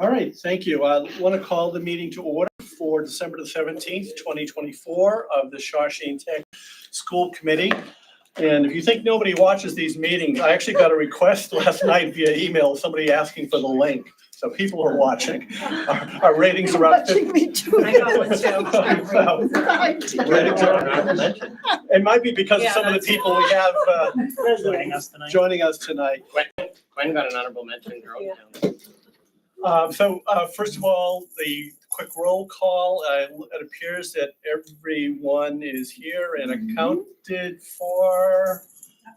All right, thank you. I want to call the meeting to order for December the 17th, 2024 of the Shawshene Tech School Committee. And if you think nobody watches these meetings, I actually got a request last night via email, somebody asking for the link. So people are watching. Our ratings are up. Me too. I got one too. It might be because of some of the people we have joining us tonight. Gwen got an honorable mention. First of all, the quick roll call. It appears that everyone is here and accounted for.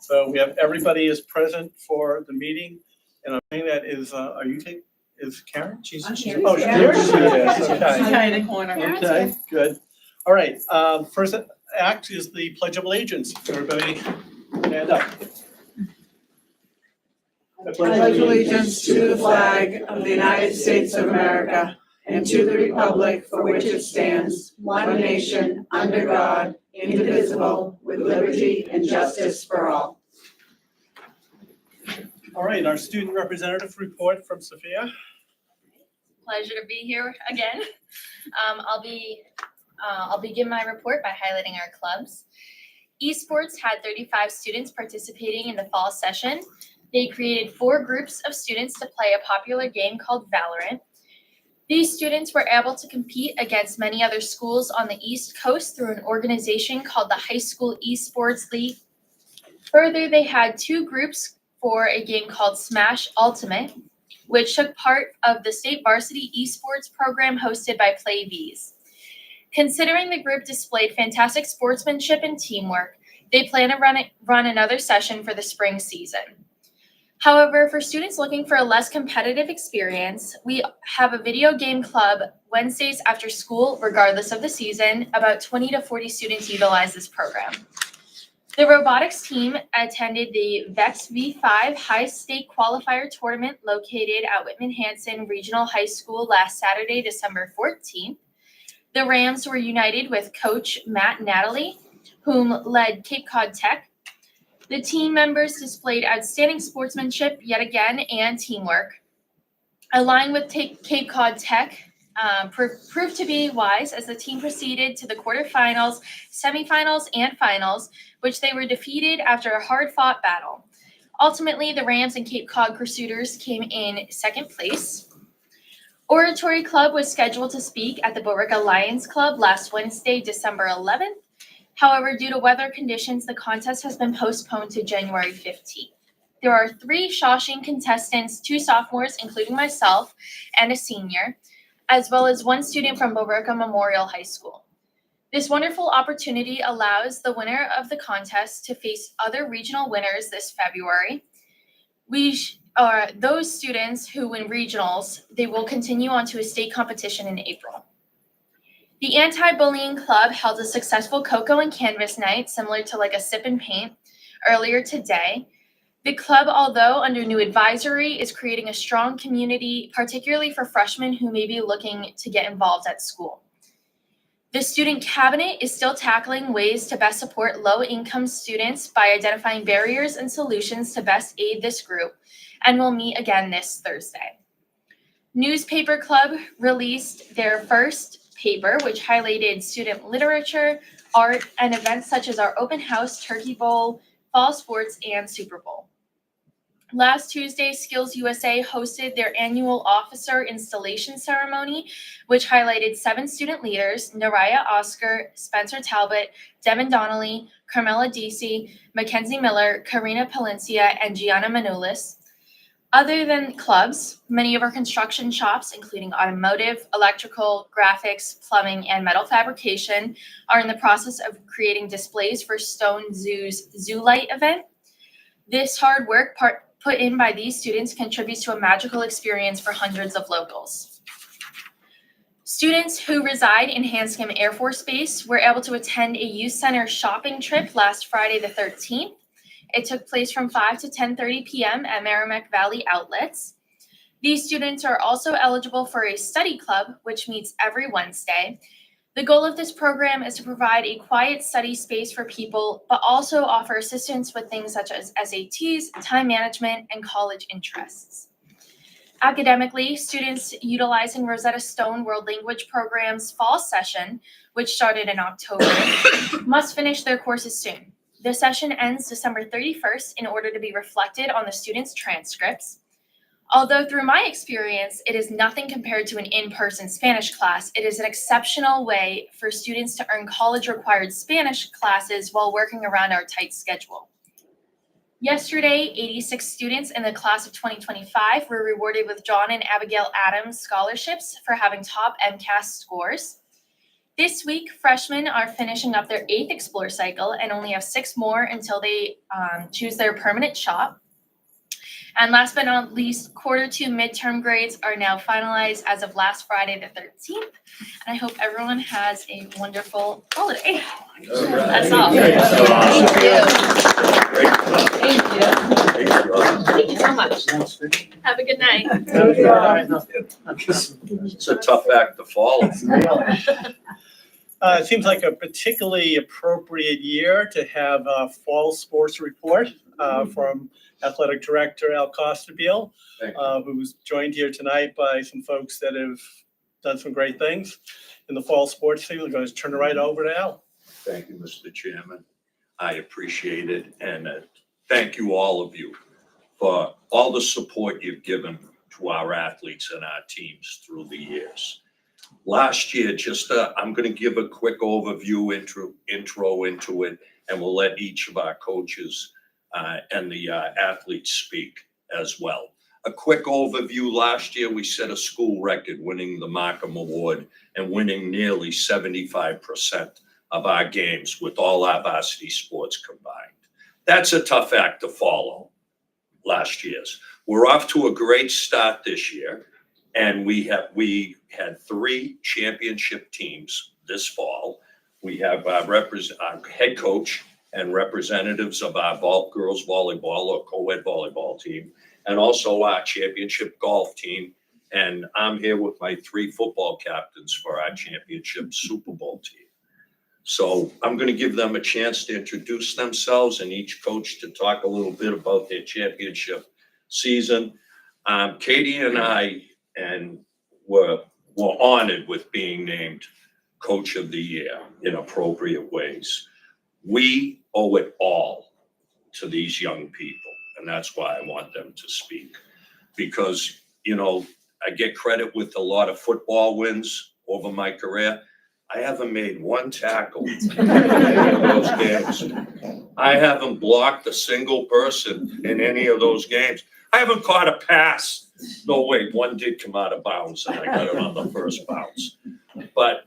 So we have everybody is present for the meeting. And I'm saying that is, is Karen? She's here. Oh, there she is. Okay. She's hiding in the corner. Okay, good. All right. First act is the Pledge of Allegiance. Everybody stand up. I pledge allegiance to the flag of the United States of America and to the republic for which it stands, one nation, under God, indivisible, with liberty and justice for all. All right, our student representative report from Sophia. Pleasure to be here again. I'll begin my report by highlighting our clubs. Esports had 35 students participating in the fall session. They created 4 groups of students to play a popular game called Valorant. These students were able to compete against many other schools on the East Coast through an organization called the High School Esports League. Further, they had 2 groups for a game called Smash Ultimate, which took part of the state varsity esports program hosted by PlayVs. Considering the group displayed fantastic sportsmanship and teamwork, they plan to run another session for the spring season. However, for students looking for a less competitive experience, we have a video game club Wednesdays after school, regardless of the season. About 20 to 40 students utilize this program. The robotics team attended the VEX V5 High State Qualifier Tournament located at Whitman-Hanson Regional High School last Saturday, December 14th. The Rams were united with Coach Matt Natalie, whom led Cape Cod Tech. The team members displayed outstanding sportsmanship yet again and teamwork. Aligning with Cape Cod Tech proved to be wise as the team proceeded to the quarterfinals, semifinals, and finals, which they were defeated after a hard-fought battle. Ultimately, the Rams and Cape Cod Crusaders came in second place. Oratory Club was scheduled to speak at the Billerica Lions Club last Wednesday, December 11th. However, due to weather conditions, the contest has been postponed to January 15th. There are 3 Shawshene contestants, 2 sophomores, including myself, and a senior, as well as 1 student from Billerica Memorial High School. This wonderful opportunity allows the winner of the contest to face other regional winners this February. Those students who win regionals, they will continue on to a state competition in April. The Anti-Bullying Club held a successful cocoa and canvas night, similar to like a sip and paint, earlier today. The club, although under new advisory, is creating a strong community, particularly for freshmen who may be looking to get involved at school. The student cabinet is still tackling ways to best support low-income students by identifying barriers and solutions to best aid this group, and will meet again this Thursday. Newspaper Club released their first paper, which highlighted student literature, art, and events such as our open house, Turkey Bowl, fall sports, and Super Bowl. Last Tuesday, Skills USA hosted their annual officer installation ceremony, which highlighted 7 student leaders: Naraya Oscar, Spencer Talbot, Devin Donnelly, Carmela Deasy, Mackenzie Miller, Karina Palencia, and Gianna Manulis. Other than clubs, many of our construction shops, including automotive, electrical, graphics, plumbing, and metal fabrication, are in the process of creating displays for Stone Zoo's Zoo Light event. This hard work put in by these students contributes to a magical experience for hundreds of locals. Students who reside in Hanscom Air Force Base were able to attend a youth center shopping trip last Friday the 13th. It took place from 5 to 10:30 p.m. at Merrimack Valley Outlets. These students are also eligible for a study club, which meets every Wednesday. The goal of this program is to provide a quiet study space for people, but also offer assistance with things such as SATs, time management, and college interests. Academically, students utilizing Rosetta Stone World Language Program's fall session, which started in October, must finish their courses soon. The session ends December 31st in order to be reflected on the students' transcripts. Although through my experience, it is nothing compared to an in-person Spanish class, it is an exceptional way for students to earn college-required Spanish classes while working around our tight schedule. Yesterday, 86 students in the class of 2025 were rewarded with John and Abigail Adams scholarships for having top MCAS scores. This week, freshmen are finishing up their 8th Explore cycle and only have 6 more until they choose their permanent shop. And last but not least, quarter 2 midterm grades are now finalized as of last Friday the 13th. And I hope everyone has a wonderful holiday. That's all. Thank you so much. Have a good night. It's a tough act to follow. It seems like a particularly appropriate year to have a fall sports report from Athletic Director Al Costabile, who's joined here tonight by some folks that have done some great things in the fall sports team. I'm going to turn it right over to Al. Thank you, Mr. Chairman. I appreciate it, and thank you, all of you, for all the support you've given to our athletes and our teams through the years. Last year, I'm going to give a quick overview, intro into it, and we'll let each of our coaches and the athletes speak as well. A quick overview: last year we set a school record winning the Markham Award and winning nearly 75% of our games with all our varsity sports combined. That's a tough act to follow last year's. We're off to a great start this year, and we had 3 championship teams this fall. We have our head coach and representatives of our girls volleyball or co-ed volleyball team, and also our championship golf team. And I'm here with my 3 football captains for our championship Super Bowl team. So I'm going to give them a chance to introduce themselves and each coach to talk a little bit about their championship season. Katie and I were honored with being named Coach of the Year in appropriate ways. We owe it all to these young people, and that's why I want them to speak. Because, I get credit with a lot of football wins over my career. I haven't made one tackle in any of those games. I haven't blocked a single person in any of those games. I haven't caught a pass. No, wait, one did come out of bounds, and I got it on the first bounce. But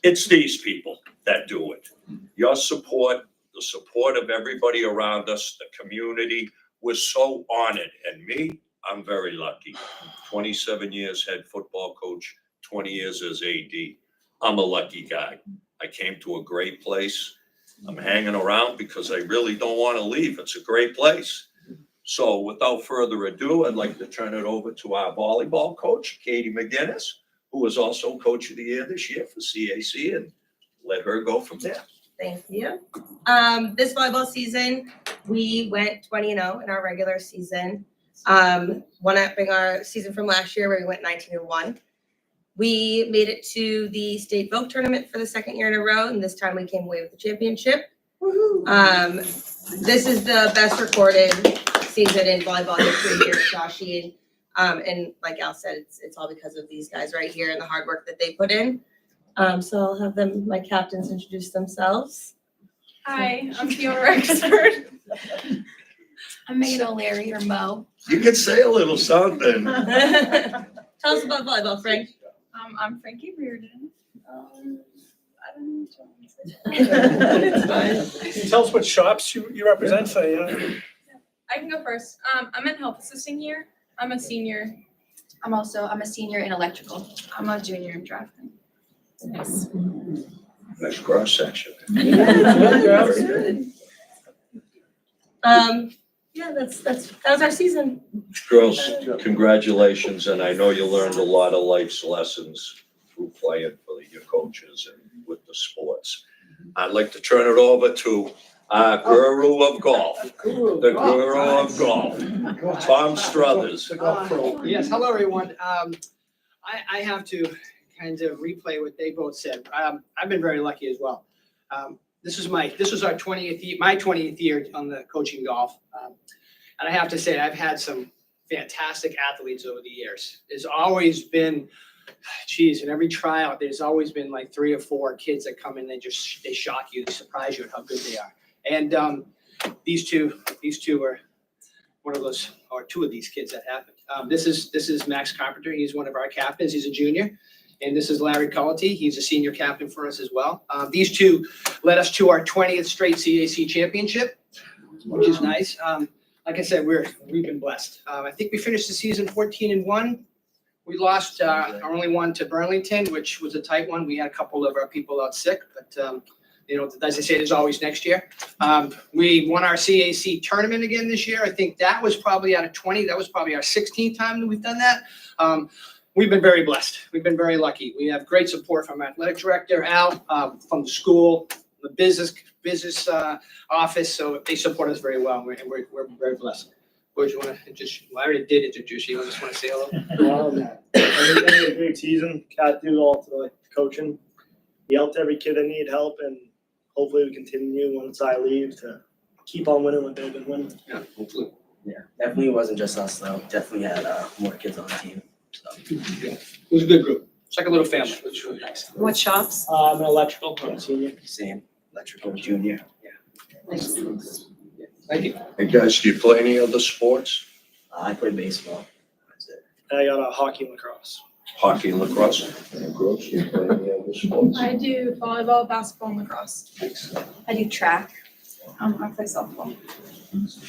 it's these people that do it. Your support, the support of everybody around us, the community, we're so honored. And me, I'm very lucky. 27 years head football coach, 20 years as AD. I'm a lucky guy. I came to a great place. I'm hanging around because I really don't want to leave. It's a great place. So without further ado, I'd like to turn it over to our volleyball coach, Katie McGinnis, who was also Coach of the Year this year for CAC, and let her go from there. Thank you. This volleyball season, we went 20-0 in our regular season. One-upping our season from last year where we went 19-1. We made it to the state vote tournament for the 2nd year in a row, and this time we came away with the championship. This is the best recorded season in volleyball history here at Shawsheen. And like Al said, it's all because of these guys right here and the hard work that they put in. So I'll have my captains introduce themselves. Hi, I'm Fiona Rexford. I'm Megan O'Leary or Mo. You can say a little something. Tell us about volleyball, Frank. I'm Frankie Reardon. I don't know It's fine. Can you tell us what shops you represent? So, I can go first. I'm in health assisting here. I'm a senior. I'm a senior in electrical. I'm a junior in drafting. Nice. Nice cross section. Yeah, that was our season. Girls, congratulations, and I know you learned a lot of life's lessons through playing for your coaches and with the sports. I'd like to turn it over to Guru of golf, the guru of golf, Tom Struthers. Yes, hello, everyone. I have to kind of replay what they both said. I've been very lucky as well. This is our 20th year, my 20th year on the coaching golf. And I have to say, I've had some fantastic athletes over the years. There's always been, in every tryout, there's always been like 3 or 4 kids that come in, they shock you, they surprise you at how good they are. And these two are one of those, or 2 of these kids that happened. This is Max Carpenter. He's one of our captains. He's a junior. And this is Larry Cullity. He's a senior captain for us as well. These 2 led us to our 20th straight CAC championship, which is nice. Like I said, we've been blessed. I think we finished the season 14-1. We lost our only one to Burlington, which was a tight one. We had a couple of our people out sick, but as I say, there's always next year. We won our CAC tournament again this year. I think that was probably out of 20. That was probably our 16th time that we've done that. We've been very blessed. We've been very lucky. We have great support from our athletic director, Al, from the school, the business office. So they support us very well, and we're very blessed. Boys, you want to I already did introduce you. I just want to say hello. A great season. Cat did all to the coaching. He helped every kid that needed help, and hopefully we continue once I leave to keep on winning what they've been winning. Yeah, hopefully. Yeah, definitely wasn't just us though. Definitely had more kids on the team. So. It was a good group. It's like a little family. It was really nice. What shops? I'm an electrical. I'm a senior. Same, electrical junior. Thank you. Hey guys, do you play any other sports? I play baseball. That's it. And I got a hockey and lacrosse. Hockey and lacrosse? And Gross, do you play any other sports? I do volleyball, basketball, and lacrosse. I do track. I play softball.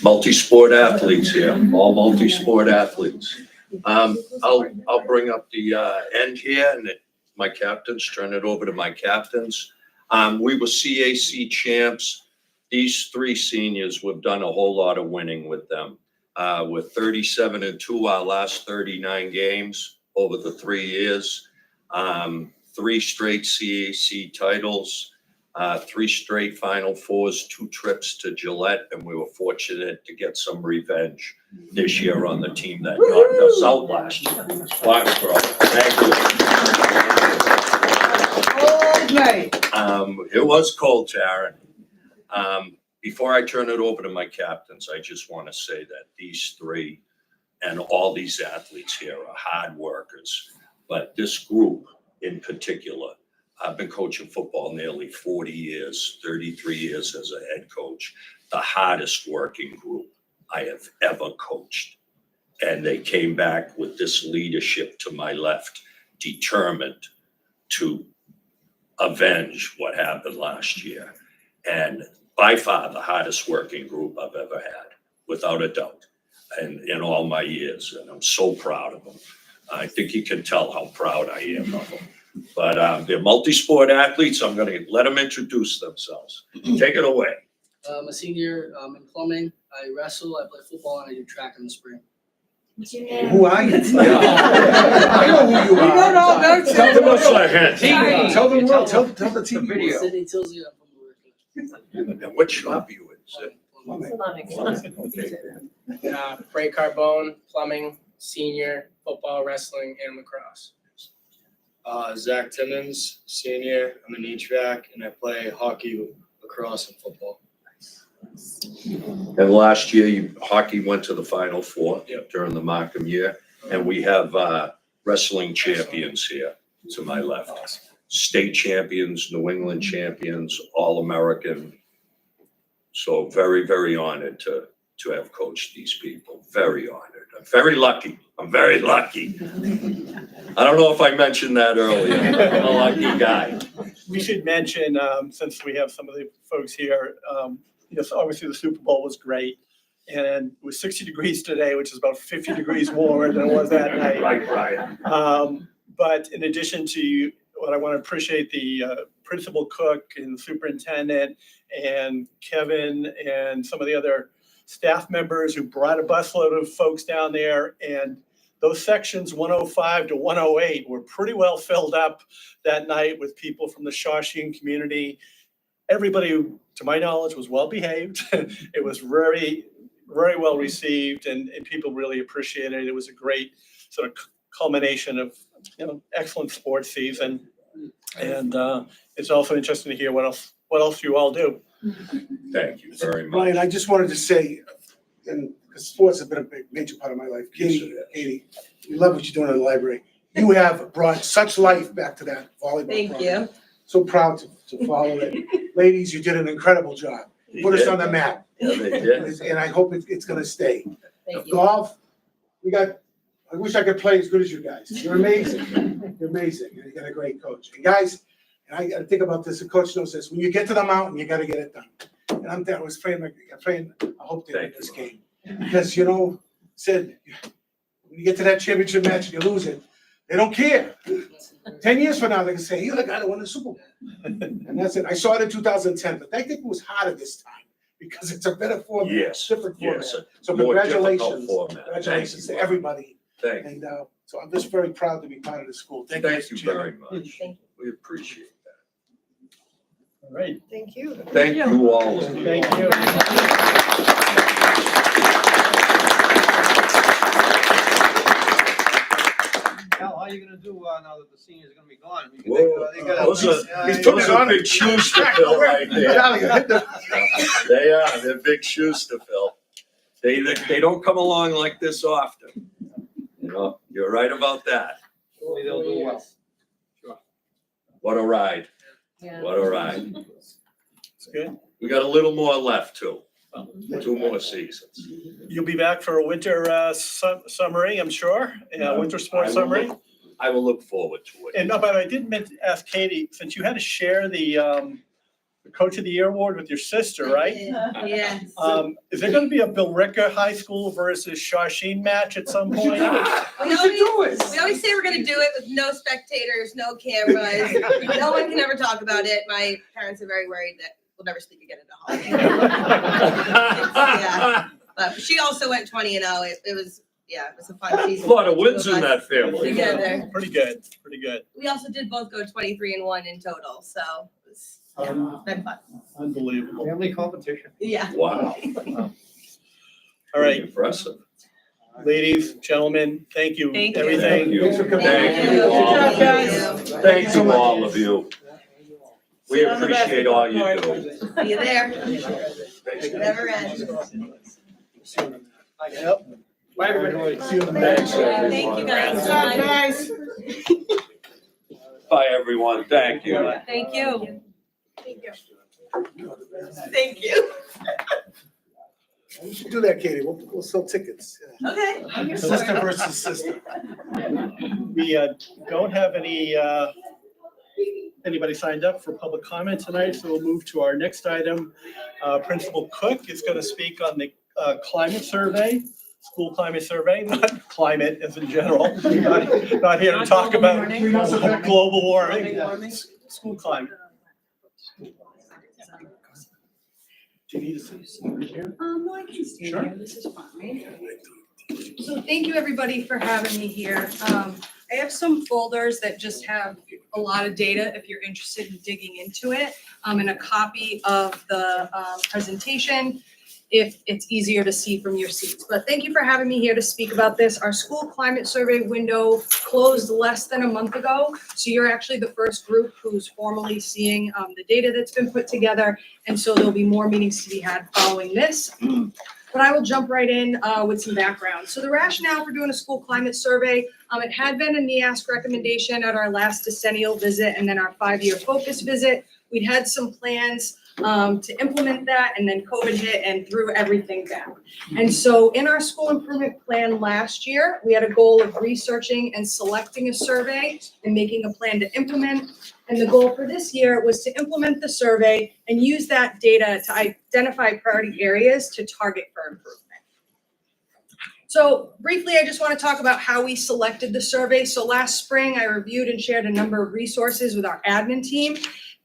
Multi-sport athletes here, all multi-sport athletes. I'll bring up the end here and my captains, turn it over to my captains. We were CAC champs. These 3 seniors, we've done a whole lot of winning with them. We're 37-2 our last 39 games over the 3 years. 3 straight CAC titles, 3 straight Final Fours, 2 trips to Gillette, and we were fortunate to get some revenge this year on the team that knocked us out last year. Foxborough, thank you. It was cold, Taryn. Before I turn it over to my captains, I just want to say that these 3 and all these athletes here are hard workers. But this group in particular, I've been coaching football nearly 40 years, 33 years as a head coach, the hardest working group I have ever coached. And they came back with this leadership to my left, determined to avenge what happened last year. And by far the hardest working group I've ever had, without a doubt, and in all my years. And I'm so proud of them. I think you can tell how proud I am of them. But they're multi-sport athletes. I'm going to let them introduce themselves. Take it away. I'm a senior in plumbing. I wrestle, I play football, and I do track in the spring. What's your name? Who are you? I know who you are. No, no, no, Tell them what's ahead. Tell the world, tell the TV Video. Sydney Tilsley, I'm from Newark. What shop are you in? Frank Carbone, plumbing, senior, football, wrestling, and lacrosse. Zach Timmons, senior. I'm an HVAC and I play hockey, lacrosse, and football. And last year, hockey went to the Final Four during the Markham year. And we have wrestling champions here to my left. State champions, New England champions, All-American. So very, very honored to have coached these people. Very honored. I'm very lucky. I'm very lucky. I don't know if I mentioned that earlier. I'm a lucky guy. We should mention, since we have some of the folks here, yes, obviously the Super Bowl was great. And it was 60 degrees today, which is about 50 degrees warmer than it was that night. Right. But in addition to what I want to appreciate the principal cook and the superintendent and Kevin and some of the other staff members who brought a busload of folks down there. And those sections 105 to 108 were pretty well filled up that night with people from the Shawshene community. everybody, to my knowledge, was well behaved. It was very, very well received, and people really appreciated it. It was a great sort of culmination of, excellent sports season. And it's also interesting to hear what else you all do. Thank you very much. Brian, I just wanted to say, and because sports has been a major part of my life. Katie, we love what you're doing in the library. You have brought such life back to that volleyball Thank program. you. So proud to follow it. Ladies, you did an incredible job. Put us on the map. Yeah, they did. And I hope it's gonna stay. Thank you. Golf, I wish I could play as good as you guys. You're amazing. You're amazing. And you got a great coach. And guys, and I gotta think about this, the coach knows this, when you get to the mountain, you gotta get it done. And I was praying, I hope they win this game. Because, Sid, when you get to that championship match and you lose it, they don't care. 10 years from now, they can say, you're the guy that won the Super Bowl. And that's it. I saw it in 2010, but I think it was harder this time because it's a better format. Yes, Different format. yes. So More difficult congratulations. format. Congratulations Thank to you. everybody. Thank you. And so I'm just very proud to be part of the school. Thank Mr. you Chairman. very much. Thank We appreciate that. All right. Thank you. Thank you all. of you. Thank you. Al, how are you gonna do now that the senior's gonna be gone? Whoa, They gotta- those are big shoes to fill right there. They are, they're big shoes to fill. They don't come along like this often. You're right about that. Hopefully they'll do well. What a ride. What a ride. It's good. We got a little more left too. 2 more seasons. You'll be back for a winter summary, I'm sure, winter sports summary. I will look forward to it. And but I did meant to ask Katie, since you had to share the Coach of the Year award with your sister, right? Yes. Is there gonna be a Billerica High School versus Shawshene match at some point? We always say we're gonna do it with no spectators, no cameras. No one can ever talk about it. My parents are very worried that we'll never speak again in the hall. Yeah. But she also went 20-0. It was a fun A season. lot of wins in that family. Together. Pretty good, pretty good. We also did both go 23-1 in total, so it was been fun. Unbelievable. Family competition. Yeah. Wow. All right, Impressive. ladies, gentlemen, thank you. Thank you. Everything. Thank you. Thanks for coming. Thank you Good all. job, guys. Thank you all of you. We appreciate all you do. See you there. Never ends. Yep. Bye, everybody. See you in the match. Thank you, guys. Bye, everyone. Thank you. Thank you. Thank you. We should do that, Katie. We'll sell tickets. Okay. Sister versus sister. We don't have anybody signed up for public comment tonight, so we'll move to our next item. Principal Cook is going to speak on the climate survey, school climate survey, not climate as in general. Not here to talk about global warming, school climate. Do you need to sit here? No, I can stay Sure. here. This is fine. So thank you, everybody, for having me here. I have some folders that just have a lot of data if you're interested in digging into it, and a copy of the presentation if it's easier to see from your seats. But thank you for having me here to speak about this. Our school climate survey window closed less than a month ago, so you're actually the first group who's formally seeing the data that's been put together, and so there'll be more meetings to be had following this. But I will jump right in with some background. So the rationale for doing a school climate survey, it had been a NEASC recommendation at our last decennial visit and then our 5-year focus visit. We'd had some plans to implement that, and then COVID hit and threw everything down. And so in our school improvement plan last year, we had a goal of researching and selecting a survey and making a plan to implement. And the goal for this year was to implement the survey and use that data to identify priority areas to target for improvement. So briefly, I just want to talk about how we selected the survey. So last spring, I reviewed and shared a number of resources with our admin team.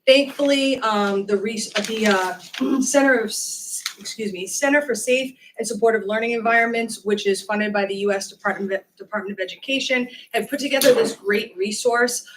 Thankfully, the Center for Safe and Supportive Learning Environments, which is funded by the U.S. Department of Education, had put together this great resource,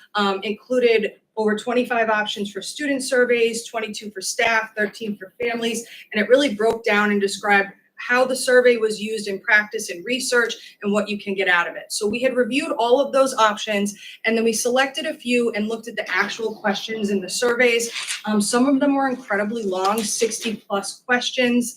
included over 25 options for student surveys, 22 for staff, 13 for families, and it really broke down and described how the survey was used in practice and research and what you can get out of it. So we had reviewed all of those options, and then we selected a few and looked at the actual questions in the surveys. Some of them were incredibly long, 60+ questions.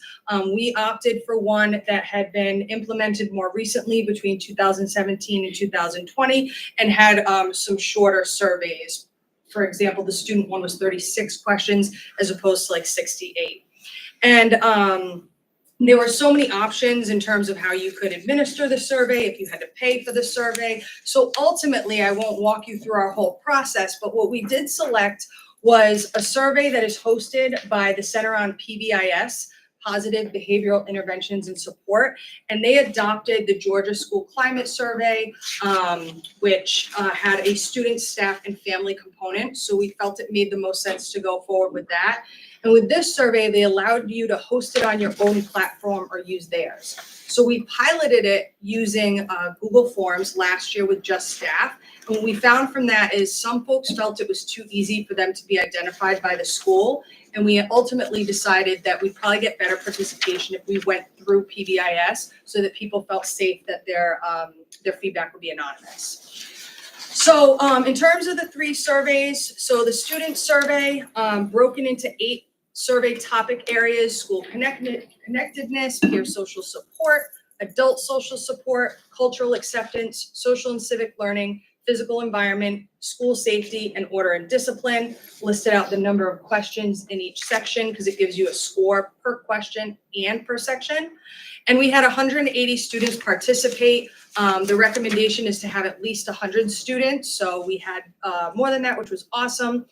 We opted for one that had been implemented more recently between 2017 and 2020 and had some shorter surveys. For example, the student one was 36 questions as opposed to like 68. And there were so many options in terms of how you could administer the survey, if you had to pay for the survey. So ultimately, I won't walk you through our whole process, but what we did select was a survey that is hosted by the Center on PBIS, Positive Behavioral Interventions and Support, and they adopted the Georgia School Climate Survey, which had a student, staff, and family component. So we felt it made the most sense to go forward with that. And with this survey, they allowed you to host it on your own platform or use theirs. So we piloted it using Google Forms last year with just staff. And what we found from that is some folks felt it was too easy for them to be identified by the school. And we ultimately decided that we'd probably get better participation if we went through PBIS so that people felt safe that their feedback would be anonymous. So in terms of the 3 surveys, so the student survey broken into 8 survey topic areas: school connectedness, peer social support, adult social support, cultural acceptance, social and civic learning, physical environment, school safety, and order and discipline. Listed out the number of questions in each section because it gives you a score per question and per section. And we had 180 students participate. The recommendation is to have at least 100 students. So we had more than that, which was awesome.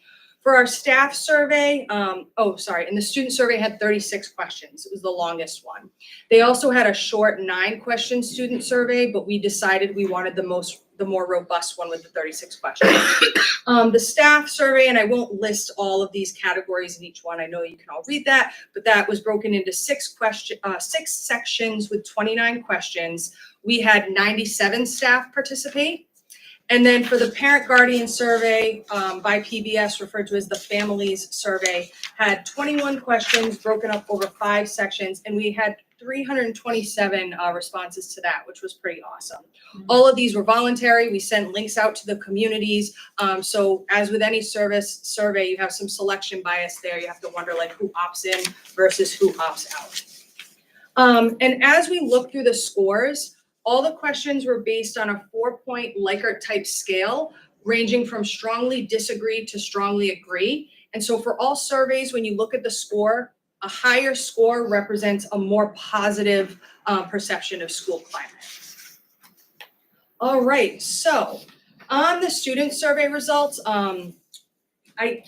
For our staff survey, and the student survey had 36 questions. It was the longest one. They also had a short 9-question student survey, but we decided we wanted the more robust one with the 36 questions. The staff survey, and I won't list all of these categories in each one. I know you can all read that, but that was broken into 6 sections with 29 questions. We had 97 staff participate. And then for the parent guardian survey, by PBS, referred to as the families survey, had 21 questions broken up over 5 sections, and we had 327 responses to that, which was pretty awesome. All of these were voluntary. We sent links out to the communities. So as with any survey, you have some selection bias there. You have to wonder like who opts in versus who opts out. And as we look through the scores, all the questions were based on a 4-point Likert type scale, ranging from strongly disagree to strongly agree. And so for all surveys, when you look at the score, a higher score represents a more positive perception of school climate. All right, so on the student survey results,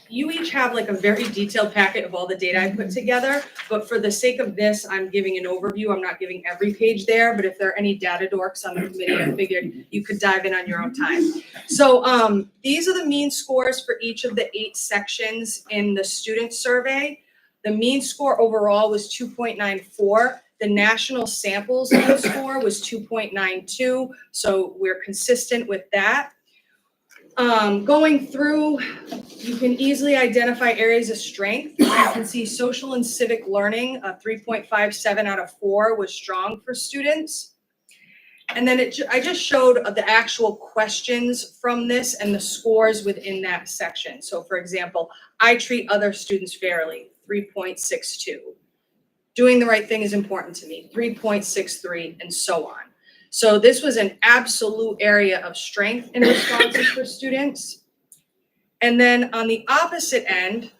you each have like a very detailed packet of all the data I put together, but for the sake of this, I'm giving an overview. I'm not giving every page there, but if there are any data dorks on the committee, I figured you could dive in on your own time. So these are the mean scores for each of the 8 sections in the student survey. The mean score overall was 2.94. The national samples mean score was 2.92, so we're consistent with that. Going through, you can easily identify areas of strength. You can see social and civic learning, a 3.57 out of 4 was strong for students. And then I just showed the actual questions from this and the scores within that section. So for example, I treat other students fairly, 3.62. Doing the right thing is important to me, 3.63, and so on. So this was an absolute area of strength in responses for students. And then on the opposite end,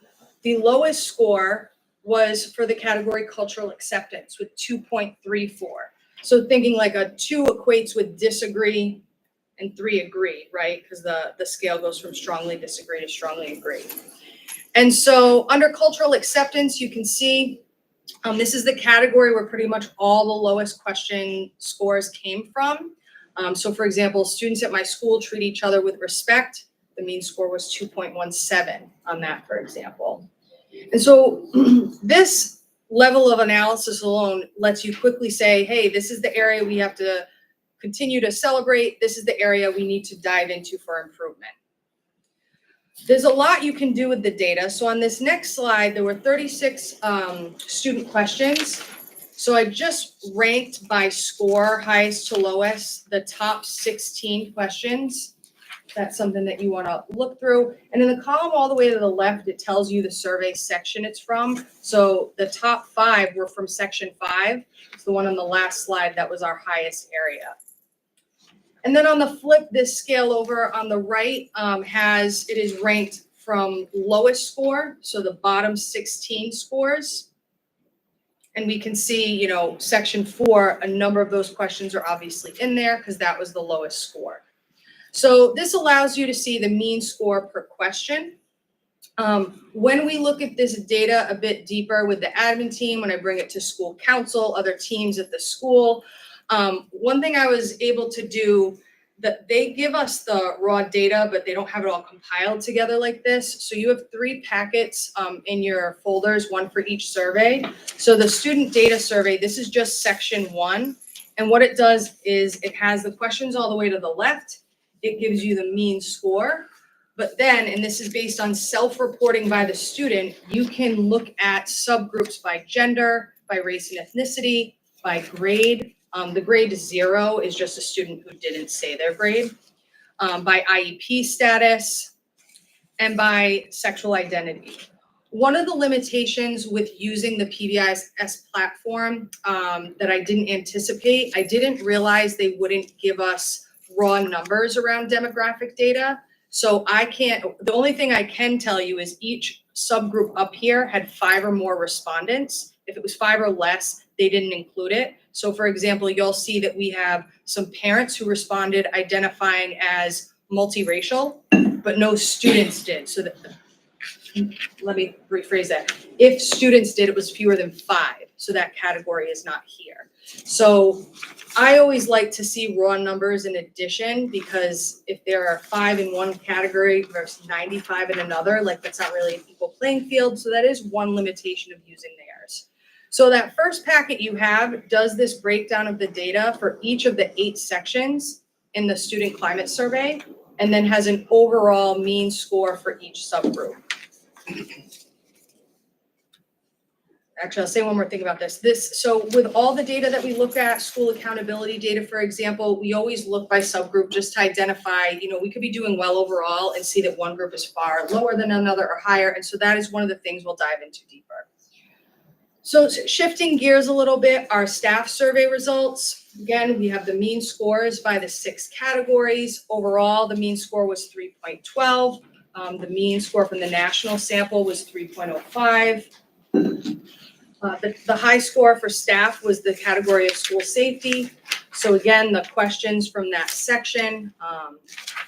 the lowest score was for the category cultural acceptance with 2.34. So thinking like a 2 equates with disagree and 3 agree, right? Because the scale goes from strongly disagree to strongly agree. And so under cultural acceptance, you can see this is the category where pretty much all the lowest question scores came from. So for example, students at my school treat each other with respect. The mean score was 2.17 on that, for example. And so this level of analysis alone lets you quickly say, hey, this is the area we have to continue to celebrate. This is the area we need to dive into for improvement. There's a lot you can do with the data. So on this next slide, there were 36 student questions. So I just ranked by score, highest to lowest, the top 16 questions. That's something that you want to look through. And in the column all the way to the left, it tells you the survey section it's from. So the top 5 were from section 5. It's the one on the last slide that was our highest area. And then on the flip, this scale over on the right it is ranked from lowest score, so the bottom 16 scores. And we can see, section 4, a number of those questions are obviously in there because that was the lowest score. So this allows you to see the mean score per question. When we look at this data a bit deeper with the admin team, when I bring it to school council, other teams at the school, one thing I was able to do, that they give us the raw data, but they don't have it all compiled together like this. So you have 3 packets in your folders, one for each survey. So the student data survey, this is just section 1. And what it does is it has the questions all the way to the left. It gives you the mean score. But then, and this is based on self-reporting by the student, you can look at subgroups by gender, by race and ethnicity, by grade. The grade 0 is just a student who didn't say their grade, by IEP status, and by sexual identity. One of the limitations with using the PBIS platform that I didn't anticipate, I didn't realize they wouldn't give us raw numbers around demographic data. So the only thing I can tell you is each subgroup up here had 5 or more respondents. If it was 5 or less, they didn't include it. So for example, you'll see that we have some parents who responded identifying as multiracial, but no students did. So let me rephrase that. If students did, it was fewer than 5. So that category is not here. So I always like to see raw numbers in addition, because if there are 5 in one category versus 95 in another, that's not really an equal playing field. So that is one limitation of using theirs. So that first packet you have does this breakdown of the data for each of the 8 sections in the student climate survey, and then has an overall mean score for each subgroup. Actually, I'll say one more thing about this. So with all the data that we look at, school accountability data, for example, we always look by subgroup just to identify, we could be doing well overall and see that one group is far lower than another or higher. And so that is one of the things we'll dive into deeper. So shifting gears a little bit, our staff survey results. Again, we have the mean scores by the 6 categories. Overall, the mean score was 3.12. The mean score from the national sample was 3.05. The high score for staff was the category of school safety. So again, the questions from that section,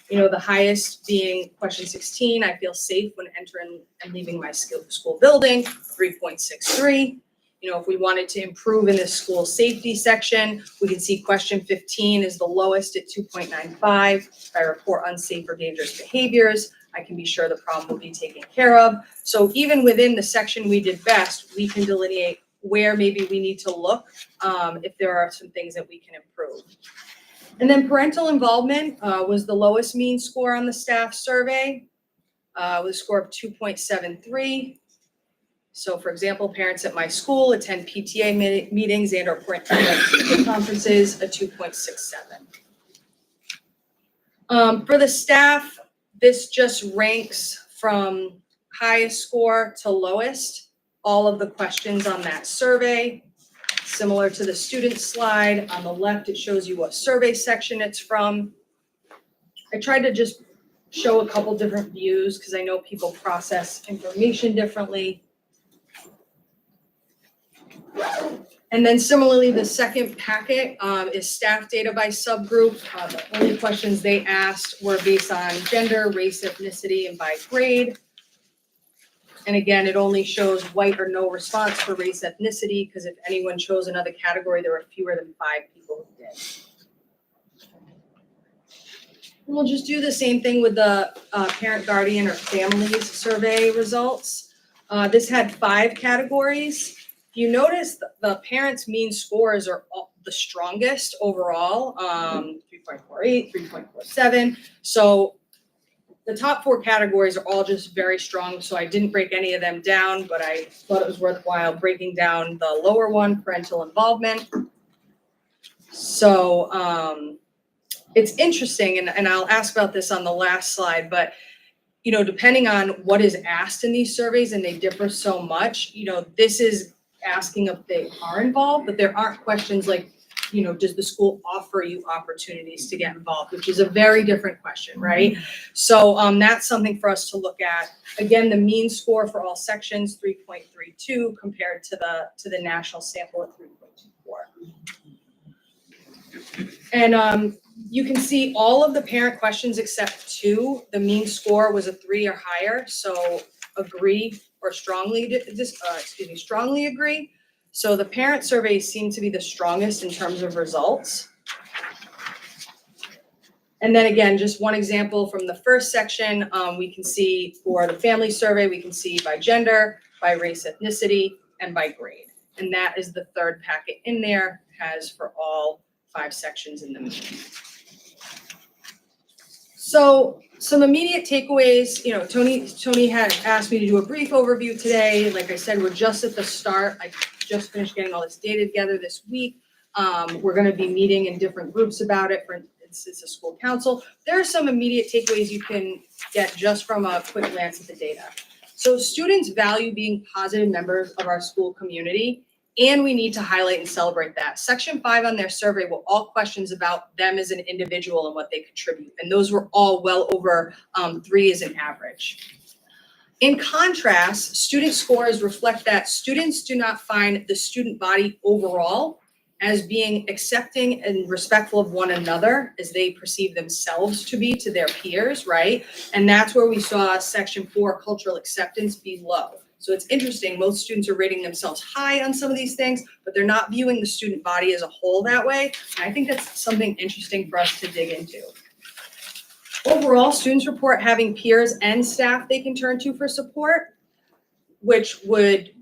the highest being question 16, I feel safe when entering and leaving my school building, 3.63. If we wanted to improve in the school safety section, we can see question 15 is the lowest at 2.95. If I report unsafe or dangerous behaviors, I can be sure the problem will be taken care of. So even within the section we did best, we can delineate where maybe we need to look if there are some things that we can improve. And then parental involvement was the lowest mean score on the staff survey with a score of 2.73. So for example, parents at my school attend PTA meetings and or parent conferences, a 2.67. For the staff, this just ranks from highest score to lowest, all of the questions on that survey. Similar to the student slide, on the left, it shows you what survey section it's from. I tried to just show a couple different views because I know people process information differently. And then similarly, the second packet is staff data by subgroup. The only questions they asked were based on gender, race, ethnicity, and by grade. And again, it only shows white or no response for race, ethnicity, because if anyone chose another category, there were fewer than 5 people who did. And we'll just do the same thing with the parent, guardian, or families survey results. This had 5 categories. If you notice, the parents' mean scores are the strongest overall, 3.48, 3.47. So the top 4 categories are all just very strong, so I didn't break any of them down, but I thought it was worthwhile breaking down the lower one, parental involvement. So it's interesting, and I'll ask about this on the last slide, but you know, depending on what is asked in these surveys, and they differ so much, you know, this is asking if they are involved, but there aren't questions like, you know, does the school offer you opportunities to get involved, which is a very different question, right? So that's something for us to look at. Again, the mean score for all sections, 3.32, compared to the national sample at 3.24. And you can see all of the parent questions except 2, the mean score was a 3 or higher, so agree or strongly agree. So the parent surveys seem to be the strongest in terms of results. And then again, just one example from the first section, we can see for the family survey, we can see by gender, by race, ethnicity, and by grade. And that is the third packet in there, has for all 5 sections in the meeting. So some immediate takeaways, you know, Tony had asked me to do a brief overview today. Like I said, we're just at the start. I just finished getting all this data together this week. We're going to be meeting in different groups about it. For instance, a school council. There are some immediate takeaways you can get just from a quick glance at the data. So students value being positive members of our school community, and we need to highlight and celebrate that. Section 5 on their survey were all questions about them as an individual and what they contribute. And those were all well over 3 as an average. In contrast, student scores reflect that students do not find the student body overall as being accepting and respectful of one another as they perceive themselves to be to their peers, right? And that's where we saw Section 4 cultural acceptance be low. So it's interesting, most students are rating themselves high on some of these things, but they're not viewing the student body as a whole that way. And I think that's something interesting for us to dig into. Overall, students report having peers and staff they can turn to for support, which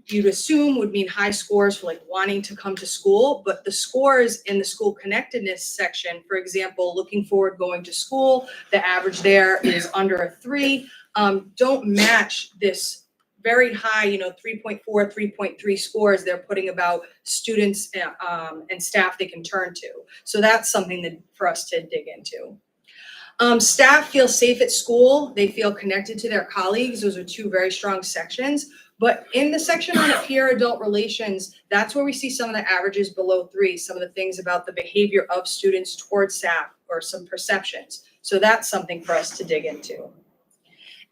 you'd assume would mean high scores for like wanting to come to school, but the scores in the school connectedness section, for example, looking forward going to school, the average there is under a 3, don't match this very high, 3.4, 3.3 scores they're putting about students and staff they can turn to. So that's something for us to dig into. Staff feel safe at school. They feel connected to their colleagues. Those are 2 very strong sections. But in the section on peer-adult relations, that's where we see some of the averages below 3, some of the things about the behavior of students towards staff or some perceptions. So that's something for us to dig into.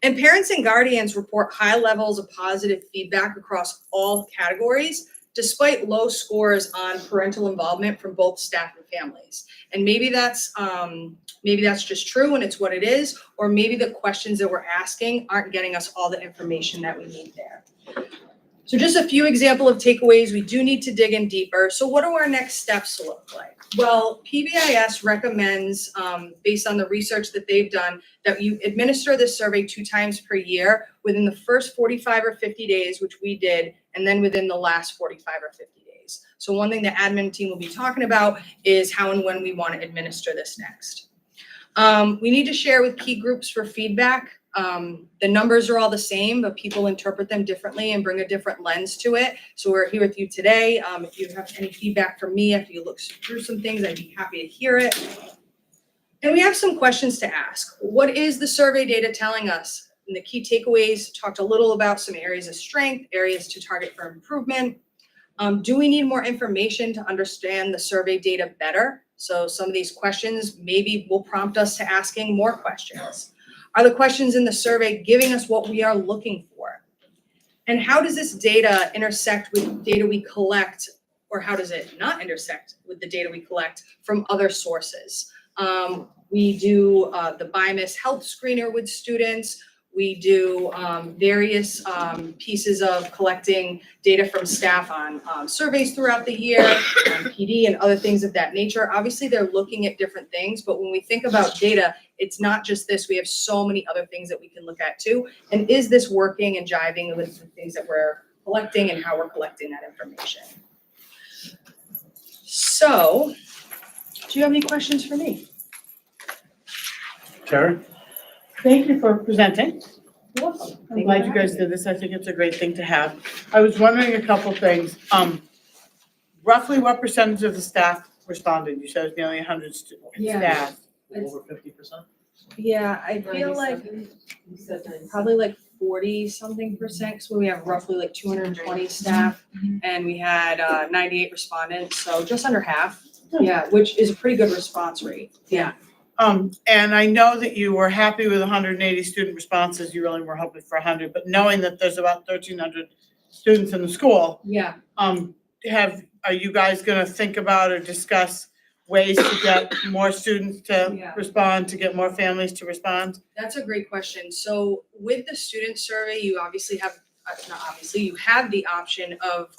And parents and guardians report high levels of positive feedback across all categories, despite low scores on parental involvement from both staff and families. And maybe that's just true and it's what it is, or maybe the questions that we're asking aren't getting us all the information that we need there. So just a few examples of takeaways. We do need to dig in deeper. So what do our next steps look like? Well, PBIS recommends, based on the research that they've done, that you administer this survey 2 times per year within the first 45 or 50 days, which we did, and then within the last 45 or 50 days. So one thing the admin team will be talking about is how and when we want to administer this next. We need to share with key groups for feedback. The numbers are all the same, but people interpret them differently and bring a different lens to it. So we're here with you today. If you have any feedback from me after you look through some things, I'd be happy to hear it. And we have some questions to ask. What is the survey data telling us? And the key takeaways talked a little about some areas of strength, areas to target for improvement. Do we need more information to understand the survey data better? So some of these questions maybe will prompt us to asking more questions. Are the questions in the survey giving us what we are looking for? And how does this data intersect with data we collect, or how does it not intersect with the data we collect from other sources? We do the BIMIS health screener with students. We do various pieces of collecting data from staff on surveys throughout the year, on PD and other things of that nature. Obviously, they're looking at different things, but when we think about data, it's not just this. We have so many other things that we can look at too. And is this working and jiving with the things that we're collecting and how we're collecting that information? So, do you have any questions for me? Karen? Thank you for presenting. I'm glad you guys did this. I think it's a great thing to have. I was wondering a couple things. Roughly what percentage of the staff responded? You said it's nearly 100 Yeah. staff. Over 50%? Yeah, I feel like probably like 40-something%, because we have roughly like 220 staff, and we had 98 respondents, so just under half. Yeah, which is a pretty good response rate. Yeah. And I know that you were happy with 180 student responses. You really were hoping for 100, but knowing that there's about 1,300 students in the school, Yeah. are you guys gonna think about or discuss ways to get more students to Yeah. respond, to get more families to respond? That's a great question. So with the student survey, you obviously have, you have the option of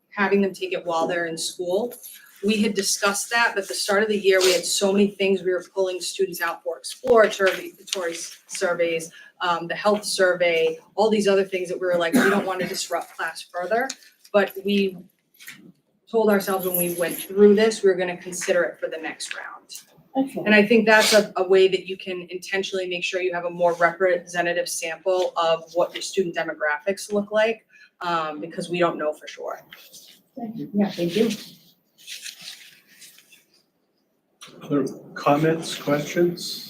having them take it while they're in school. We had discussed that, but at the start of the year, we had so many things we were pulling students out for: exploratory surveys, the health survey, all these other things that we were like, we don't want to disrupt class further. But we told ourselves when we went through this, we were gonna consider it for the next round. Excellent. And I think that's a way that you can intentionally make sure you have a more representative sample of what your student demographics look like, because we don't know for sure. Thank you. Yeah, thank you. Other comments, questions?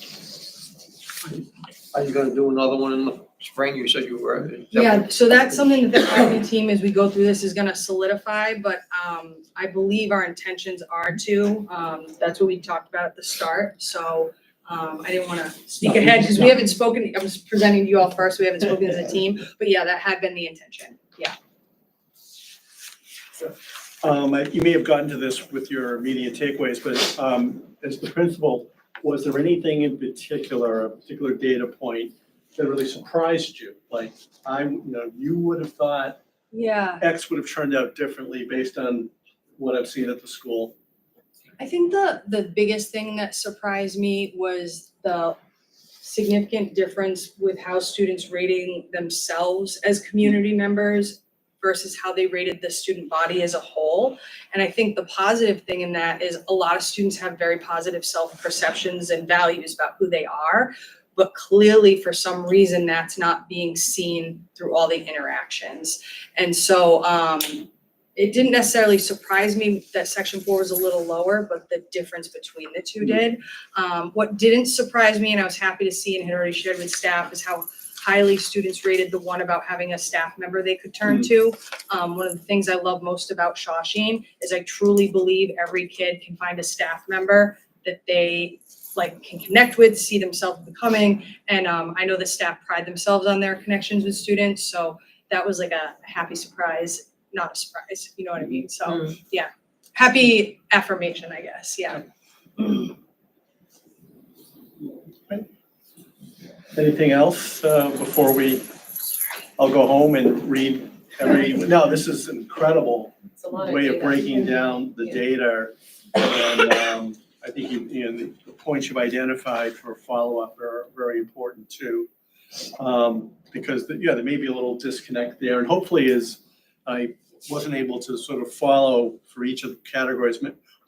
Are you gonna do another one in the spring? You said you were. Yeah, so that's something that the planning team, as we go through this, is gonna solidify, but I believe our intentions are to. That's what we talked about at the start, so I didn't wanna speak ahead, because we haven't spoken, I was presenting to you all first, we haven't spoken as a team, but yeah, that had been the intention, yeah. You may have gotten to this with your immediate takeaways, but as the principal, was there anything in particular, a particular data point that really surprised you? Like, you would have thought Yeah. X would have turned out differently based on what I've seen at the school. I think the biggest thing that surprised me was the significant difference with how students rating themselves as community members versus how they rated the student body as a whole. And I think the positive thing in that is a lot of students have very positive self-perceptions and values about who they are, but clearly for some reason that's not being seen through all the interactions. And so it didn't necessarily surprise me that section 4 was a little lower, but the difference between the two did. What didn't surprise me, and I was happy to see and had already shared with staff, is how highly students rated the one about having a staff member they could turn to. One of the things I love most about Shawsheen is I truly believe every kid can find a staff member that they can connect with, see themselves becoming. And I know the staff pride themselves on their connections with students. So that was like a happy surprise, not a surprise, you know what I mean? So yeah, happy affirmation, I guess, yeah. Anything else before I'll go home and read no, this is incredible way of breaking down the data. And I think the points you've identified for follow-up are very important too. Because there may be a little disconnect there, and hopefully as I wasn't able to sort of follow for each of the categories,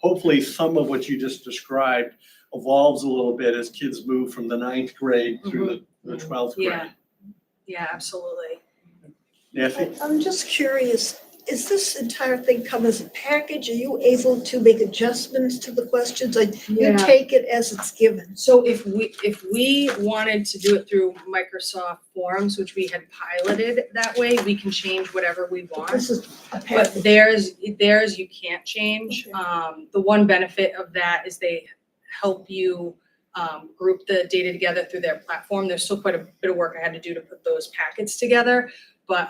hopefully some of what you just described evolves a little bit as kids move from the 9th grade through the 12th grade. Yeah, absolutely. Nancy? I'm just curious, is this entire thing come as a package? Are you able to make adjustments to the questions? Like you take it as it's given? So if we wanted to do it through Microsoft Forms, which we had piloted that way, we can change whatever we want. This is a But package. theirs you can't change. The one benefit of that is they help you group the data together through their platform. There's still quite a bit of work I had to do to put those packets together, but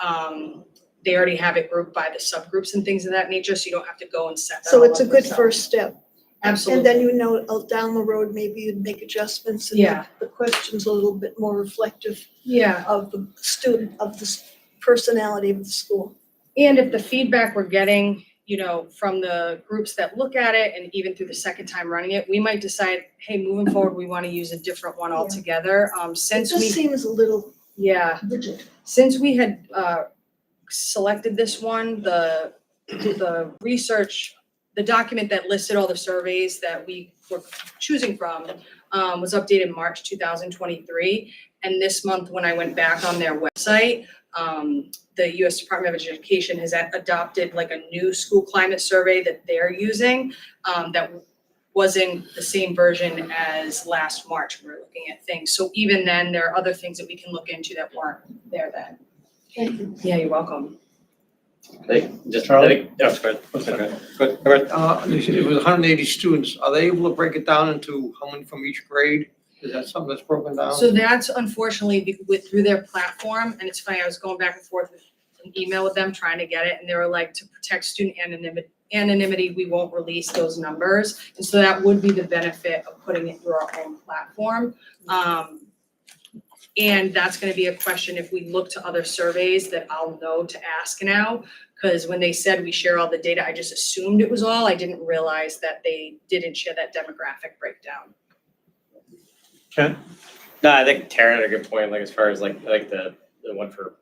they already have it grouped by the subgroups and things of that nature, so you don't have to go and set that So all it's a up good yourself. first step. Absolutely. And then down the road, maybe you'd make adjustments and make the questions a little bit more reflective of the student, of the personality of the school. And if the feedback we're getting, from the groups that look at it and even through the second time running it, we might decide, hey, moving forward, we want to use a different one altogether. It just seems a little rigid. Since we had selected this one, the research, the document that listed all the surveys that we were choosing from was updated March 2023. And this month, when I went back on their website, the US Department of Education has adopted like a new school climate survey that they're using, that wasn't the same version as last March when we were looking at things. So even then, there are other things that we can look into that weren't there then. Thank you. Yeah, you're welcome. Just, Charlie? that's good. Okay, good. It was 180 students. Are they able to break it down into how many from each grade? Is that something that's broken down? So that's unfortunately through their platform, and it's funny, I was going back and forth with an email with them trying to get it, and they were like, to protect student anonymity, we won't release those numbers. And so that would be the benefit of putting it through our own platform. And that's gonna be a question if we look to other surveys that I'll know to ask now. Because when they said we share all the data, I just assumed it was all. I didn't realize that they didn't share that demographic breakdown. Ken? No, I think Tara had a good point, like as far as like the one for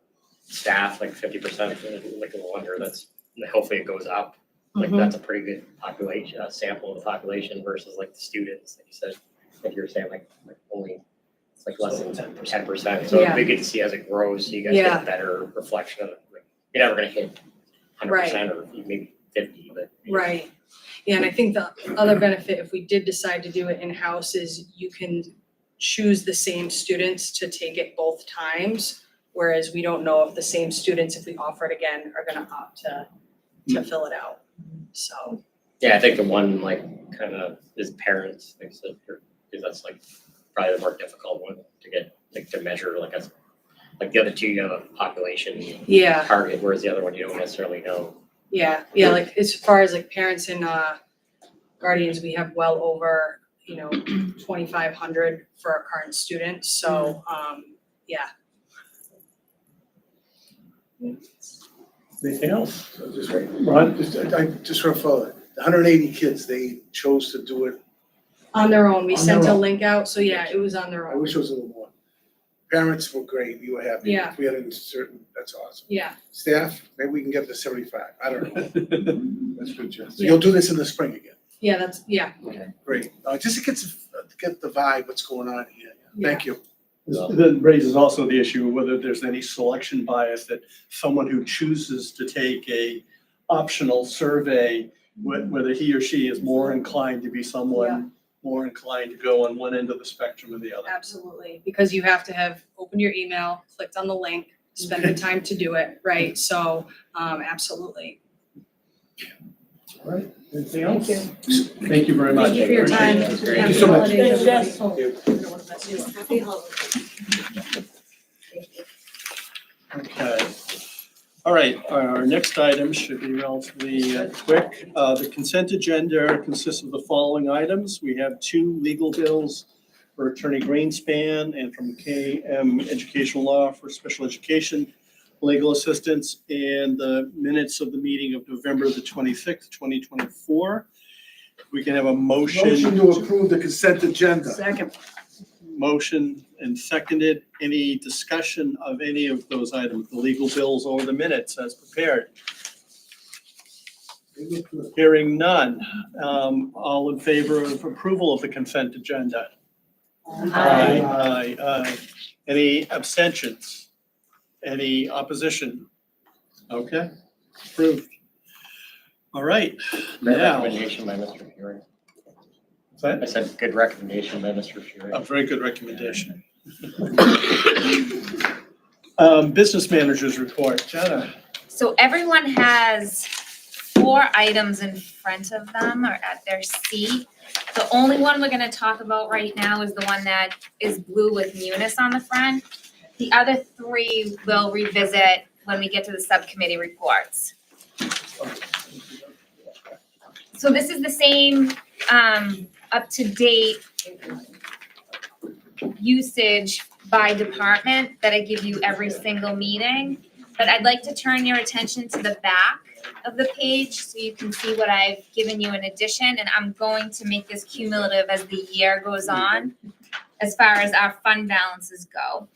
staff, like 50%, like no wonder that's, hopefully it goes up. Like that's a pretty good population, sample of the population versus like the students, like you said, like you were saying, like only, it's like less than 10%. So it'd be good to see as it grows, so you guys get a better reflection of it. Like, you're never gonna hit 100% or maybe 50, but. Right. Yeah, and I think the other benefit, if we did decide to do it in-house, is you can choose the same students to take it both times. Whereas we don't know if the same students, if we offer it again, are gonna opt to fill it out, so. Yeah, I think the one like kind of is parents, like, so, because that's like probably the more difficult one to get, like to measure, like as, like the other two, you have a population target, whereas the other one you don't necessarily know. Yeah, like as far as like parents and guardians, we have well over, 2,500 for our current students, so, yeah. Anything else? Ron, I just want to follow it. The 180 kids, they chose to do it. On their own, we On sent their a own. link out, so yeah, it was on their I own. wish it was a little more. Parents were great, we were happy. Yeah. If we had a certain, that's awesome. Yeah, Staff, maybe we can get to 75, I don't know. That's good, Jeff. So Yeah. you'll do this in the spring again. Great, just to get the vibe, what's going on here. Thank you. That raises also the issue of whether there's any selection bias that someone who chooses to take a optional survey, whether he or she is more inclined to be someone more inclined to go on one end of the spectrum or the other. absolutely, because you have to have opened your email, clicked on the link, spent the time to do it, right? So, absolutely. All right, anything else? Thank you very much. Thank you for your time. Appreciate it. Happy so much. holidays, everybody. Happy holidays. Okay. All right, our next item should be relatively quick. The consent agenda consists of the following items. We have 2 legal bills for Attorney Greenspan and from KM Educational Law for special education legal assistance, and the minutes of the meeting of November the 26th, 2024. We can have a motion. Motion to approve the consent agenda. Second. Motion and seconded. Any discussion of any of those items, the legal bills or the minutes as prepared? Hearing none. All in favor of approval of the consent agenda? Aye. Any abstentions? Any opposition? Okay, approved. All right, Good now, recommendation by Mr. Fury. what's that? I said good recommendation by Mr. Fury. A very good recommendation. Business managers report, Jenna. So everyone has 4 items in front of them or at their seat. The only one we're gonna talk about right now is the one that is blue with Munis on the front. The other 3 we'll revisit when we get to the subcommittee reports. So this is the same up-to-date usage by department that I give you every single meeting. But I'd like to turn your attention to the back of the page so you can see what I've given you in addition. And I'm going to make this cumulative as the year goes on as far as our fund balances go.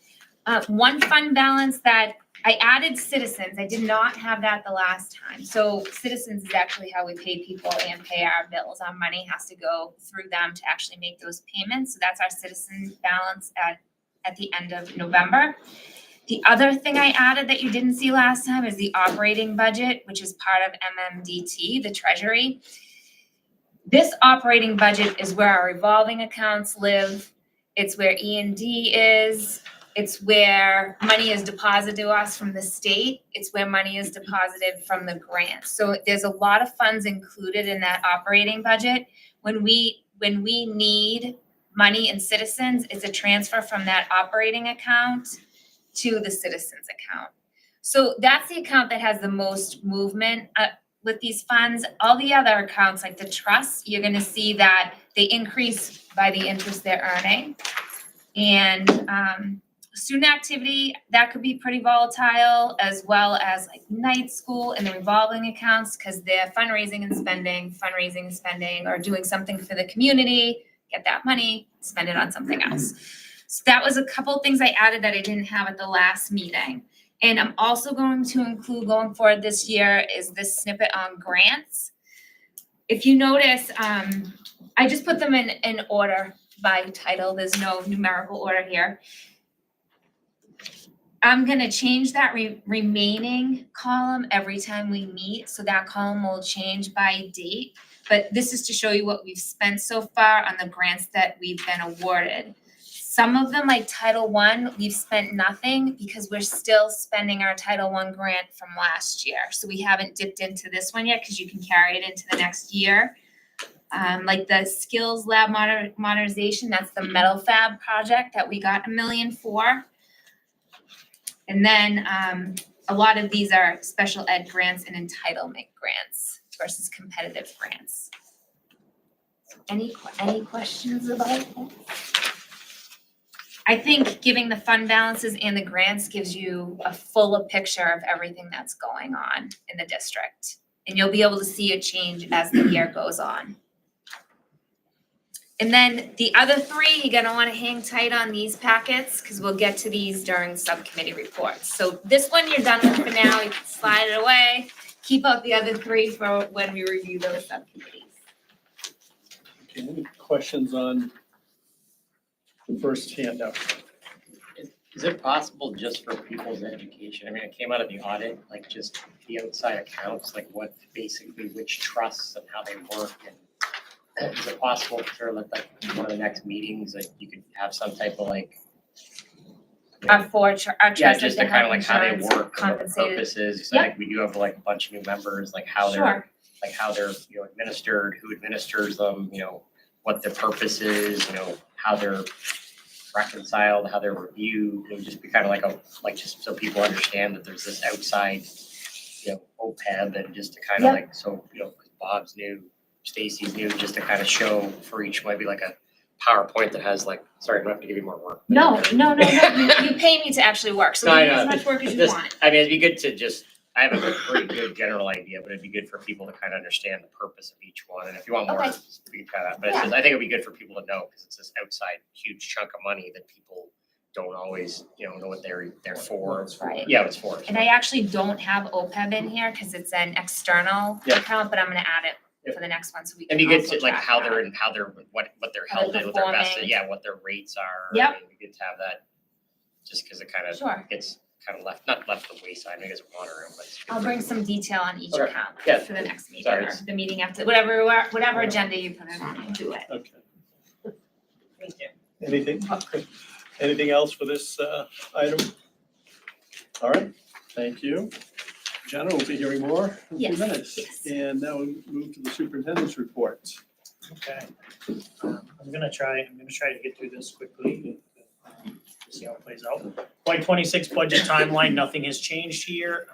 One fund balance that I added citizens. I did not have that the last time. So citizens is actually how we pay people and pay our bills. Our money has to go through them to actually make those payments. So that's our citizen balance at at the end of November. The other thing I added that you didn't see last time is the operating budget, which is part of MMDT, the treasury. This operating budget is where our revolving accounts live. It's where E&D is. It's where money is deposited to us from the state. It's where money is deposited from the grants. So there's a lot of funds included in that operating budget. When we need money in Citizens, it's a transfer from that operating account to the Citizens account. So that's the account that has the most movement with these funds. All the other accounts, like the trust, you're gonna see that they increase by the interest they're earning. And student activity, that could be pretty volatile, as well as like night school and the revolving accounts, because they're fundraising and spending, or doing something for the community, get that money, spend it on something else. So that was a couple things I added that I didn't have at the last meeting. And I'm also going to include going forward this year is this snippet on grants. If you notice, I just put them in order by title. There's no numerical order here. I'm gonna change that remaining column every time we meet, so that column will change by date. But this is to show you what we've spent so far on the grants that we've been awarded. Some of them, like Title I, we've spent nothing because we're still spending our Title I grant from last year. So we haven't dipped into this one yet because you can carry it into the next year. Like the skills lab modernization, that's the metal fab project that we got $1 million for. And then a lot of these are special ed grants and entitlement grants versus competitive grants. Any questions about it? I think giving the fund balances and the grants gives you a fuller picture of everything that's going on in the district. And you'll be able to see a change as the year goes on. And then the other three, you're gonna wanna hang tight on these packets, because we'll get to these during subcommittee reports. So this one you're done with for now, you can slide it away. Keep out the other three for when we review those subcommittees. Okay, any questions on the first handout? Is it possible just for people's education? I mean, it came out of the audit, like just the outside accounts, like what basically which trusts and how they work, and is it possible for like one of the next meetings that you could have some type of like Our yeah, just to kind of like how they insurance, work and what the compensated. purpose is. Yep. Like we do have like a bunch of new members, like how they're Sure. you know administered, who administers them, you know, what the purpose is, you know, how they're reconciled, how they're reviewed. It would just be kind of like just so people understand that there's this outside, you know, OPEB, and just to kind of Yep. like, so, you know, 'cause Bob's new, Stacy's new, just to kind of show for each, might be like a PowerPoint that has like, sorry, I don't have to give you more work. No, you pay me to actually work, so No, I give me as know. much work as you Just- want. I mean, it'd be good to just, I have a pretty good general idea, but it'd be good for people to kind of understand the purpose of each one. And if you want more, Okay. we can kind of, but it's just, I think it'd be good for people to know, because it's this outside huge chunk of money that people don't always, you know what they're for. Right. Yeah, it's for. And I actually don't have OPEB in here because it's an external Yeah. account, but I'm gonna add it for the next one so we can It'd be good also to like track how that. they're what they're How held they're in, what their vested, performing. yeah, what their rates are. Yep. I mean, it'd be good to have that, just because it kind of Sure. gets kind of not left the wayside, maybe it's a water room, but. it's good I'll for- bring some detail on each Okay. account Yeah. for the next meeting Sorry. or the meeting after, whatever agenda you put it on, I'll do it. Okay. Thank you. Anything else for this item? All right, thank you. Jenna, we'll be hearing more in a few Yes, minutes. yes. And now we move to the superintendent's report. Okay. I'm gonna try to get through this quickly, see how it plays out. FY26 budget timeline, nothing has changed here.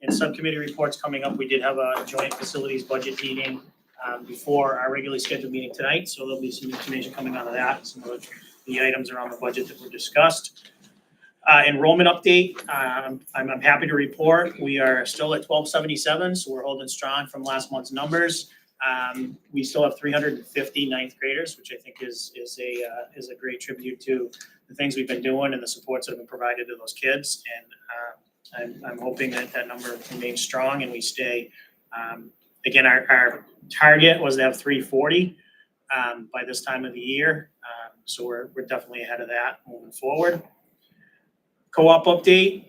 In subcommittee reports coming up, we did have a joint facilities budget meeting before our regularly scheduled meeting tonight, so there'll be some information coming out of that, some of the items around the budget that were discussed. Enrollment update, I'm happy to report, we are still at 1277, so we're holding strong from last month's numbers. We still have 350 ninth graders, which I think is a great tribute to the things we've been doing and the supports that have been provided to those kids. And I'm hoping that that number remains strong and we stay. Again, our target was to have 340 by this time of the year. So we're definitely ahead of that moving forward. Co-op update,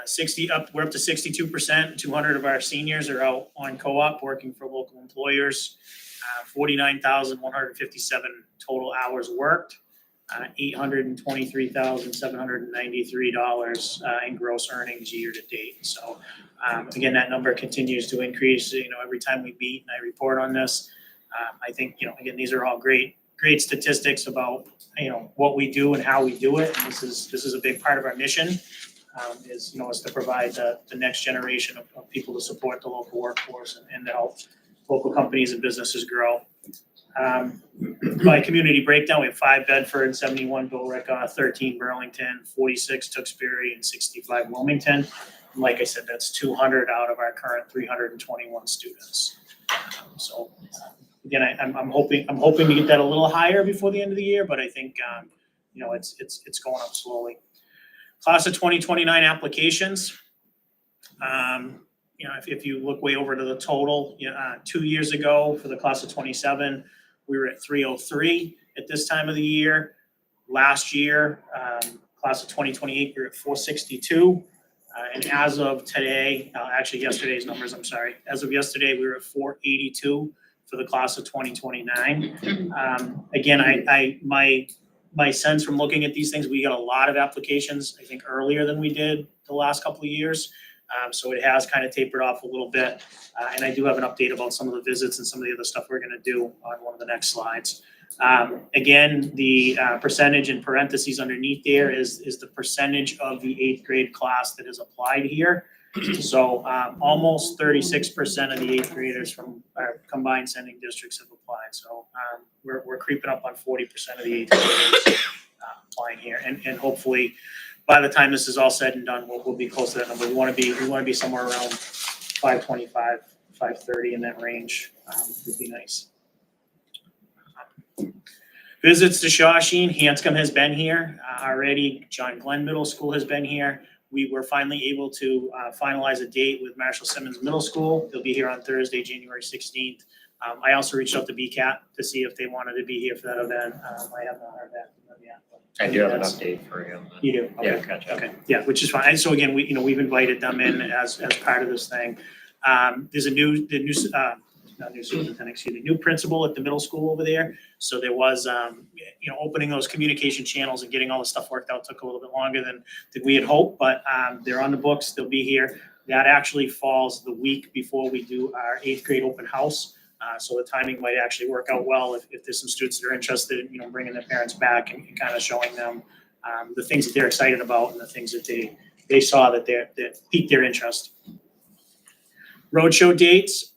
60 up, we're up to 62%. 200 of our seniors are out on co-op working for local employers. 49,157 total hours worked. $823,793 in gross earnings year to date. So again, that number continues to increase, every time we meet and I report on this. I think, again, these are all great statistics about, what we do and how we do it. And this is a big part of our mission, is to provide the next generation of people to support the local workforce and to help local companies and businesses grow. By community breakdown, we have 5 Bedford, 71 Billerica, 13 Burlington, 46 Tewksbury, and 65 Wilmington. And like I said, that's 200 out of our current 321 students. So again, I'm hoping to get that a little higher before the end of the year, but I think it's going up slowly. Class of 2029 applications. If you look way over to the total, 2 years ago for the class of 27, we were at 303 at this time of the year. Last year, class of 2028, we were at 462. And as of today, actually yesterday's numbers, I'm sorry. As of yesterday, we were at 482 for the class of 2029. Again, my sense from looking at these things, we got a lot of applications, I think, earlier than we did the last couple of years. So it has kind of tapered off a little bit. And I do have an update about some of the visits and some of the other stuff we're going to do on one of the next slides. Again, the percentage in parentheses underneath there is the percentage of the 8th grade class that has applied here. So almost 36% of the 8th graders from our combined sending districts have applied. So we're creeping up on 40% of the 8th graders applying here, and hopefully by the time this is all said and done, we'll be close to that number. We want to be somewhere around 525, 530 in that range. Would be nice. Visits to Shawshene, Hanscom has been here already. John Glenn Middle School has been here. We were finally able to finalize a date with Marshall Simmons Middle School. They'll be here on Thursday, January 16th. I also reached out to BCAT to see if they wanted to be here for that event. I have not heard back from them yet. I do have an update for you. You do? Okay. Yeah, gotcha. Okay, yeah, which is fine. And so again, we've invited them in as part of this thing. There's new principal at the middle school over there. So there was, opening those communication channels and getting all the stuff worked out took a little bit longer than we had hoped, but they're on the books. They'll be here. That actually falls the week before we do our 8th grade open house. So the timing might actually work out well if there's some students that are interested in, bringing their parents back and kind of showing them the things that they're excited about and the things that they saw that piqued their interest. Roadshow dates.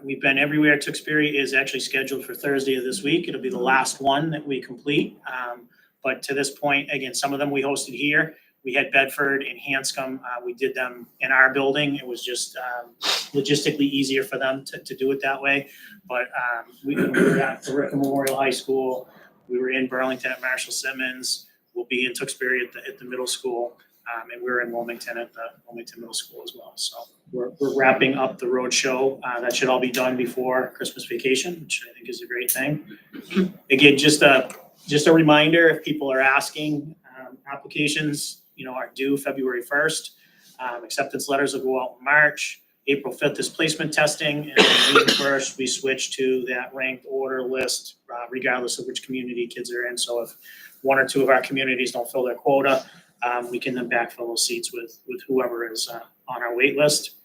We've been everywhere. Tewksbury is actually scheduled for Thursday of this week. It'll be the last one that we complete. But to this point, again, some of them we hosted here. We had Bedford and Hanscom. We did them in our building. It was just logistically easier for them to do it that way. But we were at the Ricker Memorial High School. We were in Burlington at Marshall Simmons. We'll be in Tewksbury at the middle school. And we're in Wilmington at the Wilmington Middle School as well. So we're wrapping up the road show. That should all be done before Christmas vacation, which I think is a great thing. Again, just a reminder, if people are asking, applications, are due February 1st. Acceptance letters will go out in March. April 5th is placement testing, and then June 1st we switch to that ranked order list, regardless of which community kids are in. So if 1 or 2 of our communities don't fill their quota, we can then backfill those seats with whoever is on our wait list.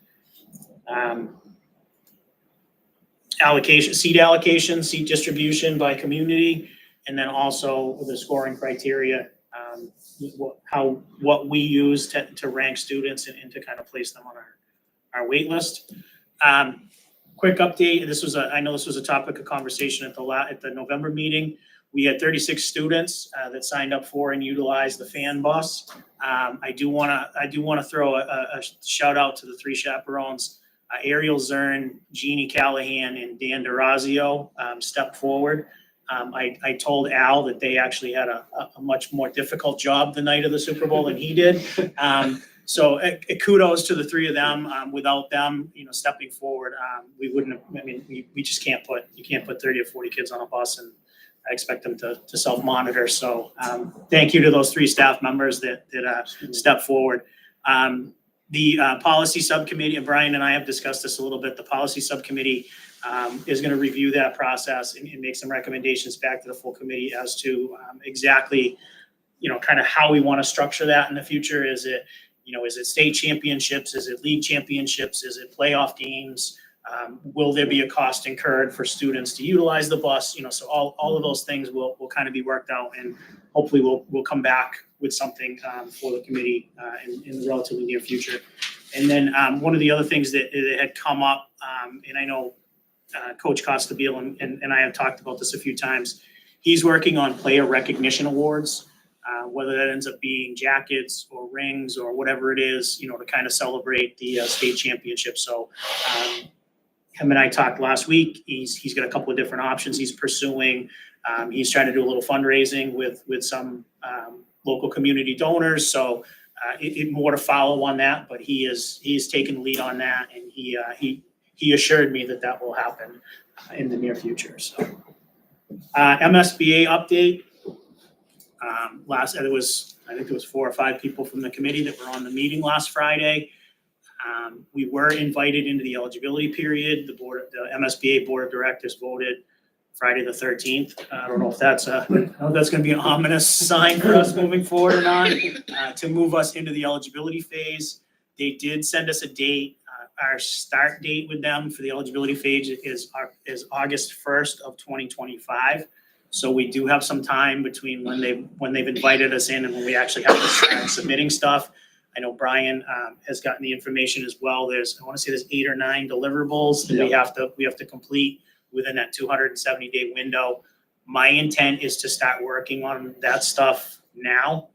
Seat distribution by community, and then also the scoring criteria, what we use to rank students and to kind of place them on our wait list. Quick update. I know this was a topic of conversation at the November meeting. We had 36 students that signed up for and utilized the fan bus. I do want to throw a shout out to the 3 chaperones, Ariel Zern, Jeannie Callahan, and Dan DeRazio stepped forward. I told Al that they actually had a much more difficult job the night of the Super Bowl than he did. So kudos to the 3 of them. Without them, stepping forward, we wouldn't have. I mean, we just can't put 30 or 40 kids on a bus and I expect them to self-monitor. So thank you to those 3 staff members that stepped forward. The policy subcommittee, and Brian and I have discussed this a little bit, the policy subcommittee is going to review that process and make some recommendations back to the full committee as to exactly, kind of how we want to structure that in the future. Is it state championships? Is it league championships? Is it playoff games? Will there be a cost incurred for students to utilize the bus? So all of those things will kind of be worked out, and hopefully we'll come back with something for the committee in the relatively near future. And then one of the other things that had come up, and I know Coach Costabile and I have talked about this a few times, he's working on player recognition awards, whether that ends up being jackets or rings or whatever it is, to kind of celebrate the state championship. So him and I talked last week. He's got a couple of different options he's pursuing. He's trying to do a little fundraising with some local community donors. So it more to follow on that, but he is taking the lead on that, and he assured me that will happen in the near future. So MSBA update. I think there was 4 or 5 people from the committee that were on the meeting last Friday. We were invited into the eligibility period. The MSBA Board of Directors voted Friday the 13th. I don't know if that's going to be an ominous sign for us moving forward or not, to move us into the eligibility phase. They did send us a date. Our start date with them for the eligibility phase is August 1st of 2025. So we do have some time between when they've invited us in and when we actually have to start submitting stuff. I know Brian has gotten the information as well. I want to say there's 8 or 9 deliverables that we have to complete within that 270-day window. My intent is to start working on that stuff now,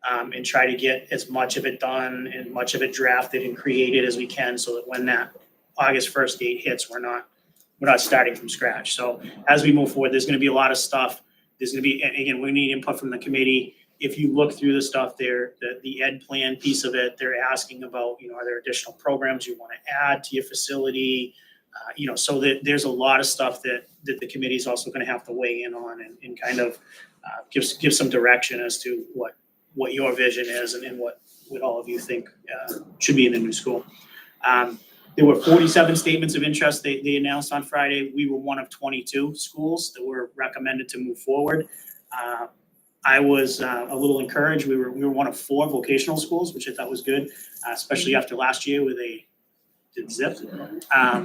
and try to get as much of it done and much of it drafted and created as we can, so that when that August 1st date hits, we're not starting from scratch. So as we move forward, there's going to be a lot of stuff. There's going to be, and again, we need input from the committee. If you look through the stuff there, the ed plan piece of it, they're asking about, are there additional programs you want to add to your facility? So that there's a lot of stuff that the committee is also going to have to weigh in on and kind of give some direction as to what your vision is and what all of you think should be in the new school. There were 47 statements of interest they announced on Friday. We were one of 22 schools that were recommended to move forward. I was a little encouraged. We were one of 4 vocational schools, which I thought was good, especially after last year where they did zip. And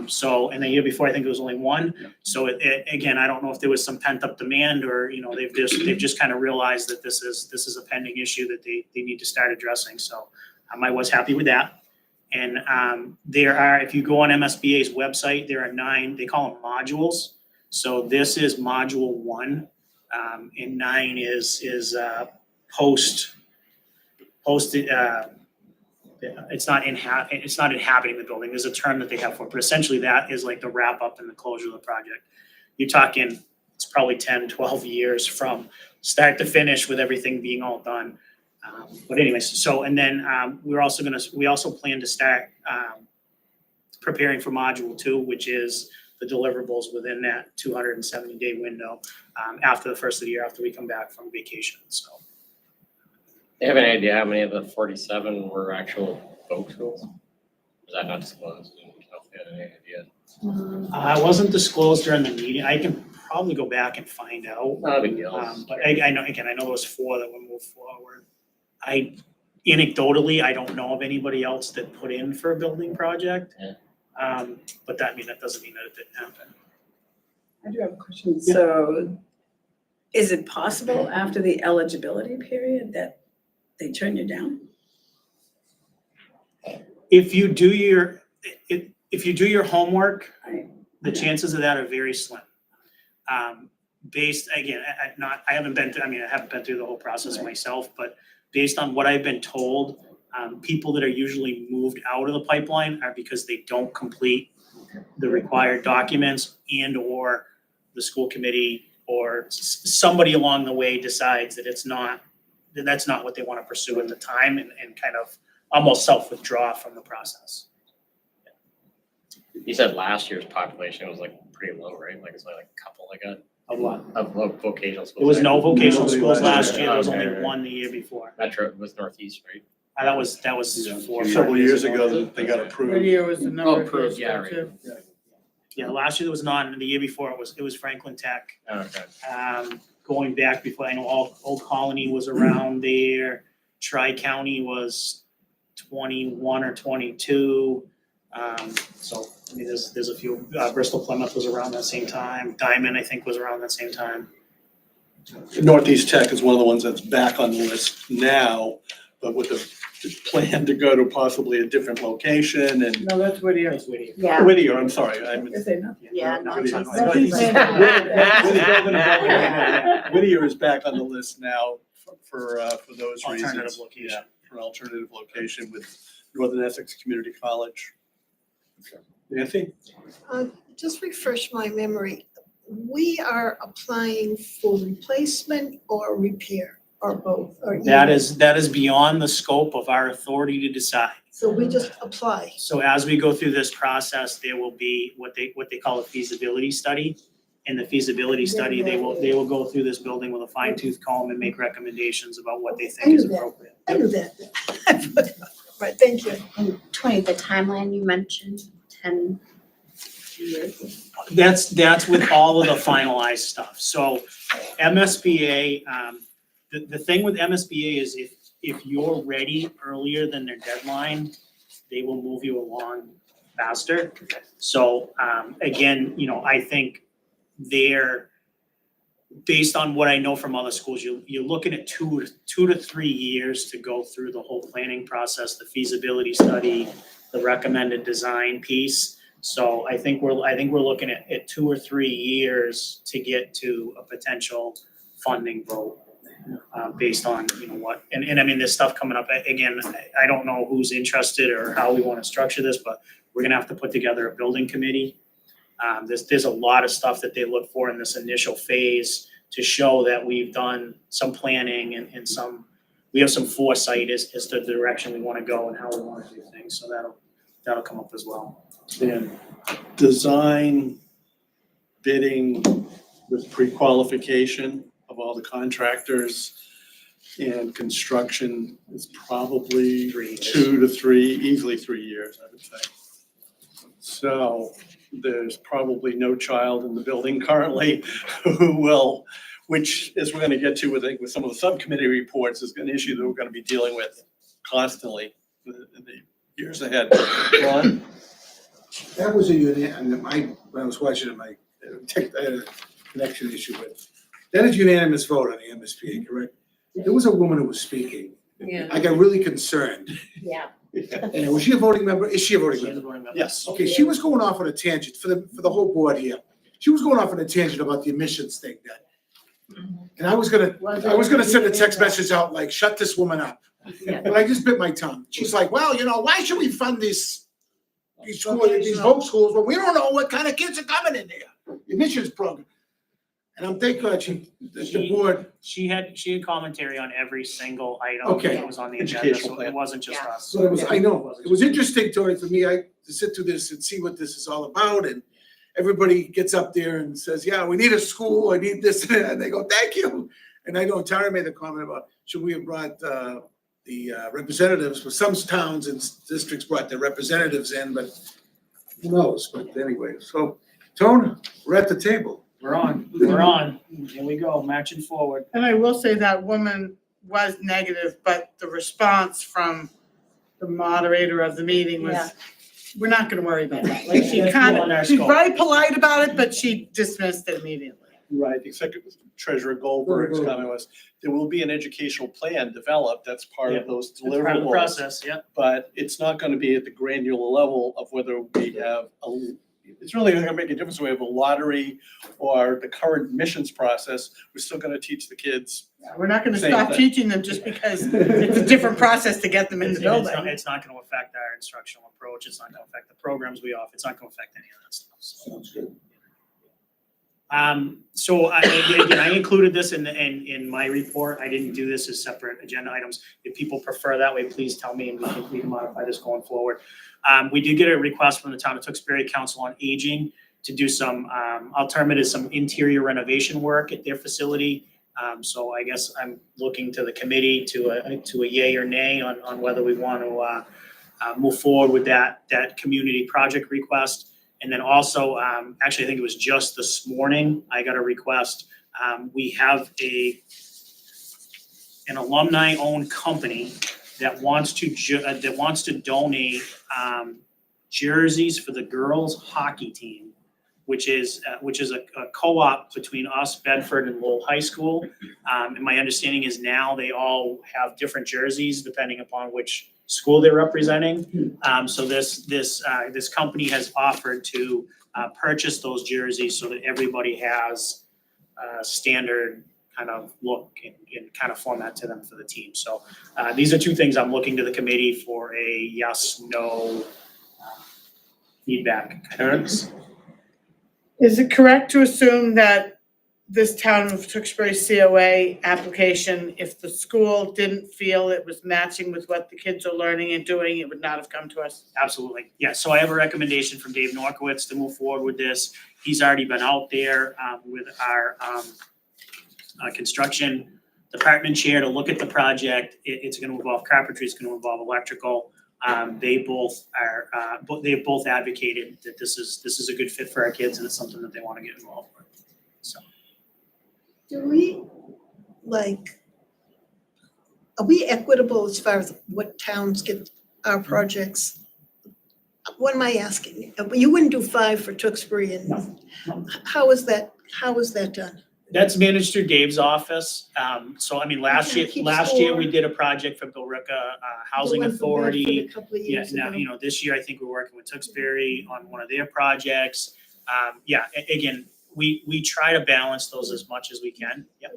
the year before, I think it was only 1. So again, I don't know if there was some pent up demand or, they've just kind of realized that this is a pending issue that they need to start addressing. So I was happy with that. And there are, if you go on MSBA's website, there are 9, they call them modules. So this is module 1, and 9 is post. It's not inhabiting the building. There's a term that they have for it, but essentially that is like the wrap up and the closure of the project. You're talking, it's probably 10, 12 years from start to finish with everything being all done. But anyways, and then we also plan to start preparing for module 2, which is the deliverables within that 270-day window after the first of the year, after we come back from vacation. So. Do you have any idea how many of the 47 were actual folk schools? Was that not disclosed? I don't know if you had any idea. It wasn't disclosed during the meeting. I can probably go back and find out. Not a big deal. But I know those 4 that were moved forward. Anecdotally, I don't know of anybody else that put in for a building project. Yeah. But that doesn't mean that it didn't happen. I do have a question. So is it possible after the eligibility period that they turn you down? If you do your homework, the chances of that are very slim. Based again, I haven't been through the whole process myself, but based on what I've been told, people that are usually moved out of the pipeline are because they don't complete the required documents, and or the school committee or somebody along the way decides that that's not what they want to pursue at the time, and kind of almost self-withdraw from the process. You said last year's population was like pretty low, right? Like it's like a couple, Of what? Of vocational schools. There was no vocational Nobody schools last last year. year, there was Okay, only right. one the year before. Metro was Northeast, right? That was Yeah, 4 or 5 several years ago, they got What approved. year was the number? Oh, approved, yeah, right. Yeah, last year there was none, and the year before it was Franklin Tech. Okay. Going back before, I know Old Colony was around there, Tri-County was 21 or 22. So, I mean, there's a few, Bristol Plymouth was around that same time, Diamond, I think, was around that same time. Northeast Tech is one of the ones that's back on the list now, but with the plan to go to possibly a different location and No, that's Whittier. That's Whittier. Yeah. Whittier, I'm sorry, I'm. Is it not? Yeah, No, not Whittier. just. Whittier is back on the list now for those reasons. Alternative location. Yeah, for an alternative location with Northern Essex Community College. Nancy? Just refresh my memory. We are applying for replacement or repair or both, or That either. is beyond the scope of our authority to decide. So we just apply. So as we go through this process, there will be what they call a feasibility study. In the feasibility study, they will go through this building with a fine tooth comb and make recommendations about what they think is appropriate. I knew that. Right, thank you. And 20, the timeline you mentioned, 10 years. That's with all of the finalized stuff. So MSBA, the thing with MSBA is if you're ready earlier than their deadline, they will move you along faster. So, again, I think they're, based on what I know from other schools, you're looking at 2 to 3 years to go through the whole planning process, the feasibility study, the recommended design piece. So I think we're looking at 2 or 3 years to get to a potential funding vote, based on, what, and I mean, there's stuff coming up. Again, I don't know who's interested or how we want to structure this, but we're gonna have to put together a building committee. There's a lot of stuff that they look for in this initial phase to show that we've done some planning and we have some foresight as to the direction we want to go and how we want to do things. So that'll come up as well. And design, bidding with pre-qualification of all the contractors and construction is probably 2 to 3, easily 3 years, I would say. So there's probably no child in the building currently who will, which, as we're gonna get to with some of the subcommittee reports, is an issue that we're gonna be dealing with constantly in the years ahead. Ron? That was when I was watching it, I had a connection issue with. That is unanimous vote on the MSBA, correct? There was a woman who was speaking. Yeah. I got really concerned. Yeah. And was she a voting member? Is she a voting member? Yes. Okay, she was going off on a tangent for the whole board here. She was going off on a tangent about the emissions thing and I was gonna send a text message out like, shut this woman up. But I just bit my tongue. She's like, well, why should we fund these voc schools when we don't know what kind of kids are coming in there? Emissions program. And I'm thank God the board. She had commentary on every single item Okay. that was on the agenda, Educational so it wasn't just us. So I know, it was interesting, Tori, for me, to sit through this and see what this is all about, and everybody gets up there and says, yeah, we need a school, I need this, and they go, thank you. And I know Tara made the comment about, should we have brought the representatives, but some towns and districts brought their representatives in, but who knows, but anyway, so, Tone, we're at the table. We're on, here we go, marching forward. And I will say that woman was negative, but the response from the moderator of the meeting was, Yeah. we're not gonna worry about that. Like, she That's beyond our she's scope. very polite about it, but she dismissed it immediately. Right, the Executive Treasurer Goldberg's comment was, there will be an educational plan developed, that's part of those It's part of the deliverables. process, yeah. But it's not gonna be at the granular level of whether we have it's really not gonna make a difference whether we have a lottery or the current admissions process. We're still gonna teach the kids. We're not gonna Same stop thing. teaching them just because it's a different process to get them in the building. It's not gonna affect our instructional approach, it's not gonna affect the programs we offer, it's not gonna affect any of that stuff, so. Sounds good. So I included this in my report. I didn't do this as separate agenda items. If people prefer that way, please tell me and we can modify this going forward. We did get a request from the Town of Tewksbury Council on Aging to do some, I'll term it as some interior renovation work at their facility. So I guess I'm looking to the committee to a yay or nay on whether we want to move forward with that community project request. And then also, actually, I think it was just this morning, I got a request. We have an alumni-owned company that wants to donate jerseys for the girls' hockey team, which is a co-op between us, Bedford, and Lowell High School. And my understanding is now they all have different jerseys depending upon which school they're representing. So this company has offered to purchase those jerseys so that everybody has a standard kind of look and kind of format to them for the team. So these are two things I'm looking to the committee for a yes, no feedback. Parents? Is it correct to assume that this town of Tewksbury COA application, if the school didn't feel it was matching with what the kids are learning and doing, it would not have come to us? Absolutely. Yeah, so I have a recommendation from Dave Norkowitz to move forward with this. He's already been out there with our construction department chair to look at the project. It's gonna involve carpentry, it's gonna involve electrical. They both advocated that this is a good fit for our kids and it's something that they wanna get involved with, so. Do we, are we equitable as far as what towns get our projects? What am I asking? You wouldn't do 5 for Tewksbury and how is that done? That's managed through Dave's office. So I mean, last year score. we did a project for Billerica Housing The one for Authority. Bedford a couple of Yeah, years now, ago. this year I think we're working with Tewksbury on one of their projects. Again, we try to balance those as much as we can. Yep.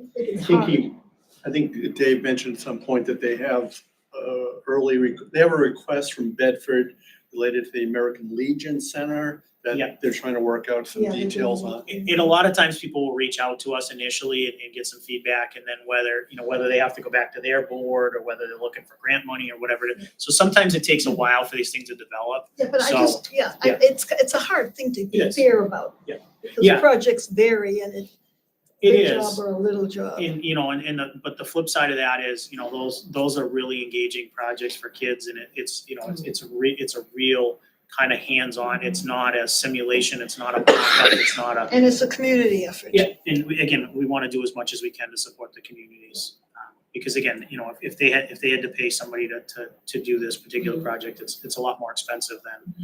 I think Dave mentioned at some point that they have they have a request from Bedford related to the American Legion Center that they're trying to work out some details on. And a lot of times people will reach out to us initially and get some feedback, and then whether they have to go back to their board or whether they're looking for grant money or whatever. So sometimes it takes a while for these things to develop. Yeah, but it's a hard thing to be It is. fair about. Yeah. Because Yeah. projects vary and It big is. job or a little job. But the flip side of that is, those are really engaging projects for kids, and it's a real kind of hands-on. It's not a simulation, it's not a mock-up, it's not a. And it's a community effort. Yeah, and we want to do as much as we can to support the communities. Because again, if they had to pay somebody to do this particular project, it's a lot more expensive than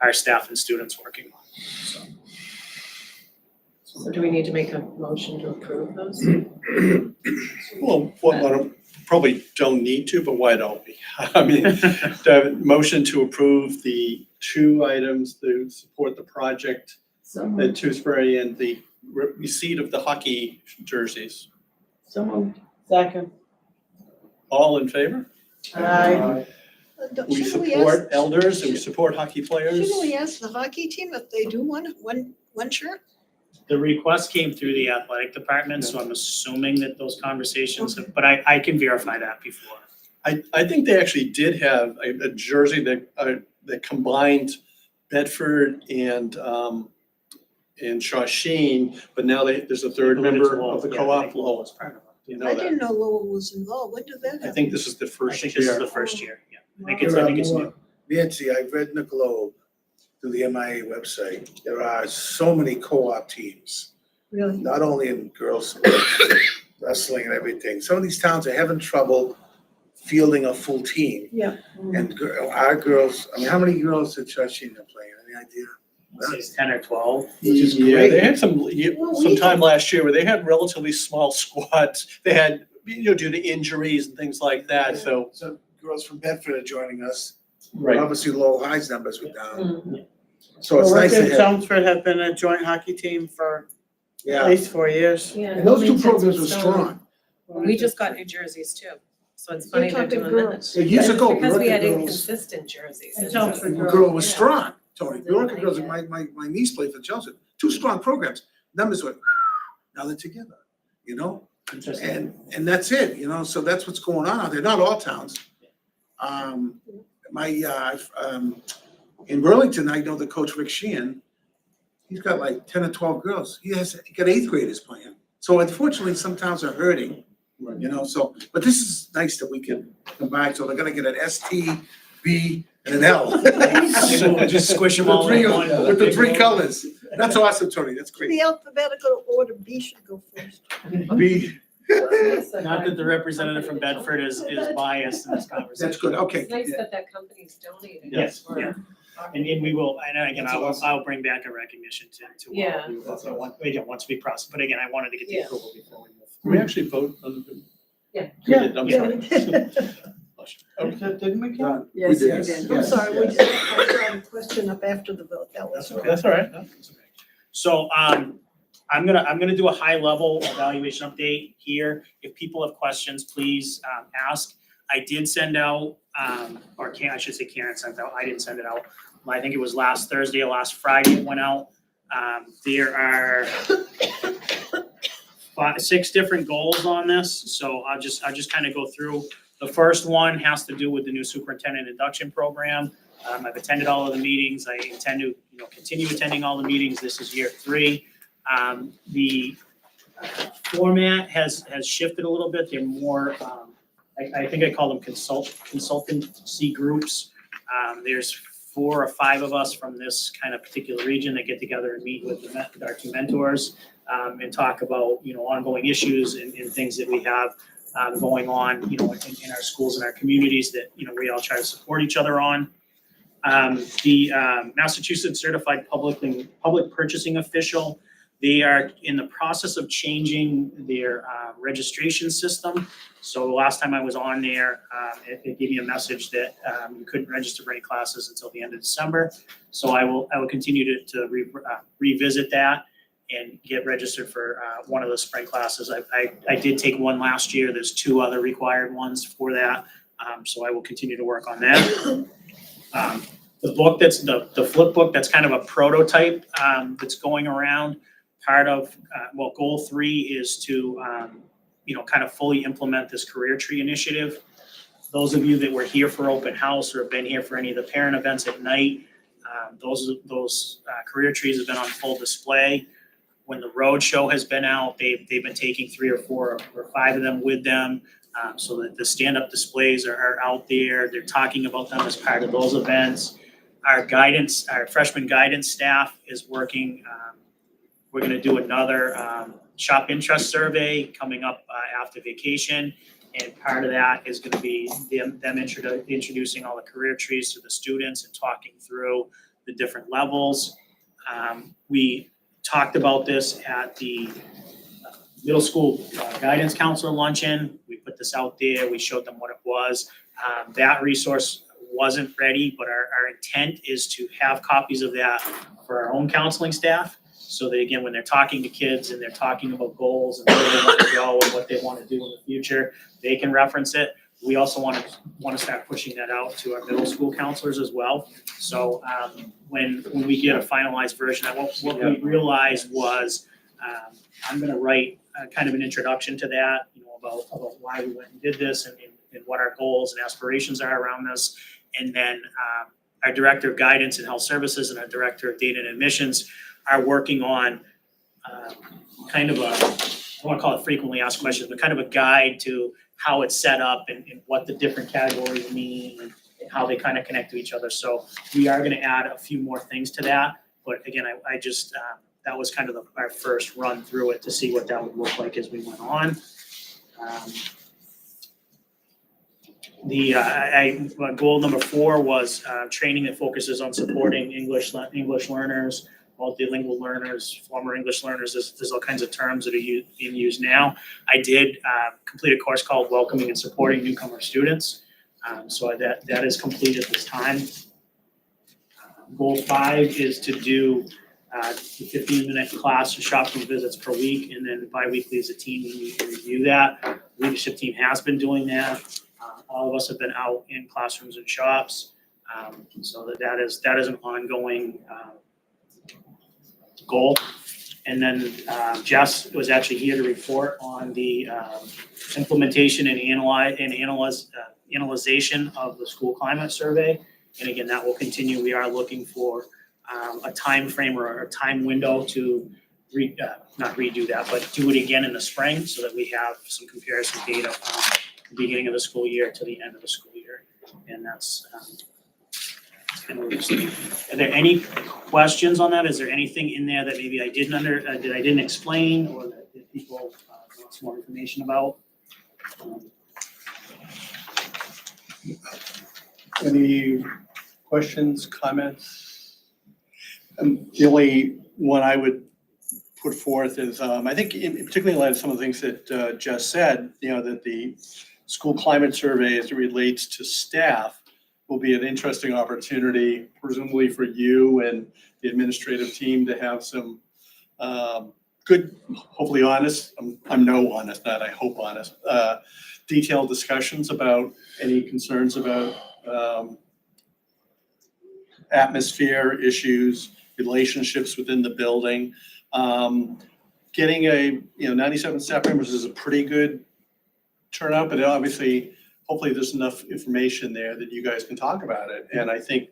our staff and students working on it, so. So do we need to make a motion to approve those? Well, probably don't need to, but why don't we? I mean, the motion to approve the 2 items to support the project at Tewksbury and the receipt of the hockey jerseys. So moved. Second. All in favor? Aye. We support elders and we support hockey players. Shouldn't we ask the hockey team if they do one shirt? The request came through the athletic department, so I'm assuming that those conversations but I can verify that before. I think they actually did have a jersey that combined Bedford and Shawshene, but now there's a third member of the co-op, Lowell. I didn't know Lowell was involved. When did that happen? I think this is the first year. I think this is the first year, yeah. I think it's new. Nancy, I've read in the Globe through the MIA website, there are so many co-op teams. Really? Not only in girls sports, wrestling and everything. Some of these towns are having trouble fielding a full team. Yeah. And our girls, I mean, how many girls at Shawshene are playing? Any idea? It's 10 or 12. Which is Yeah, great. they had some time last year where they had relatively small squads. They had, due to injuries and things like that, so. So girls from Bedford are joining us. Right. Obviously, Lowell High's numbers were down. Mm. So it's nice to have. Chelmsford have been a joint hockey team for Yeah. at least 4 years. Yeah. And those 2 programs were strong. We just got new jerseys too, so it's funny they're talking doing girls. that. Yeah, years ago, Because we had Billerica girls- inconsistent jerseys. And Chelmsford Girl was Yeah. strong, Tony. Billerica girls, my niece played for Chelsea. 2 strong programs. Numbers were, now they're together, And that's it, so that's what's going on out there. Not all towns. In Burlington, I know the coach Rick Sheehan, he's got like 10 or 12 girls. He got 8th graders playing. So unfortunately, some towns are hurting, you know, so, but this is nice that we can combine, so they're gonna get an S, T, B, and an L. Just squish them all in one. With the 3 colors. That's awesome, Tony, that's great. The alphabetical order, B should go first. B, Not that the representative from Bedford is biased in this conversation. that's good, okay. It's nice that that company's donating. Yes, for- yeah. And we will, and again, That's awesome. I'll bring back a recognition to all Yeah. of you. Again, once we process, but again, I wanted to get the Yeah. approval before we move. Can we actually vote on the? Yeah. We did, I'm sorry. Didn't we, Ken? Yes, We you did. did. I'm Yes, sorry, we yes. just, I brought a question up after the vote, that was. That's all right. No, that's okay. So, I'm gonna do a high level evaluation update here. If people have questions, please, ask. I did send out, I should say Karen sent out, I didn't send it out. I think it was last Thursday or last Friday it went out. There are 6 different goals on this, so I'll just kind of go through. The first one has to do with the new superintendent induction program. I've attended all of the meetings. I intend to, continue attending all the meetings. This is year 3. The format has shifted a little bit. They're more, I think I call them consultancy groups. There's 4 or 5 of us from this kind of particular region that get together and meet with our 2 mentors and talk about, ongoing issues and things that we have going on, in our schools and our communities that, we all try to support each other on. The Massachusetts Certified Public Purchasing Official, they are in the process of changing their registration system. So the last time I was on there, it gave me a message that you couldn't register for any classes until the end of December. So I will continue to revisit that and get registered for one of the spring classes. I did take one last year. There's 2 other required ones for that. So I will continue to work on that. The book that's the flip book, that's kind of a prototype that's going around. Part of, goal 3 is to, kind of fully implement this career tree initiative. Those of you that were here for open house or have been here for any of the parent events at night, those career trees have been on full display. When the road show has been out, they've been taking 3 or 4 or 5 of them with them, so that the stand-up displays are out there. They're talking about them as part of those events. Our freshman guidance staff is working. We're going to do another shop interest survey coming up after vacation, and part of that is going to be them introducing all the career trees to the students and talking through the different levels. We talked about this at the middle school guidance counselor luncheon. We put this out there. We showed them what it was. That resource wasn't ready, but our intent is to have copies of that for our own counseling staff. So that, again, when they're talking to kids and they're talking about goals and where they want to go and what they want to do in the future, they can reference it. We also want to start pushing that out to our middle school counselors as well. So when we get a finalized version, what we realized was I'm going to write kind of an introduction to that, about why we went and did this and what our goals and aspirations are around this. And then our director of guidance and health services and our director of data and admissions are working on kind of I want to call it frequently asked questions, but kind of a guide to how it's set up and what the different categories mean and how they kind of connect to each other. So we are going to add a few more things to that. But again, I just, that was kind of our first run through it to see what that would look like as we went on. Goal number 4 was training that focuses on supporting English learners, multilingual learners, former English learners. There's all kinds of terms that are being used now. I did complete a course called Welcoming and Supporting Newcomer Students. So that is complete at this time. Goal 5 is to do 15-minute class and shop room visits per week, and then bi-weekly as a team we review that. The leadership team has been doing that. All of us have been out in classrooms and shops. So that is an ongoing goal. And then Jess was actually here to report on the implementation and analyzation of the school climate survey. And again, that will continue. We are looking for a time frame or a time window to not redo that, but do it again in the spring so that we have some comparison data from the beginning of the school year to the end of the school year. And that's kind of what we're seeing. Are there any questions on that? Is there anything in there that maybe I didn't explain or that people want some more information about? Any questions, comments? The only one I would put forth is, I think particularly in light of some of the things that Jess said, that the school climate survey as it relates to staff will be an interesting opportunity, presumably for you and the administrative team to have some good, hopefully honest, I'm no honest, not I hope honest, detailed discussions about any concerns about atmosphere issues, relationships within the building. Getting a 97 staff members is a pretty good turnout, but obviously, hopefully there's enough information there that you guys can talk about it. And I think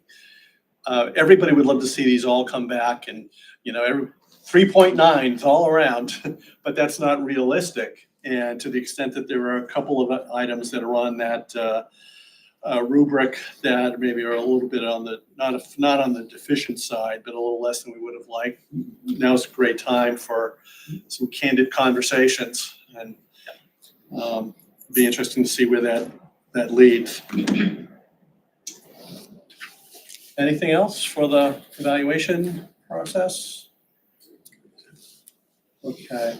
everybody would love to see these all come back and, 3.9 is all around, but that's not realistic. And to the extent that there are a couple of items that are on that rubric that maybe are a little bit on the, not on the deficient side, but a little less than we would have liked, now's a great time for some candid conversations, and be interesting to see where that leads. Anything else for the evaluation process? Okay.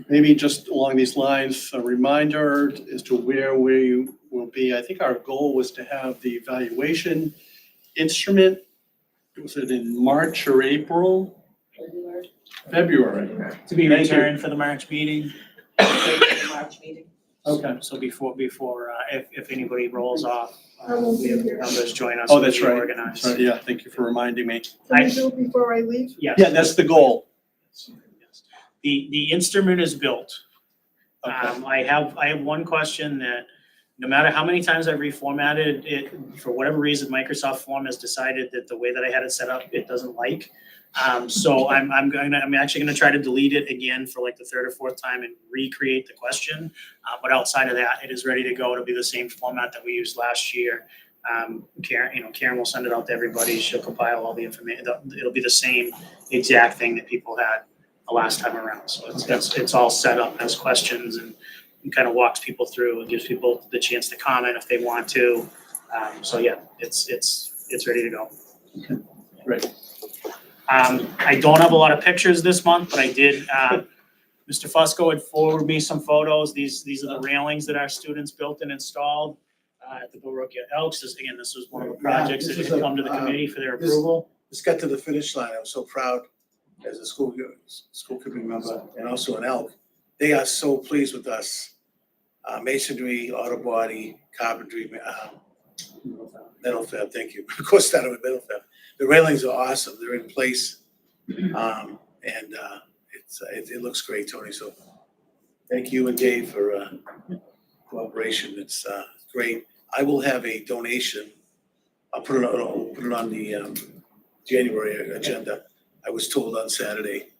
Maybe just along these lines, a reminder as to where we will be. I think our goal was to have the evaluation instrument, was it in March or April? February. To be Thank you. returned for the March meeting. March meeting. Okay. So before, if anybody rolls off, we have members join us. Oh, that's right. Organized. Sorry, yeah, thank you for reminding me. Can we do it before I leave? Yes. Yeah, that's the goal. The instrument is built. Okay. I have one question that no matter how many times I've reformatted it, for whatever reason, Microsoft Form has decided that the way that I had it set up, it doesn't like. So I'm actually gonna try to delete it again for like the third or fourth time and recreate the question. But outside of that, it is ready to go. It'll be the same format that we used last year. Karen will send it out to everybody. She'll compile all the information. It'll be the same exact thing that people had the last time around. So it's all set up as questions and kind of walks people through and gives people the chance to comment if they want to. So yeah, it's ready to go. Okay, great. I don't have a lot of pictures this month, but I did, Mr. Fusco had forwarded me some photos. These are the railings that our students built and installed at the Billrook Elks. This was one of the projects that had come to the committee for their approval. This got to the finish line. I was so proud as a school committee member and also an elk. They are so pleased with us. Masonry, auto body, carpentry, metal fab, thank you. Of course, started with metal fab. The railings are awesome. They're in place. It looks great, Tony. So thank you and Dave for cooperation. It's great. I will have a donation. I'll put it on the January agenda. I was told on Saturday,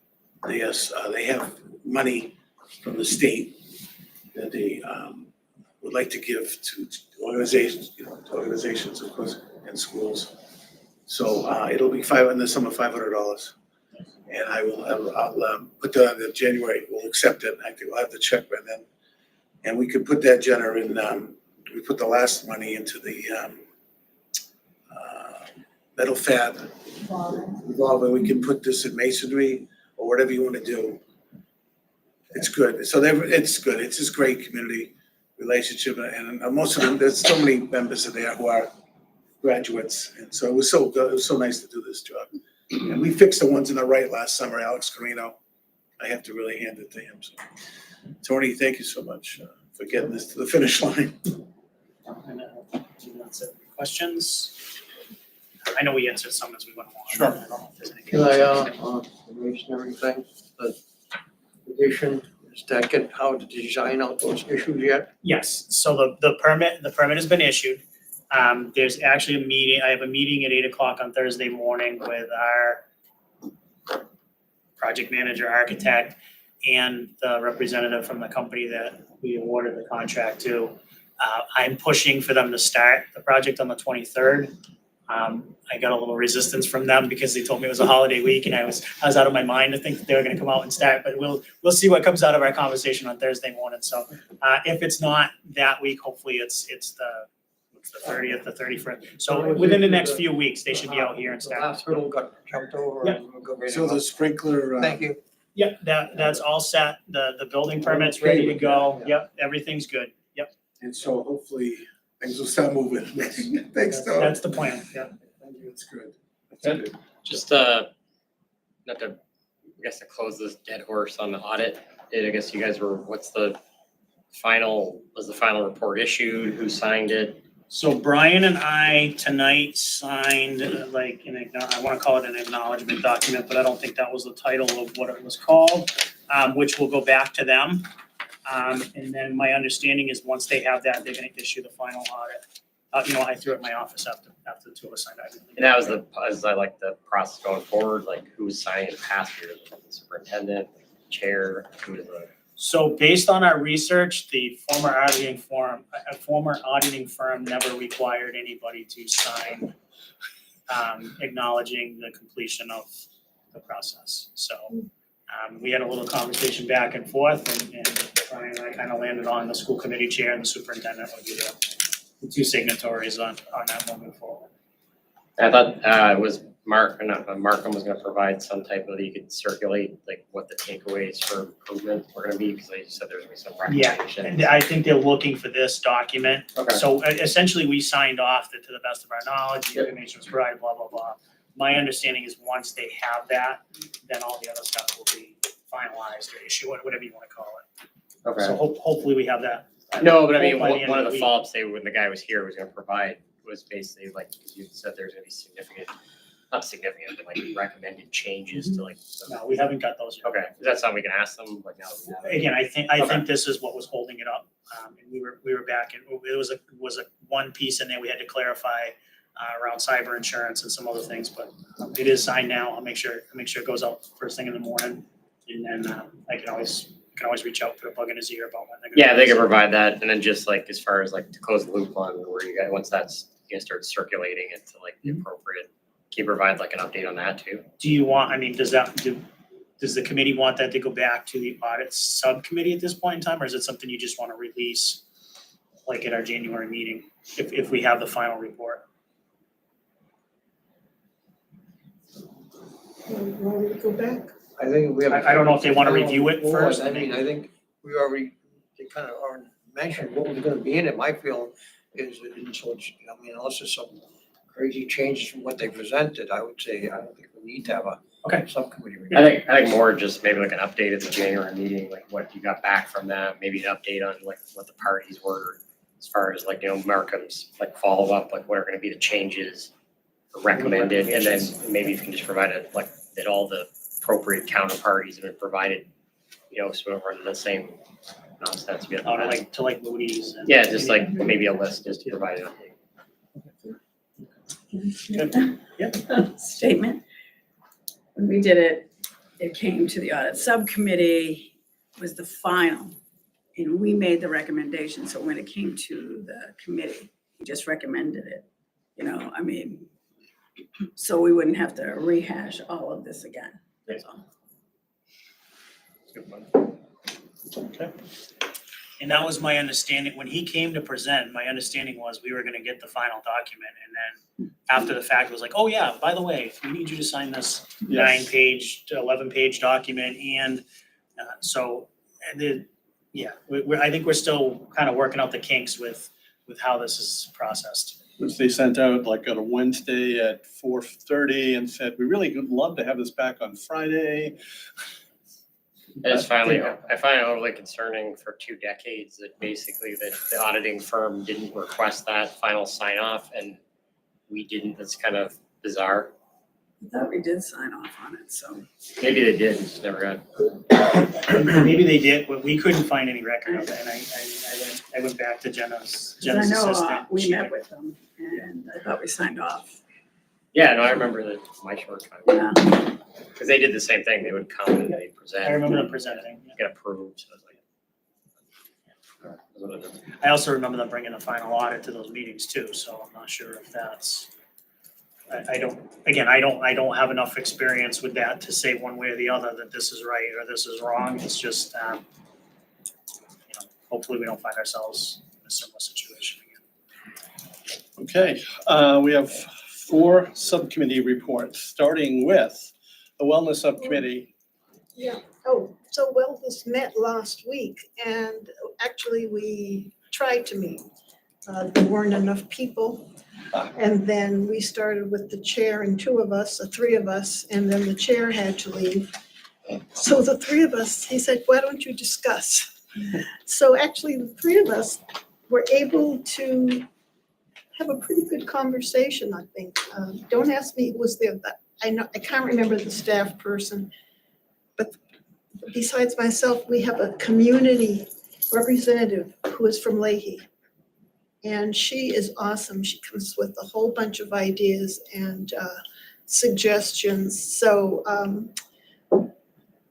they have money from the state that they would like to give to organizations, of course, and schools. So it'll be in the sum of $500, and I'll put that on the January. We'll accept it. I think we'll have the check by then, and we could put that in. We put the last money into the metal fab revolving. We can put this in masonry or whatever you want to do. It's good. So it's good. It's just great community relationship, and most of them. There's so many members in there who are graduates, and so it was so nice to do this job. And we fixed the ones in the right last summer. Alex Carino, I have to really hand it to him. So, Tony, thank you so much for getting this to the finish line. Questions? I know we answered some as we went along. Sure. I don't know if there's any- Can I, erase everything, the addition, is that get how to design out those issues yet? Yes, so the permit has been issued. There's actually a meeting, I have a meeting at 8 o'clock on Thursday morning with our project manager, architect, and the representative from the company that we awarded the contract to. I'm pushing for them to start the project on the 23rd. I got a little resistance from them because they told me it was a holiday week and I was out of my mind to think that they were gonna come out and start, but we'll see what comes out of our conversation on Thursday morning. So if it's not that week, hopefully it's the 30th, the 31st. So within the next few weeks, they should be out here and The start. last hurdle got jumped over Yeah. and we'll go right So on. the sprinkler, Thank you. Yep, that's all set. The building permit's ready to go. Yep, everything's good. Yep, and so hopefully things will start moving. Thanks, Tom. that's the plan. Yep. That's good. That's Yeah. good. Just, not to, I guess to close this dead horse on the audit, I guess you guys were, was the final report issued? Who signed it? So Brian and I tonight signed I want to call it an acknowledgement document, but I don't think that was the title of what it was called, which will go back to them. And then my understanding is once they have that, they're going to issue the final audit. I threw it in my office after the two of us signed it. And that was the process going forward, like who was signing the past year, the superintendent, chair, who was the. So based on our research, the former auditing firm never required anybody to sign acknowledging the completion of the process. So we had a little conversation back and forth and Brian and I kind of landed on the school committee chair and the superintendent would be the two signatories on that moving forward. I thought it was Markham was gonna provide some type of, you could circulate like what the takeaways for improvement were gonna be, because they said there's gonna be some recommendations. Yeah, and I think they're looking for this document. Okay. So essentially, we signed off that to the best of our knowledge, the information was provided, blah, blah, blah. My understanding is once they have that, then all the other stuff will be finalized or issued, whatever you wanna call it. Okay. So hopefully we have that. No, but I mean, by the end one of the week. follow-ups when the guy was here was gonna provide was basically like, you said there's gonna be not significant, but like recommended changes to like. No, we haven't got those yet. Okay, is that something we can ask them, like now? that we have it? Again, I Okay. think this is what was holding it up. And we were back and it was a one piece in there we had to clarify around cyber insurance and some other things, but it is signed now. I'll make sure it goes out first thing in the morning. And then I can always reach out, put a bug in his ear about when they're gonna. Yeah, they can provide that, and then just like as far as like to close the loop on where you guys, once that's, you can start circulating it to like the appropriate, can you provide like an update on that too? Do you want, does the committee want that to go back to the audit subcommittee at this point in time, or is it something you just want to release like at our January meeting, if we have the final report? Why would it go back? I think we have. I don't know if they wanna review it first. I mean, I think we already, they kind of already mentioned what was gonna be in it. My feeling is, unless there's some crazy changes from what they presented, I would say, I don't think we need to have a subcommittee review. I think more just maybe like an update at the January meeting, like what you got back from them, maybe an update on like what the parties were as far as like, Markham's like follow-up, like what are gonna be the changes recommended, and then maybe you can just provide it like that all the appropriate counterparties have been provided, so we're in the same nonsense. To like Moody's and. Yeah, just like maybe a list just to provide an update. Statement. When we did it, it came to the audit subcommittee, was the final, and we made the recommendation. So when it came to the committee, we just recommended it, so we wouldn't have to rehash all of this again. That's all. Okay. And that was my understanding, when he came to present, my understanding was we were gonna get the final document, and then after the fact, it was like, oh yeah, by the way, we need you to sign this Yes. 9-page to 11-page document, and I think we're still kind of working out the kinks with how this is processed. Which they sent out like on a Wednesday at 4:30 and said, we really would love to have this back on Friday. I find it overly concerning for 2 decades that basically that the auditing firm didn't request that final sign off and we didn't. That's kind of bizarre. I thought we did sign off on it, so. Maybe they did, just never got. Maybe they did, but we couldn't find any record of it, and I went back to Jenna's I know, assistant. we She- met with them and I thought we signed off. Yeah, no, I remember that my short time. Yeah. Because they did the same thing, they would come and they'd present. I remember them presenting. Get approved, so I was like. That's what it is. I also remember them bringing the final audit to those meetings too, so I'm not sure if that's. I don't have enough experience with that to say one way or the other that this is right or this is wrong. It's just, hopefully we don't find ourselves in a similar situation again. Okay, we have 4 subcommittee reports, starting with the Wellness Subcommittee. Yeah, so Wellness met last week, and actually we tried to meet. There weren't enough people, and then we started with the chair and 2 of us, or 3 of us, and then the chair had to leave. So the 3 of us, he said, why don't you discuss? So actually, the 3 of us were able to have a pretty good conversation, I think. Don't ask me who was there, but I can't remember the staff person. But besides myself, we have a community representative who is from Leahy. And she is awesome. She comes with a whole bunch of ideas and suggestions. So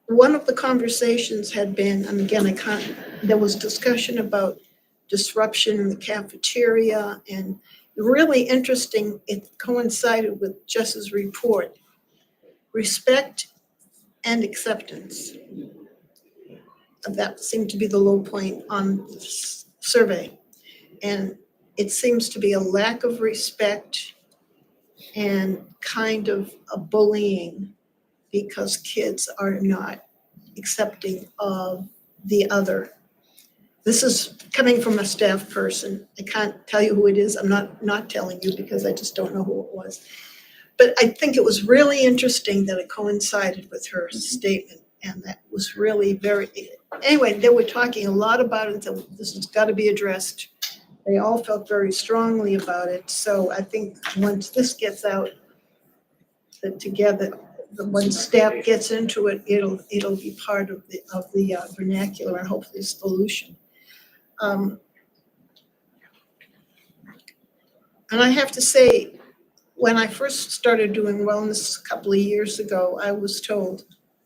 one of the conversations had been, and again, there was discussion about disruption in the cafeteria, and really interesting, it coincided with Jess's report. Respect and acceptance. That seemed to be the low point on this survey. And it seems to be a lack of respect and kind of a bullying because kids are not accepting of the other. This is coming from a staff person. I can't tell you who it is. I'm not telling you because I just don't know who it was. But I think it was really interesting that it coincided with her statement, and that was really very, anyway, they were talking a lot about it, that this has got to be addressed. They all felt very strongly about it, so I think once this gets out, that together, when staff gets into it, it'll be part of the vernacular and hopefully a solution. And I have to say, when I first started doing wellness a couple of years ago, I was told,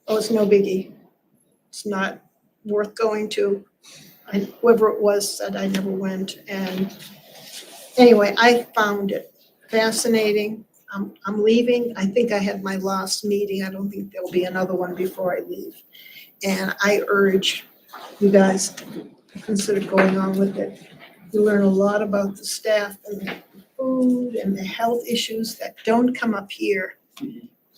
oh, it's no biggie. It's not worth going to. Whoever it was said I never went. And anyway, I found it fascinating. I'm leaving. I think I had my last meeting. I don't think there'll be another one before I leave. And I urge you guys to consider going on with it. You learn a lot about the staff and the food and the health issues that don't come up here.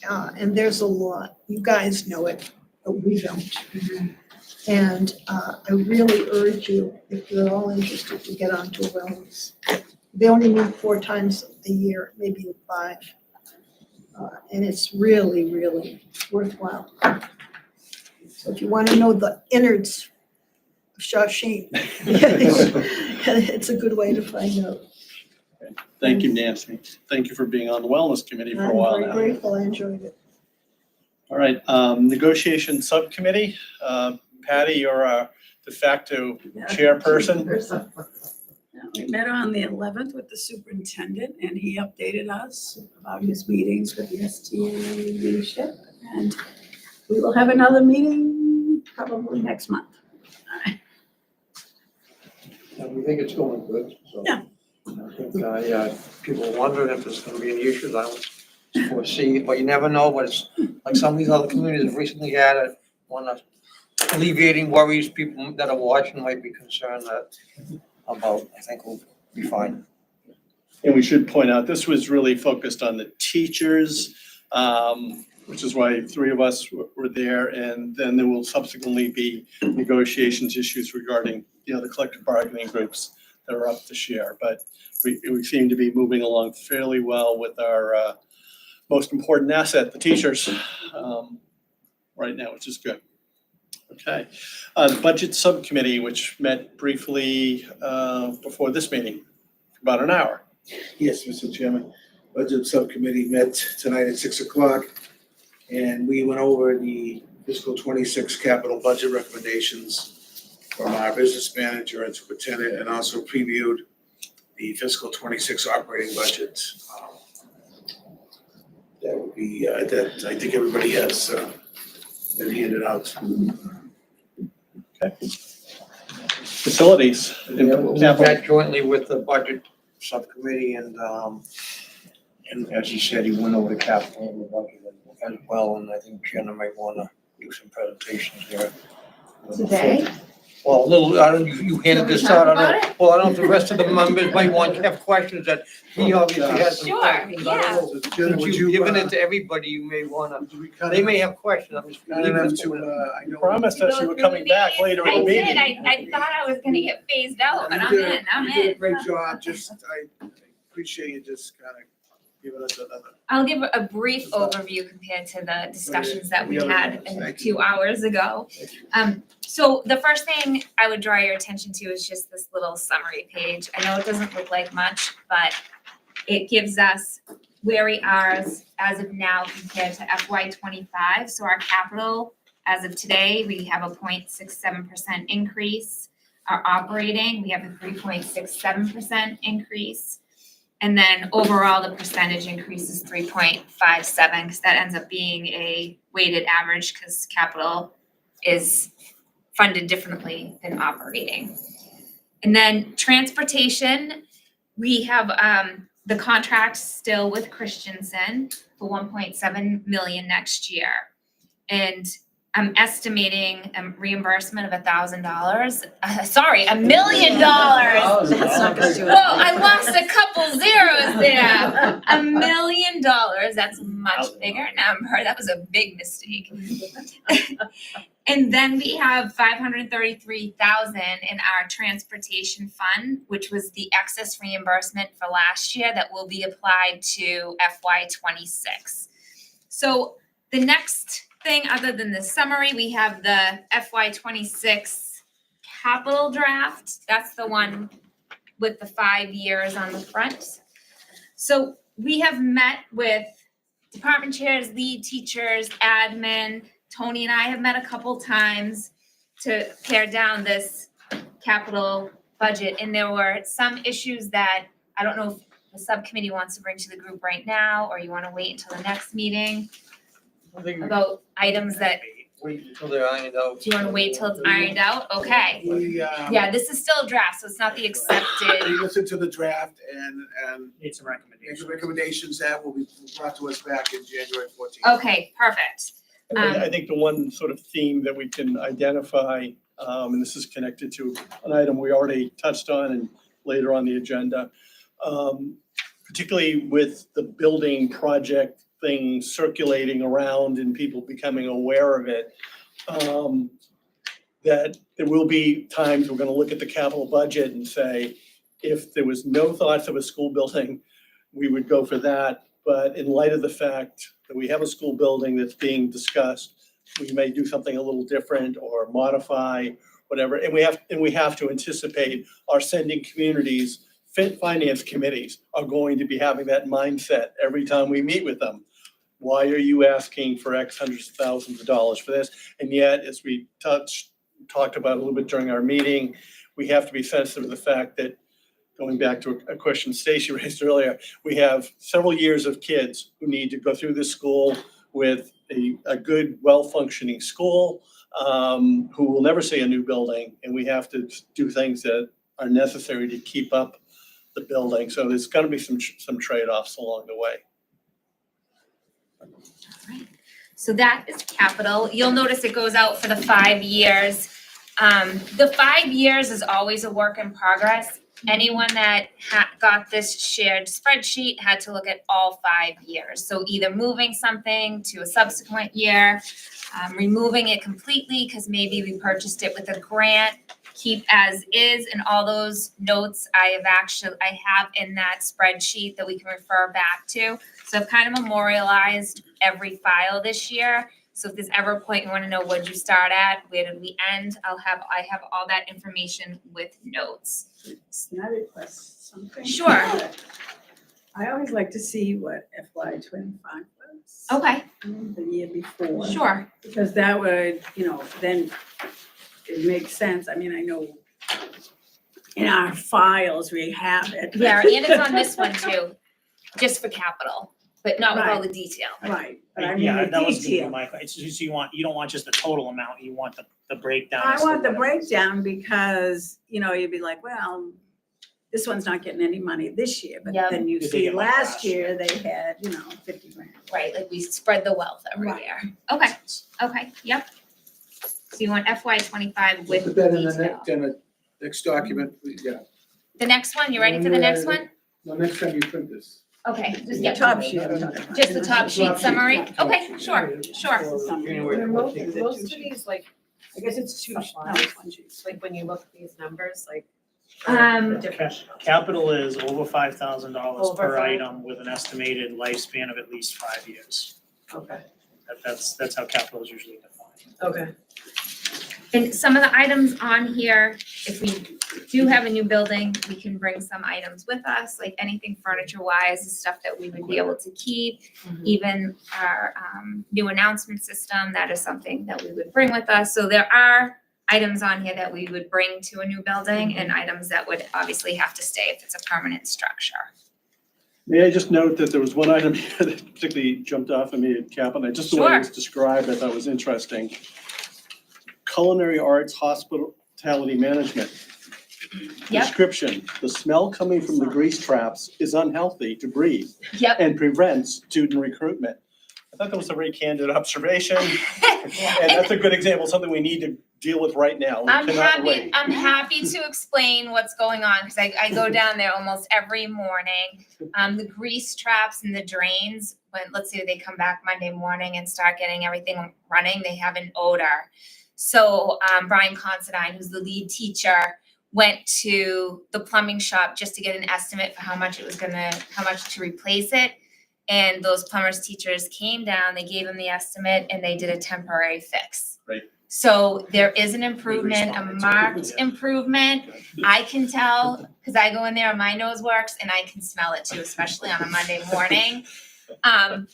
And there's a lot. You guys know it, but we don't. And I really urge you, if you're all interested, to get onto wellness. They only meet 4 times a year, maybe 5. And it's really, really worthwhile. So if you want to know the innards of Shawsheen, it's a good way to find out. Thank you, Nancy. Thank you for being on the Wellness Committee for a while I'm now. very grateful. I enjoyed it. All right, Negotiation Subcommittee. Patty, you're our de facto chairperson. We met on the 11th with the superintendent, and he updated us about his meetings with the STA leadership. And we will have another meeting probably next month. And we think it's going good, so. Yeah. I think, people wondering if there's gonna be any issues, I don't foresee, but you never know, but it's like some of these other communities have recently had one of alleviating worries people that are watching might be concerned about, I think we'll be fine. And we should point out, this was really focused on the teachers, which is why 3 of us were there. And then there will subsequently be negotiations issues regarding, the collective bargaining groups that are up this year. But we seem to be moving along fairly well with our most important asset, the teachers, right now, which is good. Okay. The Budget Subcommittee, which met briefly before this meeting, for about an hour. Yes, Mr. Chairman. Budget Subcommittee met tonight at 6 o'clock, and we went over the fiscal 26 capital budget recommendations from our business manager and superintendent, and also previewed the fiscal 26 operating budget. That would be, that I think everybody has been handed out. Okay. Facilities and Yeah, we capital. met jointly with the budget subcommittee and as he said, he went over the capital and the budget as well, and I think Jenna might wanna do some presentations there. Today? Well, a little, I don't, you handed this out, I don't know, well, I don't know if the rest of the members might want to have questions that he obviously has some Sure, questions. I don't know. Jenna, Since would you've you, given it to everybody, you may wanna, they may have questions, I'm just kind leaving enough it to, to, I know. Promised us you were coming back later in the meeting. I thought I was gonna get phased out, but I'm You did- in, I'm You did a in. great job, just, I appreciate you just kind of giving us another. I'll give a brief overview compared to the discussions that we had Thank you. 2 hours ago. So the first thing I would draw your attention to is just this little summary page. I know it doesn't look like much, but it gives us where we are as of now compared to FY '25. So our capital, as of today, we have a 0.67% increase. Our operating, we have a 3.67% increase. And then overall, the percentage increase is 3.57, because that ends up being a weighted average, because capital is funded differently than operating. And then transportation, we have the contract still with Christensen for 1.7 million next year. And I'm estimating a reimbursement of $1,000, sorry, $1 million. That's not gonna do it. Whoa, I lost a couple zeros there. $1 million, that's a much bigger number, that was a big mistake. And then we have $533,000 in our transportation fund, which was the excess reimbursement for last year that will be applied to FY '26. So the next thing, other than the summary, we have the FY '26 capital draft. That's the one with the 5 years on the front. So we have met with department chairs, lead teachers, admin. Tony and I have met a couple times to pare down this capital budget, and there were some issues that I don't know if the subcommittee wants to bring to the group right now, or you want to wait until the next meeting about items that, wait until they're ironed out. do you want to wait till it's ironed out? Okay. We, Yeah, this is still a draft, so it's not the we accepted. listened to the draft and Need some make recommendations. recommendations that will be brought to us back in January 14th. Okay, perfect. I think the one sort of theme that we can identify, and this is connected to an item we already touched on and later on the agenda, particularly with the building project thing circulating around and people becoming aware of it, that there will be times we're gonna look at the capital budget and say, if there was no thoughts of a school building, we would go for that. But in light of the fact that we have a school building that's being discussed, we may do something a little different or modify, whatever. And we have to anticipate our sending communities, finance committees are going to be having that mindset every time we meet with them. Why are you asking for X hundreds of thousands of dollars for this? And yet, as we talked about a little bit during our meeting, we have to be sensitive to the fact that, going back to a question Stacy raised earlier, we have several years of kids who need to go through this school with a good, well-functioning school, who will never see a new building, and we have to do things that are necessary to keep up the building. So there's gonna be some trade-offs along the way. So that is capital. You'll notice it goes out for the 5 years. The 5 years is always a work in progress. Anyone that got this shared spreadsheet had to look at all 5 years. So either moving something to a subsequent year, removing it completely because maybe we purchased it with a grant, keep as is, and all those notes I have in that spreadsheet that we can refer back to. So I've kind of memorialized every file this year. So if there's ever a point you want to know where'd you start at, where did we end, I have all that information with notes. Can I request something? Sure. I always like to see what FY 25 was. Okay, The year before. sure. Because that would, then it makes sense. I mean, I know in our files we have it. Yeah, and it's on this one too, just for capital, but not with all the detail. Right, but I mean Yeah, the that was gonna be detail. my, it's just you don't want just the total amount, you want the breakdown. I as to want the what it- breakdown because, you'd be like, well, this one's not getting any money this year, but Yep. then you Did they see get money last last year they had, 50 grand. Right, like we spread the wealth every Right. year. Okay, yep. So you want FY 25 with Put that in the detail. next document, yeah. The next one, you ready for the next one? No, next time you print this. Okay, just, The yep, top sheet. I'm talking about. just the top sheet Top sheet. summary? Top Okay, sheet. sure. January Most 14th. most of these, like, I guess it's two, no, it's one sheet. like when you look at these numbers, like. Um, different- Capital is over $5,000 Over per five? item with an estimated lifespan of at least 5 years. Okay, That's how capital is usually defined. okay. And some of the items on here, if we do have a new building, we can bring some items with us, like anything furniture wise is stuff that we would be able to keep. Even our new announcement system, that is something that we would bring with us. So there are items on here that we would bring to a new building and items that would obviously have to stay if it's a permanent structure. May I just note that there was one item here that particularly jumped off at me at capital, just the way it was described, I thought was interesting. Culinary arts hospitality management. Yep. Description, the smell coming from the grease traps is unhealthy to breathe Yep. and prevents student recruitment. I thought that was a very candid observation, and that's a good example, something we need to deal with right now. We cannot wait. I'm happy to explain what's going on, because I go down there almost every morning. The grease traps and the drains, when, let's say they come back Monday morning and start getting everything running, they have an odor. So, Brian Considine, who's the lead teacher, went to the plumbing shop just to get an estimate for how much to replace it. And those plumbers teachers came down, they gave him the estimate, and they did a temporary fix. Right. So there is an improvement, a marked improvement. I can tell, because I go in there and my nose works, and I can smell it too, especially on a Monday morning.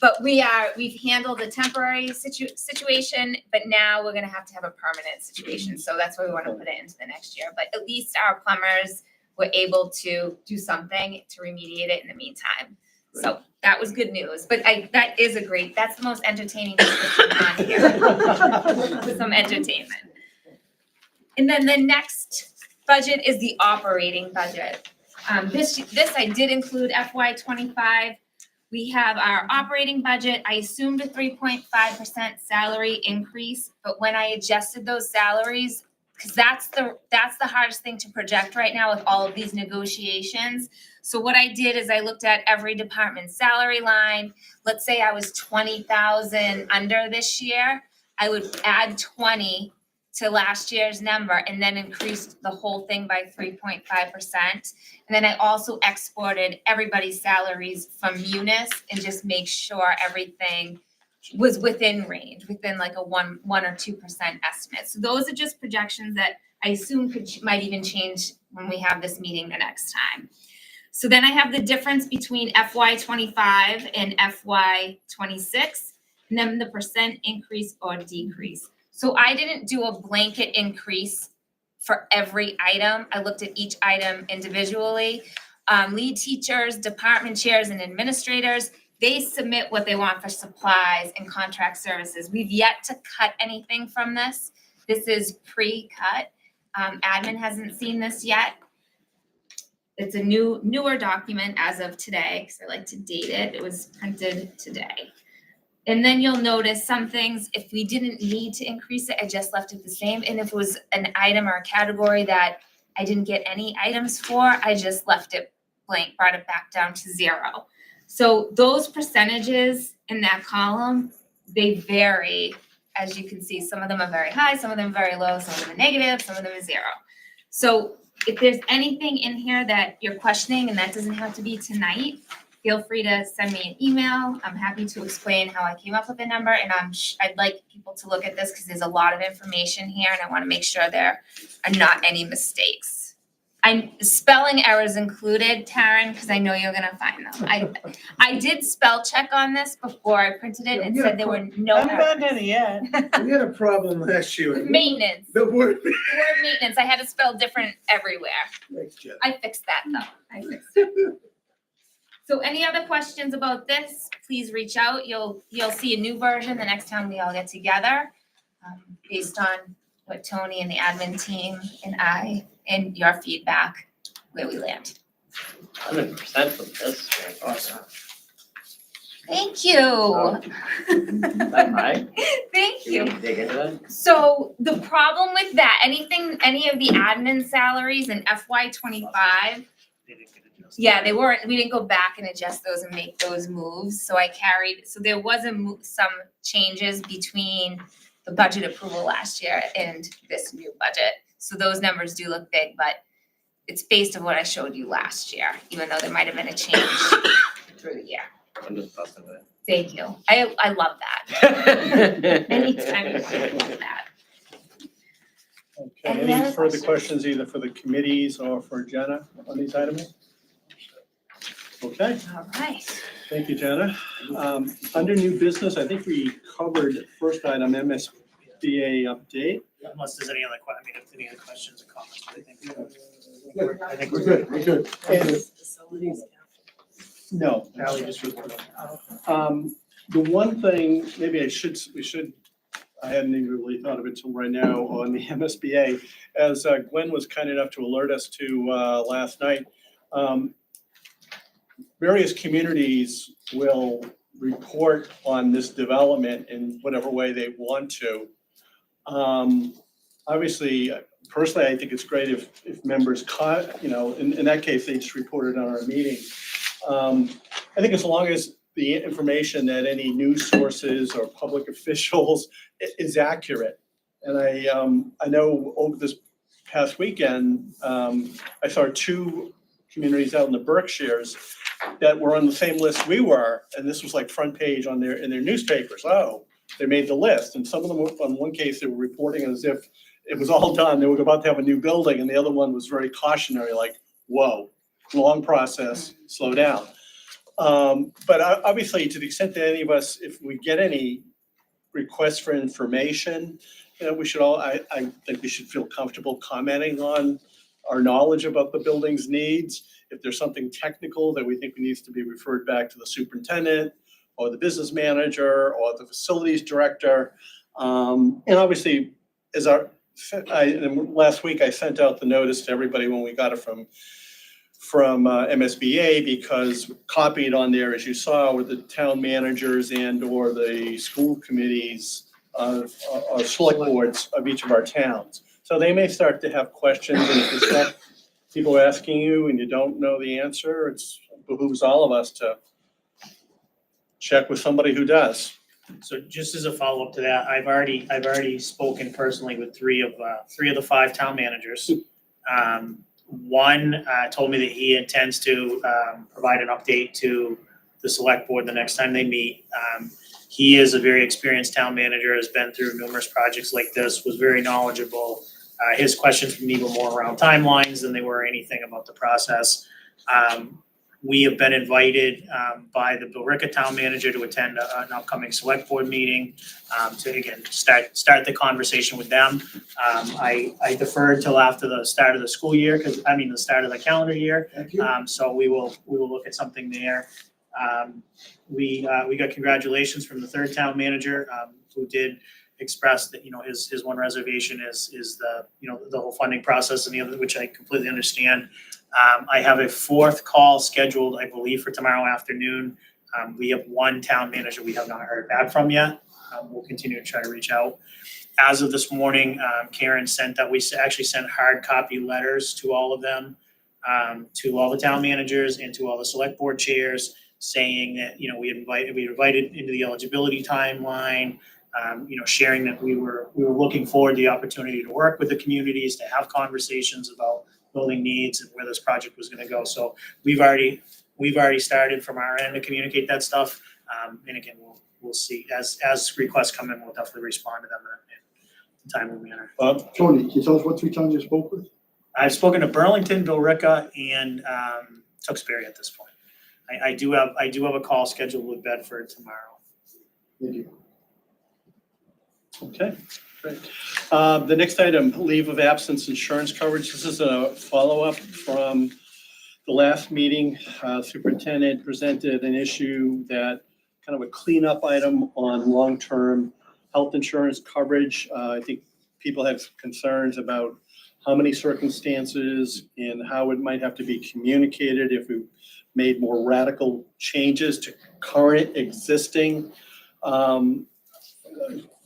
But we've handled a temporary situation, but now we're gonna have to have a permanent situation. So that's why we wanna put it into the next year. But at least our plumbers were able to do something to remediate it in the meantime. So that was good news, but that's the most entertaining description on here. Some entertainment. And then the next budget is the operating budget. This I did include FY 25. We have our operating budget. I assumed a 3.5% salary increase, but when I adjusted those salaries, because that's the hardest thing to project right now with all of these negotiations. So what I did is I looked at every department's salary line. Let's say I was 20,000 under this year, I would add 20 to last year's number and then increased the whole thing by 3.5%. And then I also exported everybody's salaries from Munis and just make sure everything was within range, within like a 1 or 2% estimate. So those are just projections that I assume might even change when we have this meeting the next time. So then I have the difference between FY 25 and FY 26, and then the percent increase or decrease. So I didn't do a blanket increase for every item. I looked at each item individually. Lead teachers, department chairs, and administrators, they submit what they want for supplies and contract services. We've yet to cut anything from this. This is pre-cut. Admin hasn't seen this yet. It's a newer document as of today, because I like to date it. It was printed today. And then you'll notice some things, if we didn't need to increase it, I just left it the same. And if it was an item or a category that I didn't get any items for, I just left it blank, brought it back down to 0. So those percentages in that column, they vary. As you can see, some of them are very high, some of them very low, some of them are negative, some of them are 0. So if there's anything in here that you're questioning, and that doesn't have to be tonight, feel free to send me an email. I'm happy to explain how I came up with the number, and I'd like people to look at this because there's a lot of information here, and I want to make sure there are not any mistakes. spelling errors included, Taryn, because I know you're gonna find them. I did spell check on this before I printed it and said there were no Haven't errors. done any yet. We had a problem last year. Maintenance. The word. The word maintenance, I had to spell different everywhere. Thanks, Jen. I fixed that though, I fixed it. So any other questions about this, please reach out. You'll see a new version the next time we all get together, based on what Tony and the admin team and I and your feedback, where we land. 100% for this. Awesome. Thank you. Bye. Thank You you. want to dig into that? So the problem with that, any of the admin salaries in FY '25, yeah, we didn't go back and adjust those and make those moves. So there was some changes between the budget approval last year and this new budget. So those numbers do look big, but it's based on what I showed you last year, even though there might have been a change through the year. I'm just busting with it. Thank you. I love that. Anytime you want to do that. Okay, Any any other further questions either for the committees or for Jenna on these items? Okay, All right. thank you, Jenna. Under new business, I think we covered the first item, MSBA update. Unless there's any other if any other questions or comments, but I think We're good, we're good. And- No, Ally just reported. The one thing, maybe I hadn't even really thought of it till right now on the MSBA, as Gwen was kind enough to alert us to last night. Various communities will report on this development in whatever way they want to. Obviously, personally, I think it's great if members in that case, they just reported on our meeting. I think as long as the information that any news sources or public officials is accurate. And I know over this past weekend, I saw 2 communities out in the Berkshires that were on the same list we were, and this was like front page in their newspapers. Oh, they made the list, and some of them, on one case, they were reporting as if it was all done. They were about to have a new building, and the other one was very cautionary, like, whoa, long process, slow down. But obviously, to the extent that any of us, if we get any requests for information, we should all, I think we should feel comfortable commenting on our knowledge about the building's needs. If there's something technical that we think needs to be referred back to the superintendent or the business manager or the facilities director. And obviously, last week I sent out the notice to everybody when we got it from MSBA, because copied on there, as you saw, were the town managers and or the school committees or select boards of each of our towns. So they may start to have questions, and if it's not people asking you and you don't know the answer, it behooves all of us to check with somebody who does. So just as a follow-up to that, I've already spoken personally with three of the 5 town managers. One told me that he intends to provide an update to the select board the next time they meet. He is a very experienced town manager, has been through numerous projects like this, was very knowledgeable. His questions for me were more around timelines than they were anything about the process. We have been invited by the Billerica town manager to attend an upcoming select board meeting to again start the conversation with them. I deferred till after the start of the school year, the start of the calendar year. Thank you. So we will look at something there. We got congratulations from the 3rd town manager who did express that his one reservation is the the whole funding process, and the other, which I completely understand. I have a 4th call scheduled, I believe, for tomorrow afternoon. We have one town manager we have not heard back from yet. We'll continue to try to reach out. As of this morning, Karen sent that we actually sent hard copy letters to all of them, to all the town managers and to all the select board chairs, saying that we invited into the eligibility timeline. Sharing that we were looking forward to the opportunity to work with the communities, to have conversations about building needs and where this project was going to go. So we've already started from our end to communicate that stuff. And again, we'll see as requests come in, we'll definitely respond to them in a timely manner. Tony, can you tell us what 3 towns you spoke with? I've spoken to Burlington, Billerica, and Tewksbury at this point. I do have a call scheduled with Bedford tomorrow. Thank you. Okay, great. The next item, leave of absence insurance coverage. This is a follow-up from the last meeting. Superintendent presented an issue that kind of a cleanup item on long-term health insurance coverage. I think people have concerns about how many circumstances and how it might have to be communicated if we made more radical changes to current existing.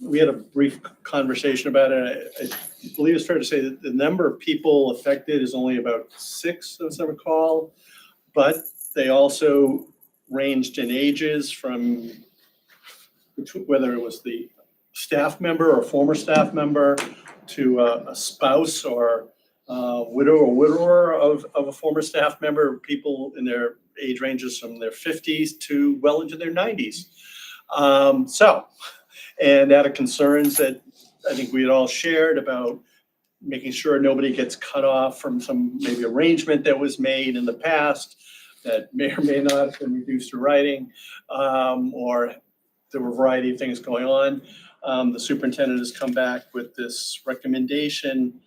We had a brief conversation about it. I believe it's fair to say that the number of people affected is only about 6, as I recall, but they also ranged in ages from whether it was the staff member or former staff member to a spouse or widow or widower of a former staff member, people in their age ranges from their 50s to well into their 90s. And out of concerns that I think we had all shared about making sure nobody gets cut off from some maybe arrangement that was made in the past that may or may not have been reduced to writing, or there were a variety of things going on. The superintendent has come back with this recommendation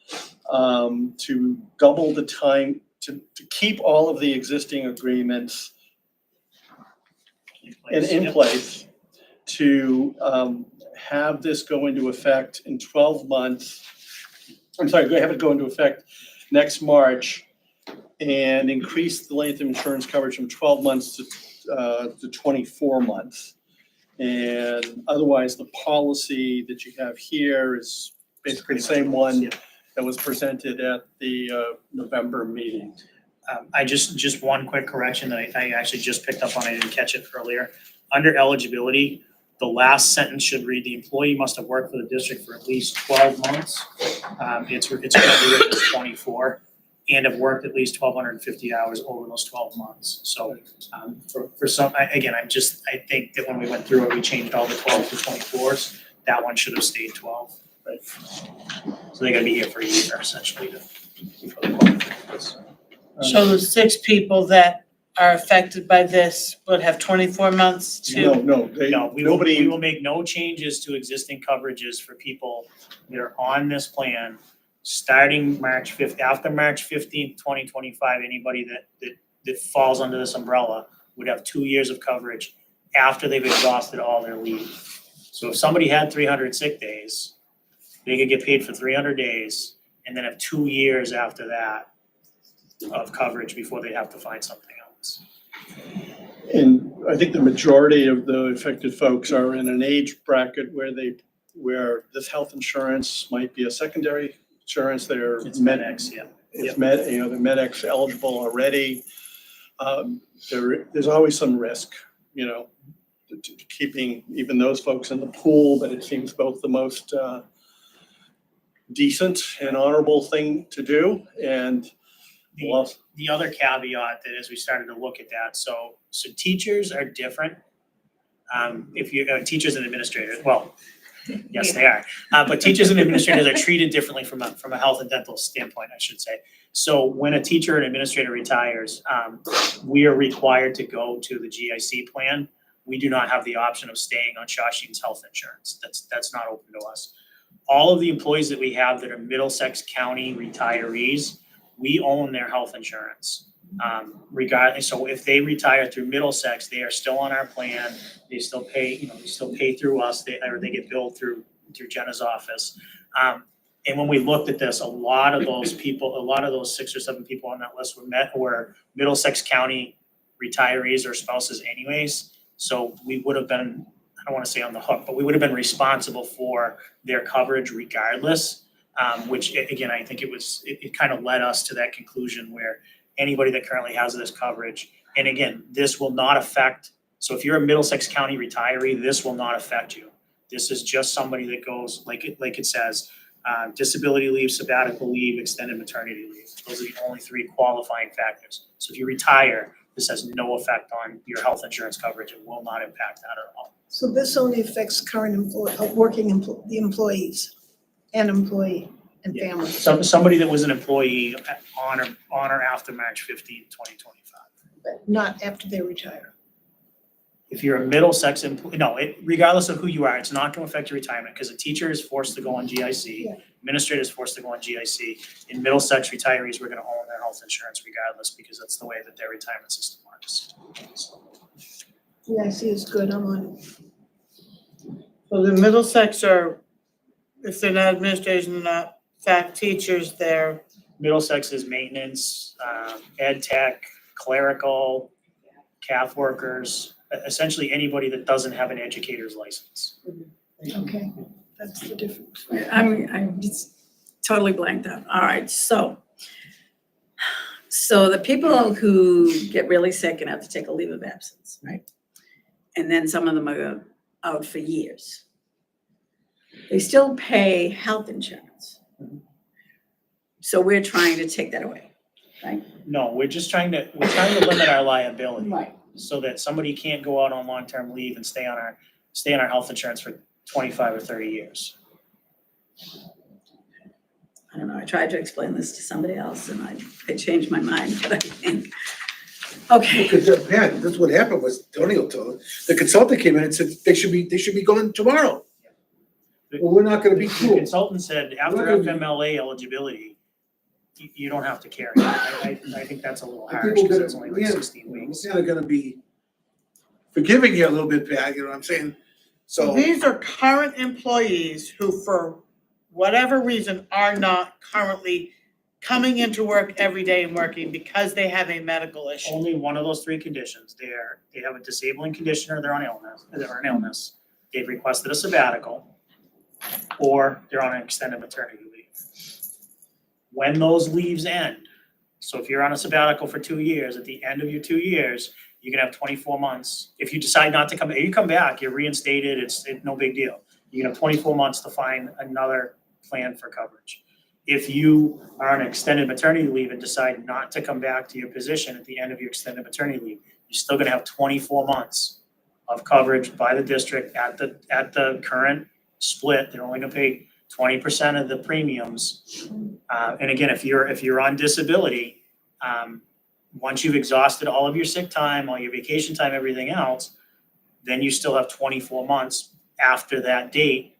to double the time, to keep all of the existing agreements in place, to have this go into effect in 12 months. I'm sorry, have it go into effect next March and increase the length of insurance coverage from 12 months to 24 months. And otherwise, the policy that you have here is basically the same one that was presented at the November meeting. Just one quick correction that I actually just picked up on, I didn't catch it earlier. Under eligibility, the last sentence should read, the employee must have worked for the district for at least 12 months. It's currently written as 24, and have worked at least 1,250 hours over those 12 months. So for some, I think that when we went through it, we changed all the 12 to 24s. That one should have stayed 12. Right? So they gotta be here for a year essentially So the 6 people that are affected by this would have 24 months to? No, we will make no changes to existing coverages for people that are on this plan starting March 5th, after March 15th, 2025. Anybody that falls under this umbrella would have 2 years of coverage after they've exhausted all their leave. So if somebody had 300 sick days, they could get paid for 300 days and then have 2 years after that of coverage before they have to find something else. And I think the majority of the affected folks are in an age bracket where this health insurance might be a secondary insurance. It's MedX, yeah. It's they're MedX eligible already. There's always some risk, to keeping even those folks in the pool, but it seems both the most decent and honorable thing to do. And the other caveat that as we started to look at that, so teachers are different. If you teachers and administrators, well, yes, they are. But teachers and administrators are treated differently from a health and dental standpoint, I should say. So when a teacher or an administrator retires, we are required to go to the GIC plan. We do not have the option of staying on Shawsheen's health insurance. That's not open to us. All of the employees that we have that are Middlesex County retirees, we own their health insurance. Regardless, so if they retire through Middlesex, they are still on our plan. They still pay, they still pay through us. They get billed through Jenna's office. And when we looked at this, a lot of those 6 or 7 people on that list were Middlesex County retirees or spouses anyways. So we would have been, I don't want to say on the hook, but we would have been responsible for their coverage regardless. Which again, I think it kind of led us to that conclusion where anybody that currently has this coverage, and again, this will not affect, so if you're a Middlesex County retiree, this will not affect you. This is just somebody that goes, like it says, disability leave, sabbatical leave, extended maternity leave. Those are the only 3 qualifying factors. So if you retire, this has no effect on your health insurance coverage. It will not impact that at all. So this only affects current the employees and employee. and families. Somebody that was an employee on or after March 15th, 2025. But not after they retire. If you're a Middlesex employee, no, regardless of who you are, it's not gonna affect your retirement, because a teacher is forced to go on GIC, administrator is forced to go on GIC. In Middlesex, retirees, we're gonna own their health insurance regardless, because that's the way that their retirement system works. GIC is good, I'm on it. So the Middlesex are, if they're not administrators and not fact teachers, they're, Middlesex is maintenance, ed tech, clerical, CAF workers, essentially anybody that doesn't have an educator's license. Okay, that's the difference. I'm just totally blanked out. All right, so the people who get really sick and have to take a leave of absence, right? And then some of them are out for years. They still pay health insurance. So we're trying to take that away, right? No, we're trying to limit our liability. Right. So that somebody can't go out on long-term leave and stay on our health insurance for 25 or 30 years. I don't know, I tried to explain this to somebody else and I changed my mind, but I think, okay. Because, that's what happened was, Tony told, the consultant came in and said they should be going tomorrow. Well, we're not gonna be The cool. consultant said after We're gonna be- FMLA eligibility, you don't have to carry it. I think that's a little harsh, People because gonna, it's only like 16 weeks. We're gonna be forgiving you a little bit, Pat, you know what I'm saying? So. These are current employees who, for whatever reason, are not currently coming into work every day and working because they have a medical issue. Only one of those three conditions. They have a disabling condition or they're on illness. They've requested a sabbatical, or they're on an extended maternity leave. When those leaves end, so if you're on a sabbatical for 2 years, at the end of your 2 years, you can have 24 months. If you decide not to come, you come back, you're reinstated, it's no big deal. You can have 24 months to find another plan for coverage. If you are on extended maternity leave and decide not to come back to your position at the end of your extended maternity leave, you're still gonna have 24 months of coverage by the district at the current split. They're only gonna pay 20% of the premiums. And again, if you're on disability, once you've exhausted all of your sick time, all your vacation time, everything else, then you still have 24 months after that date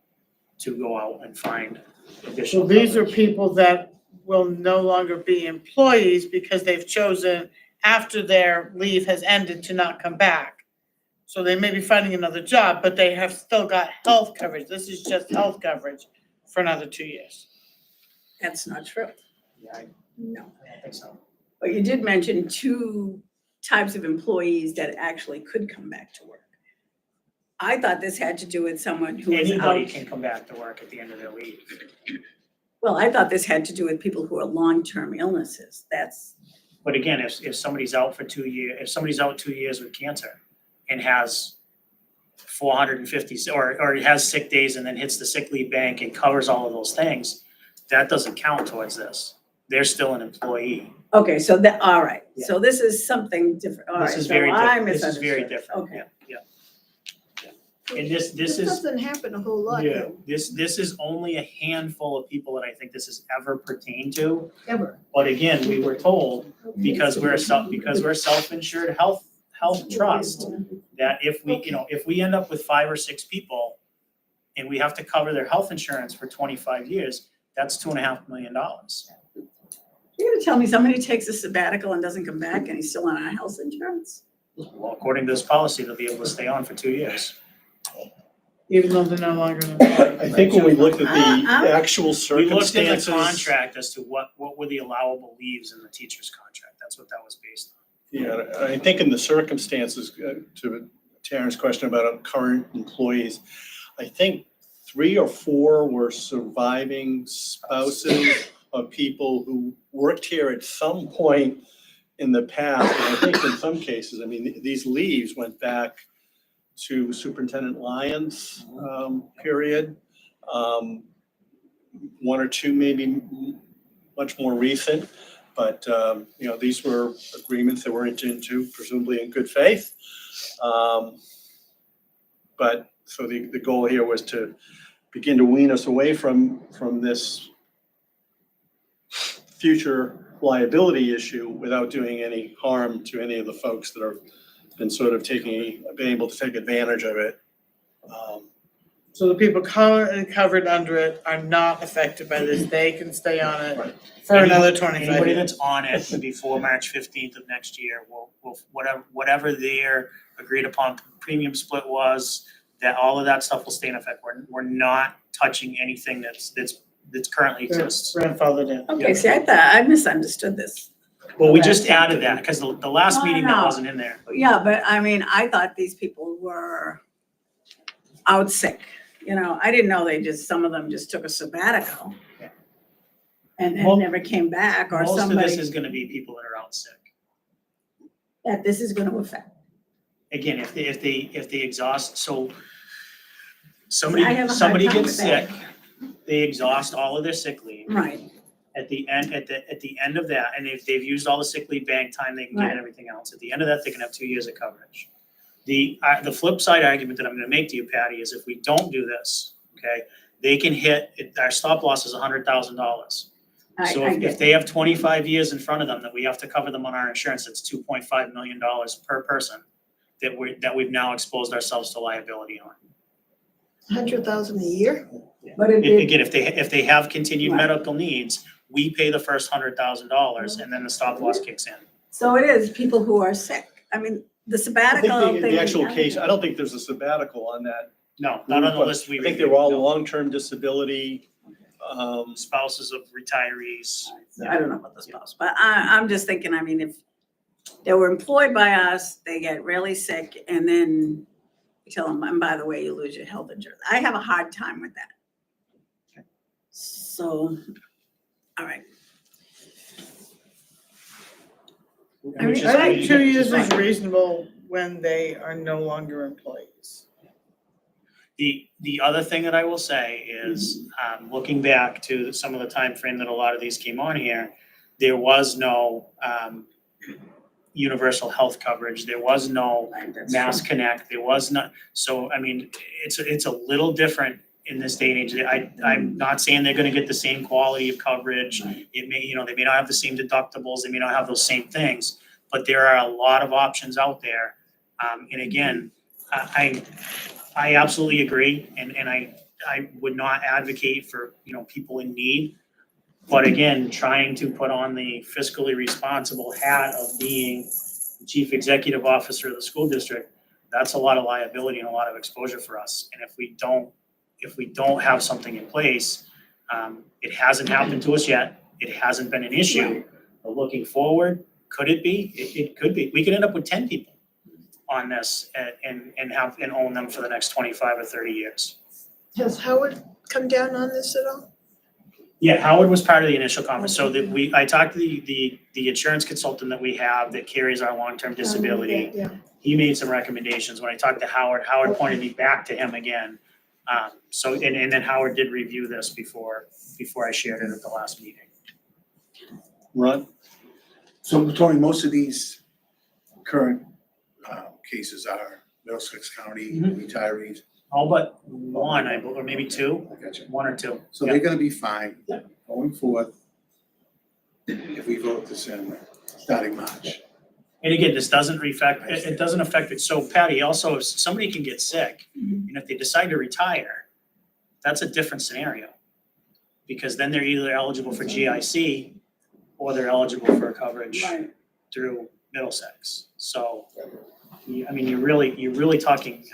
to go out and find additional So these are coverage. people that will no longer be employees because they've chosen after their leave has ended to not come back. So they may be finding another job, but they have still got health coverage. This is just health coverage for another 2 years. That's not true. Yeah, No. I don't think so. But you did mention two types of employees that actually could come back to work. I thought this had to do with someone who is Anybody out. can come back to work at the end of their leave. Well, I thought this had to do with people who are long-term illnesses. That's, But again, if somebody's out for 2 years, if somebody's out 2 years with cancer and has 450, or has sick days and then hits the sick leave bank and covers all of those things, that doesn't count towards this. They're still an employee. okay, so that, all right. So this is something different. All right, This is so very I different. This is very misunderstood. different. Okay. Yeah. And this This is, doesn't happen a whole lot, yeah, though, this is only a handful of people that I think this has ever pertained to. ever. But again, we were told, because we're a self-insured health trust, that if we end up with 5 or 6 people and we have to cover their health insurance for 25 years, that's $2.5 million. You're gonna tell me somebody takes a sabbatical and doesn't come back and he's still on our health insurance? Well, according to this policy, they'll be able to stay on for 2 years. Even though they're no longer. I think when we looked at the actual We looked at the circumstances. contract as to what were the allowable leaves in the teacher's contract. That's what that was based on. Yeah, I think in the circumstances, to Taryn's question about current employees, I think 3 or 4 were surviving spouses of people who worked here at some point in the past. And I think in some cases, I mean, these leaves went back to Superintendent Lyons' period. 1 or 2 maybe much more recent, but these were agreements that were entered into presumably in good faith. But so the goal here was to begin to wean us away from this future liability issue without doing any harm to any of the folks that have been sort of been able to take advantage of it. So the people covered under it are not affected by this, they can stay on it for another 25 Anybody years. that's on it before March 15th of next year will whatever their agreed upon premium split was, that all of that stuff will stay in effect. We're not touching anything that's currently exists. Grandfathered in. Okay, see, I thought, I misunderstood this. Well, we just added that because the last No, meeting that no. wasn't in there. Yeah, but I mean, I thought these people were out sick, you know, I didn't know some of them just took a sabbatical. And then Well, never came back, or Most of somebody this is gonna be people that are out sick. that this is gonna affect. Again, if they exhaust, so I have a hard somebody time gets with that. sick, they exhaust all of their sick leave. Right, At the end of that, and if they've used all the sick leave bank time they can get Right. and everything else, at the end of that, they can have 2 years of coverage. The flip side argument that I'm gonna make to you, Patty, is if we don't do this, okay, they can our stop loss is $100,000. So if they have 25 years in front of them that we have to cover them on our insurance, it's $2.5 million per person that we've now exposed ourselves to liability on. 100,000 a year? but Again, if they have continued Right. medical needs, we pay the first $100,000 and then the stop loss kicks in. so it is people who are sick, I mean, the I sabbatical think thing. the actual case, I don't think there's a sabbatical on that. No, not on the list we I think reviewed, they're all no. long-term disability. Spouses of retirees. I don't know about the spouse, but I'm just thinking, I mean, if they were employed by us, they get really sick, and then you tell them, and by the way, you lose your health insurance. I have a hard time with that. So, all right. I Which mean, is I think 2 fine. years is reasonable when they are no longer employees. The other thing that I will say is, looking back to some of the time frame that a lot of these came on here, there was no universal health coverage, there was no Mass Connect, there was not, so I mean, it's a little different in this day and age. I'm not saying they're gonna get the same quality of coverage. It may, they may not have the same deductibles, they may not have those same things, but there are a lot of options out there. And again, I absolutely agree, and I would not advocate for, people in need. But again, trying to put on the fiscally responsible hat of being the chief executive officer of the school district, that's a lot of liability and a lot of exposure for us. And if we don't have something in place, it hasn't happened to us yet, it hasn't been an issue. But looking forward, could it be? It could be. We could end up with 10 people on this and own them for the next 25 or 30 years. Has Howard come down on this at all? Yeah, Howard was part of the initial conference, so that I talked to the insurance consultant that we have that carries our long-term disability. Yeah. He made some recommendations. When I talked to Howard pointed me back to him again. So then Howard did review this before I shared it at the last meeting. Ron? So Tony, most of these current cases are Middlesex County retirees. All but one, I believe, or maybe two, I got you. one or two. So they're gonna be fine going forth if we vote this in starting March. And again, this doesn't it doesn't affect it. So Patty, also, if somebody can get sick, and if they decide to retire, that's a different scenario. Because then they're either eligible for GIC or they're eligible for coverage through Middlesex. So, I mean, you're really talking,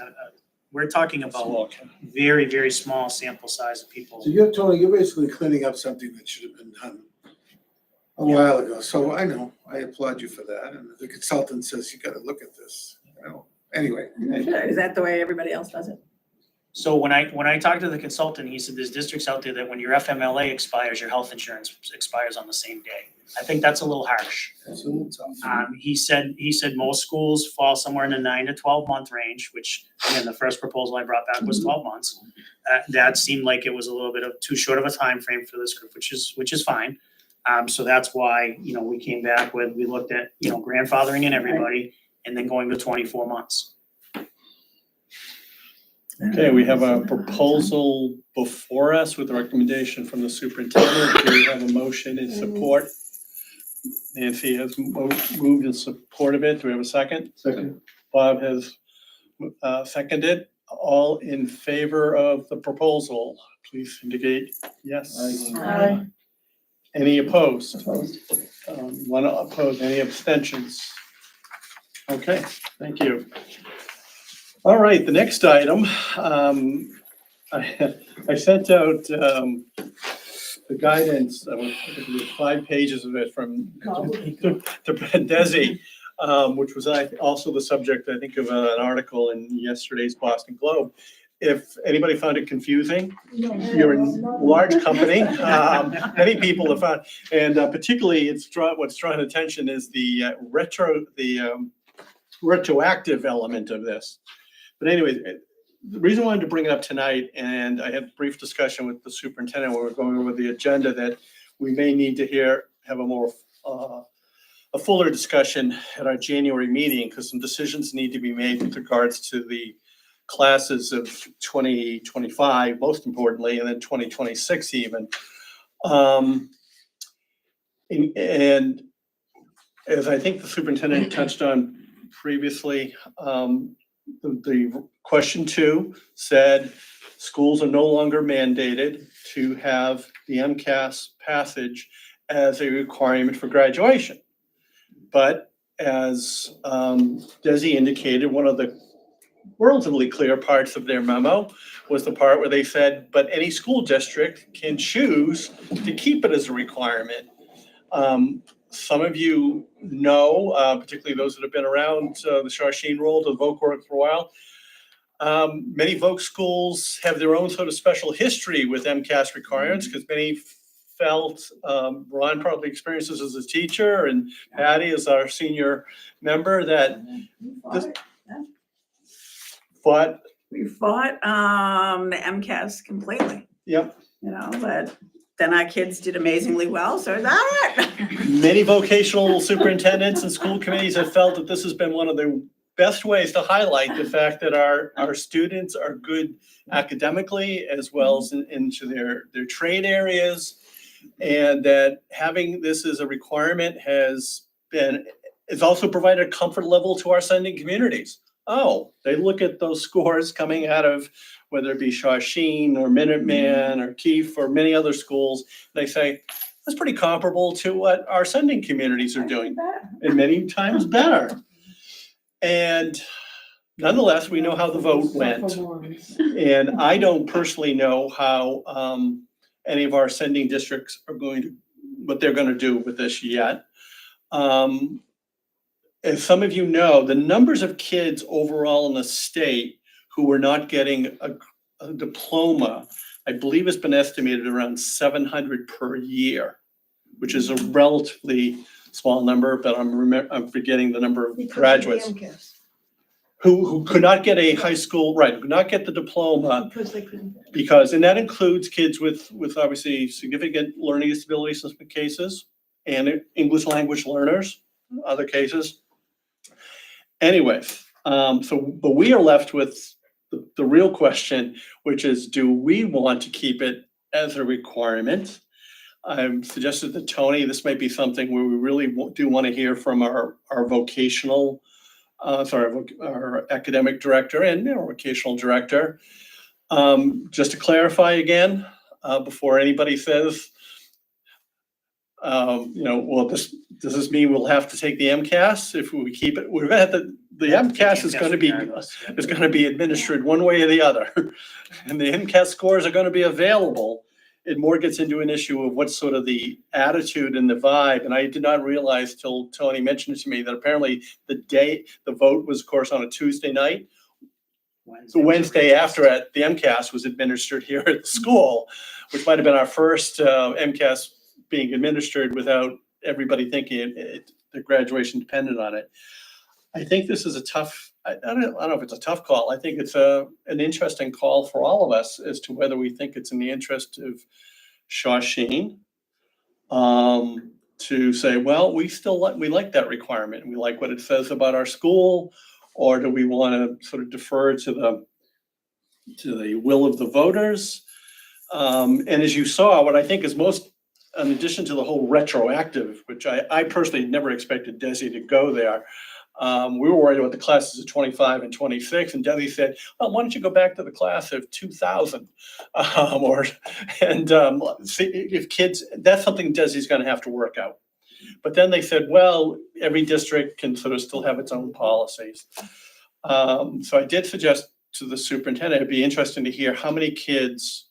we're talking about very, very small sample size of people. So you're basically cleaning up something that should have been done a while ago. So I know, I applaud you for that. And the consultant says, you gotta look at this, Anyway. Is that the way everybody else does it? So when I talked to the consultant, he said there's districts out there that when your FMLA expires, your health insurance expires on the same day. I think that's a little harsh. That's a little tough. He said most schools fall somewhere in the 9 to 12 month range, which again, the first proposal I brought back was 12 months. That seemed like it was a little bit of too short of a time frame for this group, which is fine. So that's why, we came back with, we looked at, grandfathering in everybody and then going to 24 months. Okay, we have a proposal before us with a recommendation from the superintendent. Do we have a motion in support? Nancy has moved in support of it. Do we have a second? Second. Bob has seconded. All in favor of the proposal, please indicate yes. Aye. Any opposed? One opposed, any abstentions? Okay, thank you. All right, the next item, I sent out the guidance, I think it was 5 pages of it from to Desi, which was also the subject, I think, of an article in yesterday's Boston Globe. If anybody found it confusing, you're in large company. Many people have found, and particularly what's drawing attention is the retroactive element of this. But anyway, the reason I wanted to bring it up tonight, and I had a brief discussion with the superintendent when we were going over the agenda, that we may need to have a fuller discussion at our January meeting, because some decisions need to be made with regards to the classes of 2025, most importantly, and then 2026 even. And as I think the superintendent touched on previously, the question 2 said schools are no longer mandated to have the MCAS passage as a requirement for graduation. But as Desi indicated, one of the relatively clear parts of their memo was the part where they said, but any school district can choose to keep it as a requirement. Some of you know, particularly those that have been around the Shawsheen rule, the VOC work for a while. Many VOC schools have their own sort of special history with MCAS requirements, because many felt, Ron probably experienced this as a teacher, and Patty is our senior member, that this. But We fought the MCAS completely. Yep. You know, but then our kids did amazingly well, so is that it? Many vocational superintendents and school committees have felt that this has been one of the best ways to highlight the fact that our students are good academically as well as into their trade areas, and that having this as a requirement has also provided a comfort level to our sending communities. Oh, they look at those scores coming out of whether it be Shawsheen or Minuteman or Keefe or many other schools, they say, that's pretty comparable to what our sending communities are doing, and many times better. And nonetheless, we know how the vote went. And I don't personally know how any of our sending districts are what they're going to do with this yet. As some of you know, the numbers of kids overall in the state who were not getting a diploma, I believe has been estimated around 700 per year, which is a relatively small number, but I'm forgetting the number of graduates who could not get a high school, right, who could not get the diploma Because they couldn't. and that includes kids with obviously significant learning disabilities in some cases, and English language learners in other cases. Anyways, but we are left with the real question, which is, do we want to keep it as a requirement? I've suggested to Tony, this might be something where we really do want to hear from our vocational, our academic director and vocational director. Just to clarify again, before anybody says, well, does this mean we'll have to take the MCAS if we keep it? We're gonna have to, the MCAS is going to be administered one way or the other, and the MCAS scores are going to be available. It more gets into an issue of what's sort of the attitude and the vibe. And I did not realize till Tony mentioned it to me that apparently the vote was, of course, on a Tuesday night. The Wednesday after the MCAS was administered here at the school, which might have been our first MCAS being administered without everybody thinking the graduation depended on it. I think this is a tough, I don't know if it's a tough call. I think it's an interesting call for all of us as to whether we think it's in the interest of Shawsheen to say, well, we like that requirement and we like what it says about our school, or do we want to sort of defer to to the will of the voters. And as you saw, what I think is most, in addition to the whole retroactive, which I personally never expected Desi to go there. We were worried about the classes of 25 and 26, and Desi said, well, why don't you go back to the class of 2000? See if kids, that's something Desi's gonna have to work out. But then they said, well, every district can sort of still have its own policies. So I did suggest to the superintendent, it'd be interesting to hear how many kids,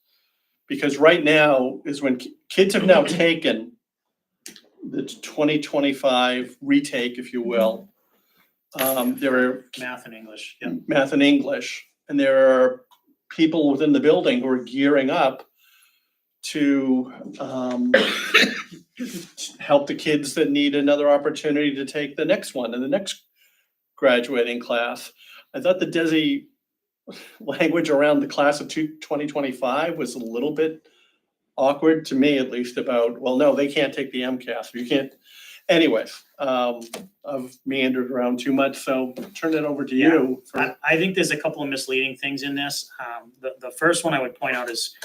because right now is when kids have now taken the 2025 retake, if you will. There are Math and English, math and English, and there are people within the building who are gearing up to help the kids that need another opportunity to take the next one and the next graduating class. I thought the Desi language around the class of 2025 was a little bit awkward to me, at least, about, well, no, they can't take the MCAS. You can't. Anyways, I've meandered around too much, so turn it over to you. I think there's a couple of misleading things in this. The first one I would point out is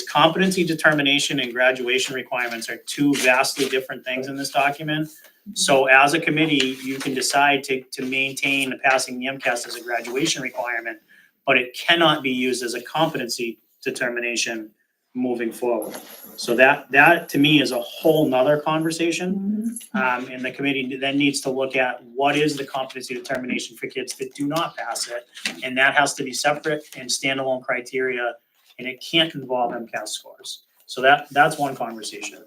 competency determination and graduation requirements are two vastly different things in this document. So as a committee, you can decide to maintain passing the MCAS as a graduation requirement, but it cannot be used as a competency determination moving forward. So that to me is a whole nother conversation. And the committee then needs to look at what is the competency determination for kids that do not pass it. And that has to be separate and standalone criteria, and it can't involve MCAS scores. So that's one conversation.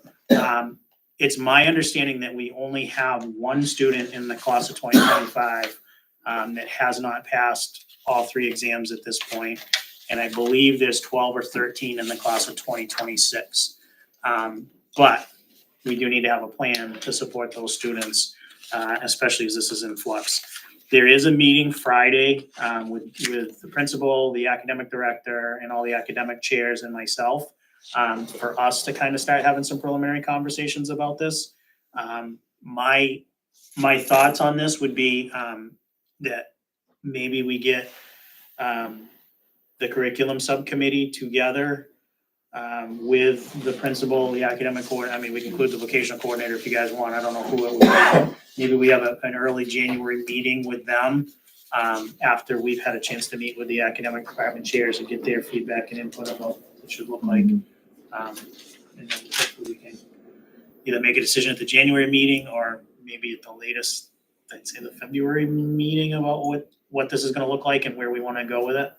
It's my understanding that we only have one student in the class of 2025 that has not passed all three exams at this point. And I believe there's 12 or 13 in the class of 2026. But we do need to have a plan to support those students, especially as this is in flux. There is a meeting Friday with the principal, the academic director, and all the academic chairs and myself for us to kind of start having some preliminary conversations about this. My thoughts on this would be that maybe we get the curriculum subcommittee together with the principal, the academic coordinator. I mean, we can include the vocational coordinator if you guys want. I don't know who it would be. Maybe we have an early January meeting with them after we've had a chance to meet with the academic department chairs and get their feedback and input about what it should look like. And then hopefully we can either make a decision at the January meeting or maybe at the latest, I'd say the February meeting about what this is going to look like and where we want to go with it.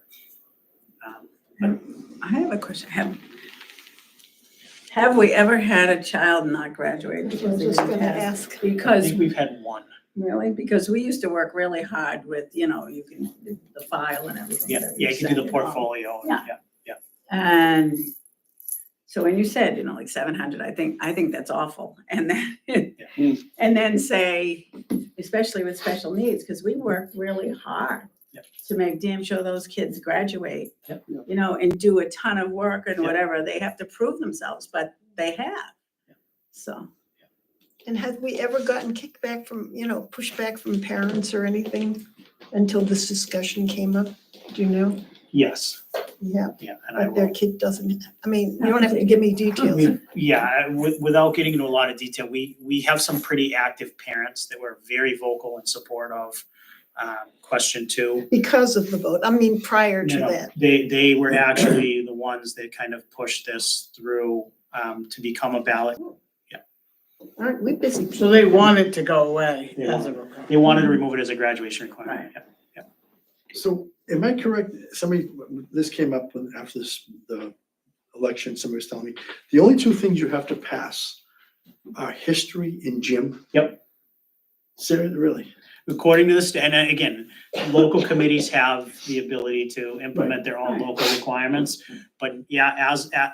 I have a question. Have we ever had a child not graduate? I was just gonna ask. I Because, think we've had one. really, because we used to work really hard with, you can, the file and everything. Yeah, that you can do sent the and all. portfolio. Yeah. Yeah. And so when you said, like 700, I think that's awful. And then say, especially with special needs, because we worked really hard to make damn sure those kids graduate, and do a ton of work and whatever. They have to prove themselves, but they have. So. And have we ever gotten kickback from, pushback from parents or anything until this discussion came up? Do you know? Yes. Yeah. Yeah, and I But their will. kid doesn't, you don't have to give me details. Yeah, without getting into a lot of detail, we have some pretty active parents that were very vocal in support of question 2. Because of the vote, prior to No, that. they were actually the ones that kind of pushed this through to become a ballot. Aren't we busy? So they want it to go away. They wanted to remove it as a graduation requirement. Yeah. So am I correct? This came up after the election, somebody was telling me, the only 2 things you have to pass are history and gym. Yep. Seriously, really? According to this, and again, local committees have the ability to implement their own local requirements. But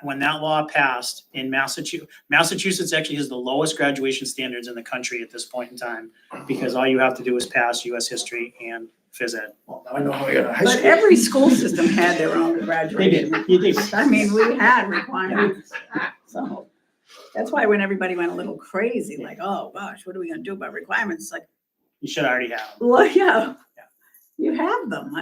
when that law passed in Massachusetts actually has the lowest graduation standards in the country at this point in time, because all you have to do is pass US history and phys ed. Well, now I know how I got a high But school. every school system had their own graduation. They did. We had requirements. So that's why when everybody went a little crazy, like, oh gosh, what are we gonna do about requirements? It's like, You should already have. well, yeah, you have them,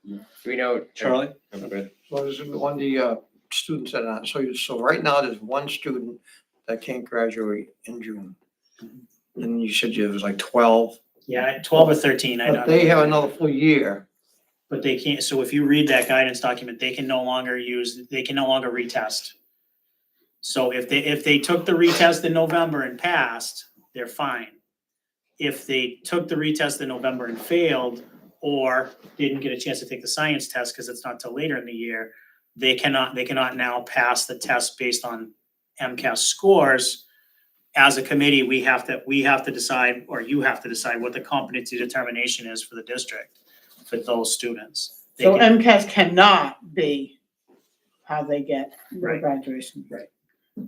Do we know? Charlie? I'm good. Well, there's on the students that are, so right now there's one student that can't graduate in June. And you said there was like 12, Yeah, 12 or 13, I don't know. but they have another full year. But they can't, so if you read that guidance document, they can no longer retest. So if they took the retest in November and passed, they're fine. If they took the retest in November and failed, or didn't get a chance to take the science test because it's not till later in the year, they cannot now pass the test based on MCAS scores. As a committee, we have to decide, or you have to decide what the competency determination is for the district for those students. They So can- MCAS cannot be how they get their Right. graduation. Right.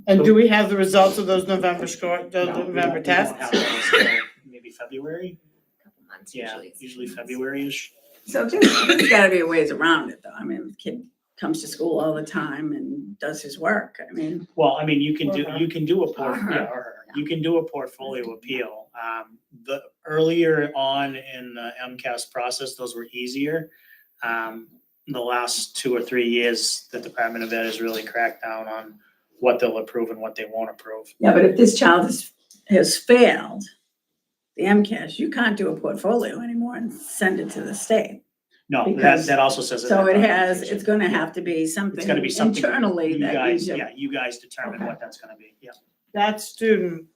And do we have the results of those November No, we November don't tests? have those till maybe February? Couple months Yeah, usually. usually February-ish. So there's gotta be a ways around it though. I mean, the kid comes to school all the time and does his work. I mean, Well, I mean, you can do a Or her. you can do a portfolio appeal. The earlier on in the MCAS process, those were easier. The last 2 or 3 years, the Department of Ed has really cracked down on what they'll approve and what they won't approve. yeah, but if this child has failed the MCAS, you can't do a portfolio anymore and send it to the state. No, Because- that also says. So it's gonna have to be something It's gonna be something internally you that guys, you. you guys determine what that's gonna be, yeah. That student,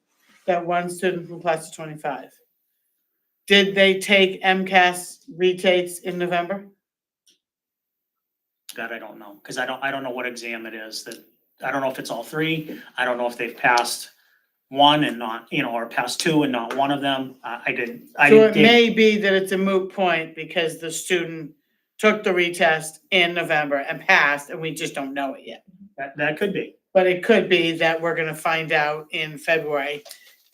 that one student from class of 25, did they take MCAS retakes in November? That I don't know, because I don't know what exam it is I don't know if it's all three. I don't know if they've passed one and not, or passed two and not one of them. I didn't So it dig. may be that it's a moot point because the student took the retest in November and passed, and we just don't know it yet. That could be. But it could be that we're gonna find out in February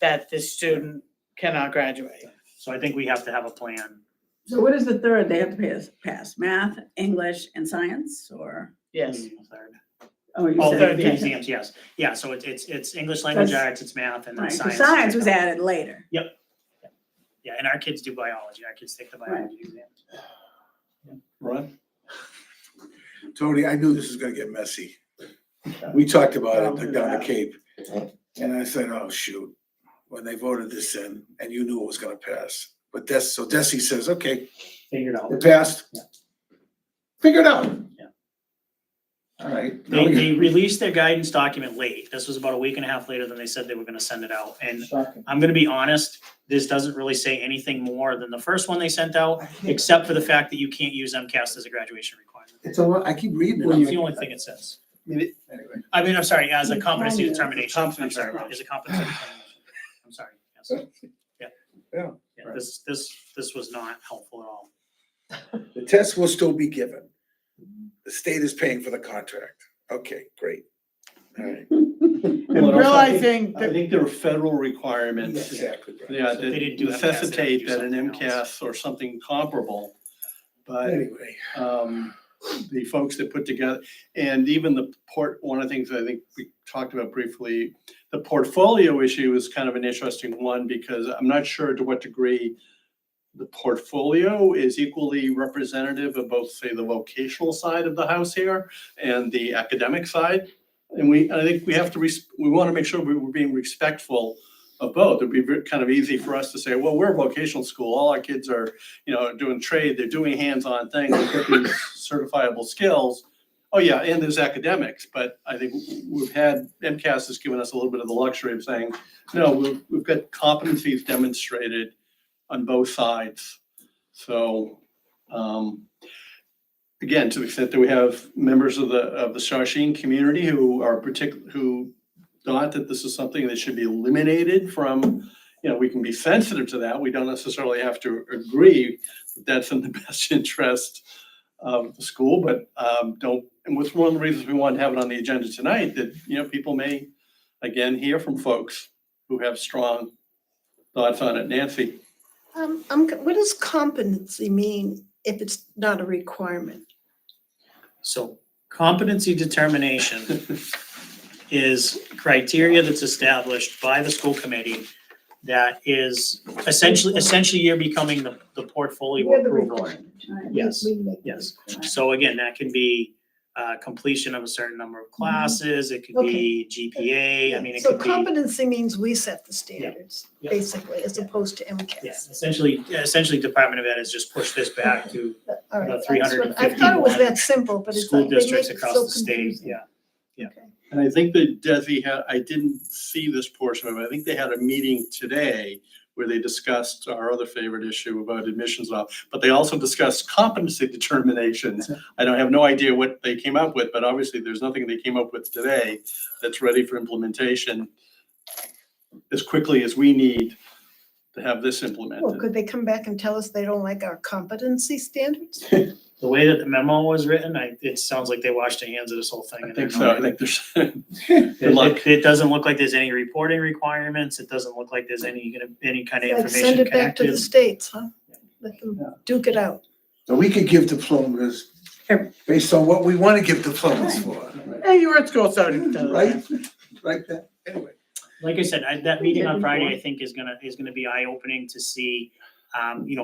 that this student cannot graduate. So I think we have to have a plan. So what is the third? They have to pass math, English, and science, or? Yes. Third. Oh, you Oh, said. the exams, yes. Yeah, so it's English language That's- arts, it's math, and then Right, 'cause science. science was added later. Yep. Yeah, and our kids do biology. Our kids take the biology exam. Ron? Tony, I knew this was gonna get messy. We talked about it like, down the Cape. And I said, oh, shoot, when they voted this in, and you knew it was gonna pass. But so Desi says, okay, Figured out. it passed. Yeah. Figure it out. Yeah. All right. They released their guidance document late. This was about a week and a half later than they said they were gonna send it out. And I'm gonna be honest, this doesn't really say anything more than the first one they sent out, except for the fact that you can't use MCAS as a graduation requirement. It's a lot, I keep reading it. Well, I'm it's the like, only thing it says. Anyway. I'm sorry, as a competency Yeah. determination. I'm Competency sorry, determination. as a competency determination. I'm sorry, yes. Yeah. Yeah, this was not helpful at all. The test will still be given. The state is paying for the contract. Okay, great. All right. And Well, also, realizing I that, think there are federal requirements, Exactly. right. yeah, They didn't do that MCAS, they had to necessitate do that an something else. MCAS or something comparable. But Anyway, the folks that put together, and even one of the things I think we talked about briefly, the portfolio issue is kind of an interesting one because I'm not sure to what degree the portfolio is equally representative of both, say, the vocational side of the house here and the academic side. And I think we have to, we want to make sure we're being respectful of both. It'd be kind of easy for us to say, well, we're a vocational school. All our kids are, doing trade, they're doing hands-on things, they get these certifiable skills. Oh, yeah, and there's academics, but I think MCAS has given us a little bit of the luxury of saying, no, we've got competencies demonstrated on both sides. So, again, to the extent that we have members of the Shawshene community who thought that this is something that should be eliminated from, we can be sensitive to that. We don't necessarily have to agree that that's in the best interest of the school, but and what's one of the reasons we want to have it on the agenda tonight, that, people may, again, hear from folks who have strong thoughts on it. Nancy? What does competency mean if it's not a requirement? So competency determination is criteria that's established by the school committee that is essentially you're becoming the portfolio We're the approval. requirement, right? Yes, We make the yes. requirement. So again, that can be completion of a certain number of classes, it could be GPA, I mean, it So could be. competency means we set the standards, Yeah. basically, as opposed to Yeah, MCAS. essentially Department of Ed has just pushed this back to All right, the I just want- I 351 thought it was that simple, but it's school like, they districts make it across so the state, confusing. yeah. And I think that Desi had, I didn't see this portion of it, I think they had a meeting today where they discussed our other favorite issue about admissions law, but they also discussed competency determinations. I don't have no idea what they came up with, but obviously there's nothing they came up with today that's ready for implementation as quickly as we need to have this Well, implemented. could they come back and tell us they don't like our competency standards? The way that the memo was written, it sounds like they washed their hands of this whole thing. I and think they're so, not- I think there's, good luck. It doesn't look like there's any reporting requirements, it doesn't look like there's any kind of Like information send it back to the connected. states, huh? Let them duke it out. So we could give diplomas based on what we want to give diplomas for, Hey, you were at school, so did right? Like that, anyway. Like I said, that meeting on Friday, I think is gonna be eye-opening to see,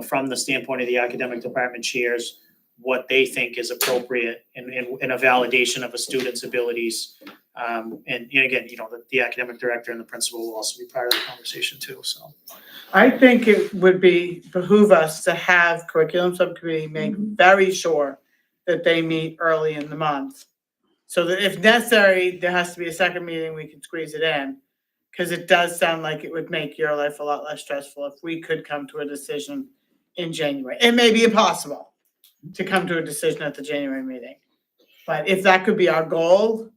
from the standpoint of the academic department chairs, what they think is appropriate in a validation of a student's abilities. And again, the academic director and the principal will also be part of the conversation too, so. I think it would behoove us to have curriculum subcommittee make very sure that they meet early in the month. So that if necessary, there has to be a second meeting, we can squeeze it in. Cause it does sound like it would make your life a lot less stressful if we could come to a decision in January. It may be impossible to come to a decision at the January meeting. But if that could be our goal,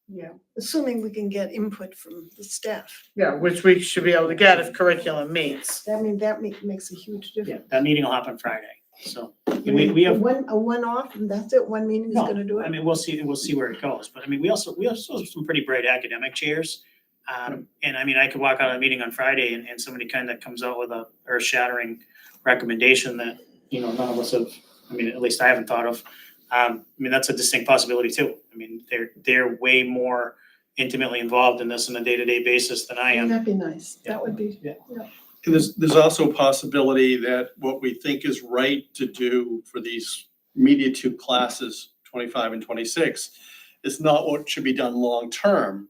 Yeah. Assuming we can get input from the staff. yeah, which we should be able to get if curriculum meets. I mean, that makes a huge difference. That meeting will happen Friday, so. We have. A one-off, and that's it, one meeting is No, gonna do it? I mean, we'll see where it goes, but I mean, we also have some pretty bright academic chairs. And I mean, I could walk out of a meeting on Friday and somebody kind of comes out with a earth-shattering recommendation that, none of us have, I mean, at least I haven't thought of. I mean, that's a distinct possibility too. I mean, they're way more intimately involved in this on a day-to-day basis than I am. That'd be nice, that would be, Yeah. yeah. And there's also a possibility that what we think is right to do for these immediate two classes, 25 and 26, is not what should be done long-term,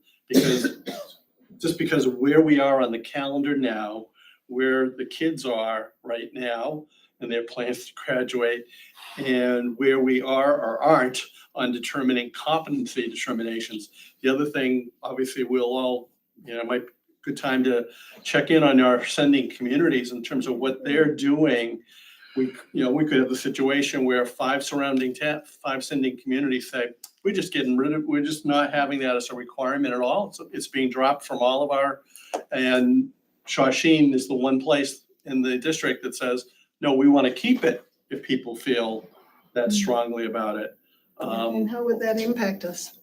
because of where we are on the calendar now, where the kids are right now, and their plans to graduate, and where we are or aren't on determining competency determinations. The other thing, obviously, we'll all, might be a good time to check in on our sending communities in terms of what they're doing. We could have the situation where five sending communities say, we're just not having that as a requirement at all. It's being dropped from all of our, and Shawshene is the one place in the district that says, no, we want to keep it if people feel that strongly about it. And how would that impact us?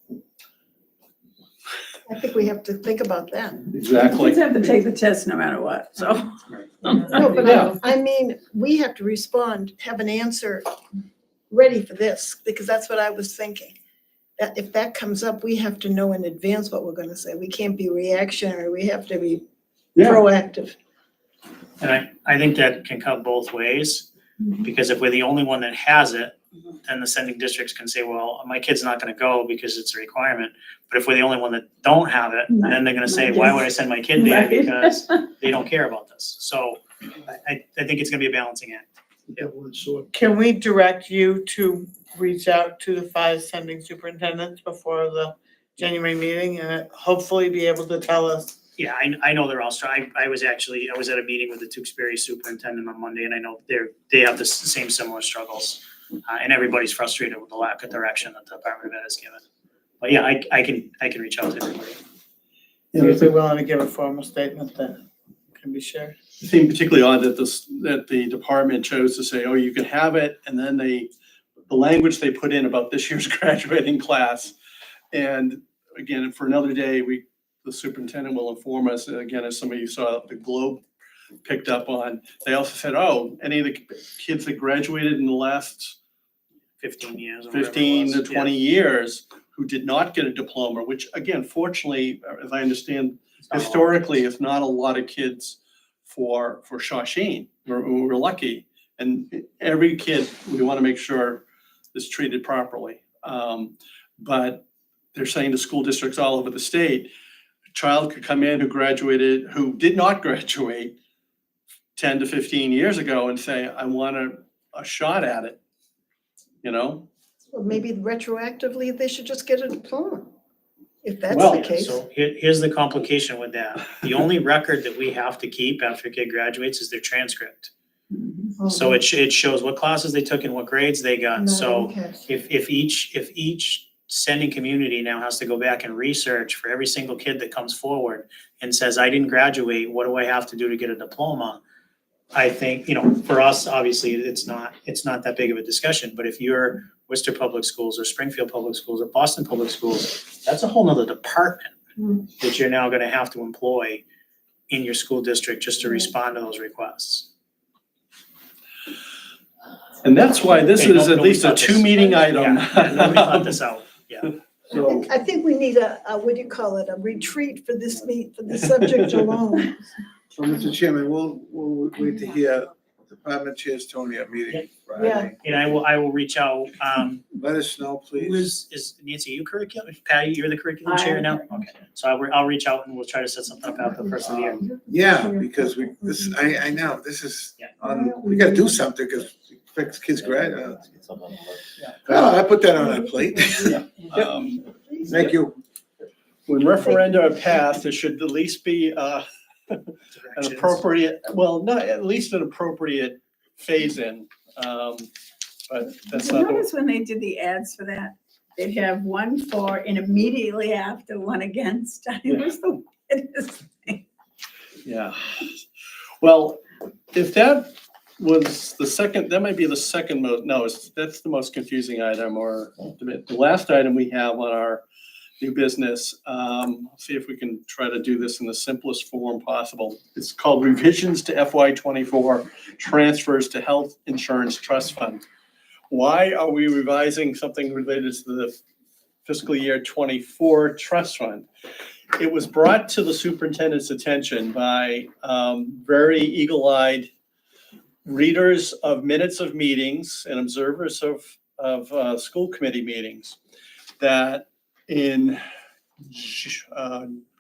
I think we have to think about that. Exactly. Kids have to take the test no matter what, so. No, but I mean, we have to respond, have an answer ready for this, because that's what I was thinking. That if that comes up, we have to know in advance what we're gonna say. We can't be reactionary, we have to be proactive. And I think that can cut both ways, because if we're the only one that has it, then the sending districts can say, well, my kid's not gonna go because it's a requirement. But if we're the only one that don't have it, then they're gonna say, why would I send my kid there? Right. Because they don't care about this. So I think it's gonna be a balancing act. Can we direct you to reach out to the 5 sending superintendents before the January meeting and hopefully be able to tell us? Yeah, I know they're all strong. I was at a meeting with the Tewksbury superintendent on Monday, and I know they have the same similar struggles. And everybody's frustrated with the lack of direction that the Department of Ed has given. But yeah, I can reach out to everybody. If they're willing to give a formal statement that can be shared. It seemed particularly odd that the department chose to say, oh, you can have it, and then the language they put in about this year's graduating class. And again, for another day, the superintendent will inform us, again, as some of you saw the Globe picked up on, they also said, oh, any of the kids that graduated in the last 15 years. 15 to 20 years who did not get a diploma, which again, fortunately, as I understand, historically, is not a lot of kids for Shawshene. We're lucky. And every kid, we want to make sure is treated properly. But they're saying to school districts all over the state, a child could come in who did not graduate 10 to 15 years ago and say, I want a shot at it, you know? Or maybe retroactively, they should just get a diploma, if that's Well, the case. So here's the complication with that. The only record that we have to keep after a kid graduates is their transcript. So it shows what classes they took and what grades they got. Not So MCAS. if each sending community now has to go back and research for every single kid that comes forward and says, I didn't graduate, what do I have to do to get a diploma? I think, for us, obviously, it's not that big of a discussion, but if you're Worcester Public Schools or Springfield Public Schools or Boston Public Schools, that's a whole nother department that you're now gonna have to employ in your school district just to respond to those requests. And that's why this Okay, is at nobody least a thought this- 2-meeting item. Yeah, nobody thought this out, yeah. I think we need a what do you call it, a retreat for this for the subject alone. So, Mr. Chairman, we'll wait to hear Department Chairs Tony at meeting Friday. And I will reach out, Let us know, please. who is Nancy, you curriculum, Patty, you're the curriculum chair now? Okay, so I'll reach out and we'll try to set something up after the first of the year. Yeah, because I know, this is, we gotta do something, because it affects kids' grad. I put that on our plate. Thank you. When referenda are passed, there should at least be an appropriate, not at least an appropriate phase-in. But that's Did you not, notice when they did the ads for that? They'd have one for and immediately after one against. It was the weirdest thing. yeah. Well, if that was the second, that might be the second most, no, that's the most confusing item, or the last item we have on our new business. See if we can try to do this in the simplest form possible. It's called revisions to FY24 transfers to health insurance trust fund. Why are we revising something related to the fiscal year 24 trust fund? It was brought to the superintendent's attention by very eagle-eyed readers of minutes of meetings and observers of school committee meetings that in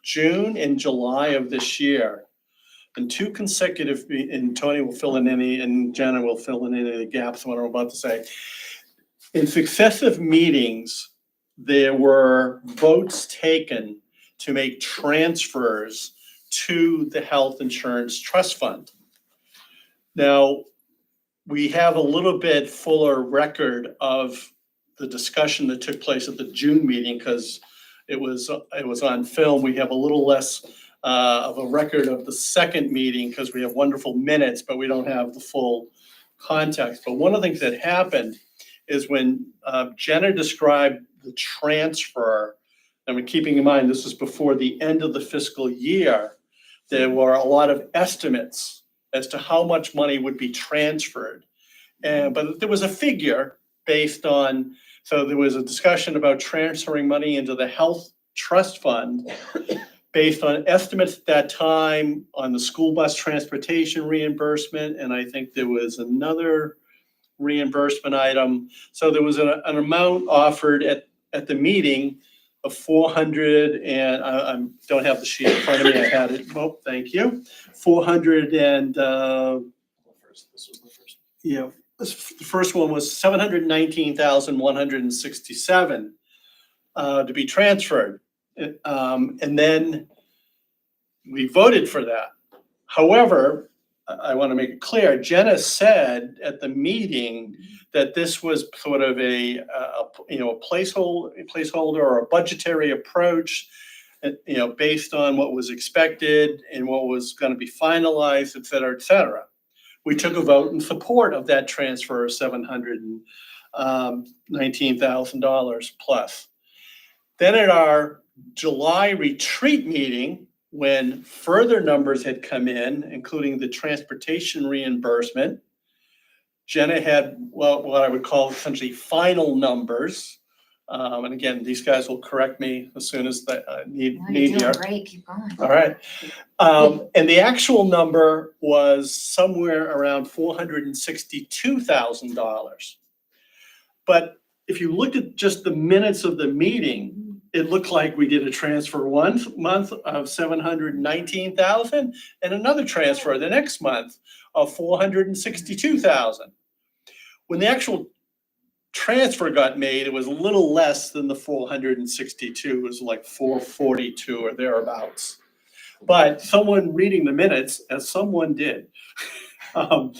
June and July of this year, in two consecutive, and Tony will fill in any, and Jenna will fill in any of the gaps what I'm about to say. In successive meetings, there were votes taken to make transfers to the health insurance trust fund. Now, we have a little bit fuller record of the discussion that took place at the June meeting because it was on film. We have a little less of a record of the second meeting because we have wonderful minutes, but we don't have the full context. But one of the things that happened is when Jenna described the transfer, and keeping in mind this is before the end of the fiscal year, there were a lot of estimates as to how much money would be transferred. But there was a figure based on, so there was a discussion about transferring money into the health trust fund based on estimates at that time on the school bus transportation reimbursement, and I think there was another reimbursement item. So there was an amount offered at the meeting of 400, and I don't have the sheet in front of me, I had it, oh, thank you. 400 and, yeah, the first one was 719,167 to be transferred. And then we voted for that. However, I want to make it clear, Jenna said at the meeting that this was sort of a placeholder or a budgetary approach, based on what was expected and what was going to be finalized, et cetera, et cetera. We took a vote in support of that transfer of $719,000 plus. Then at our July retreat meeting, when further numbers had come in, including the transportation reimbursement, Jenna had what I would call essentially final numbers And again, these guys will correct me as soon as they need No, you're here. doing great, keep going. All right. And the actual number was somewhere around $462,000. But if you looked at just the minutes of the meeting, it looked like we did a transfer one month of $719,000 and another transfer the next month of $462,000. When the actual transfer got made, it was a little less than the 462. It was like 442 or thereabouts. But someone reading the minutes, as someone did, we want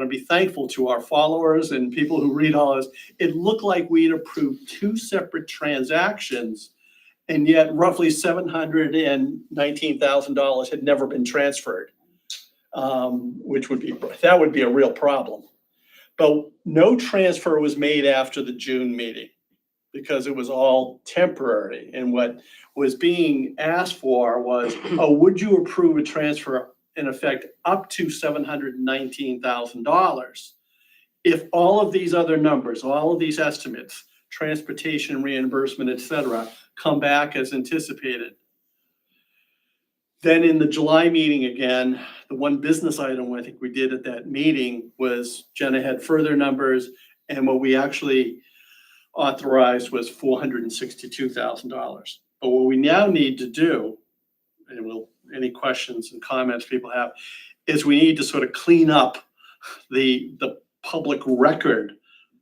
to be thankful to our followers and people who read all this. It looked like we had approved two separate transactions, and yet roughly $719,000 had never been transferred, which would be a real problem. But no transfer was made after the June meeting because it was all temporary. And what was being asked for was, would you approve a transfer in effect up to $719,000 if all of these other numbers, all of these estimates, transportation, reimbursement, et cetera, come back as anticipated? Then in the July meeting again, the one business item I think we did at that meeting was Jenna had further numbers, and what we actually authorized was $462,000. But what we now need to do, and any questions and comments people have, is we need to sort of clean up the public record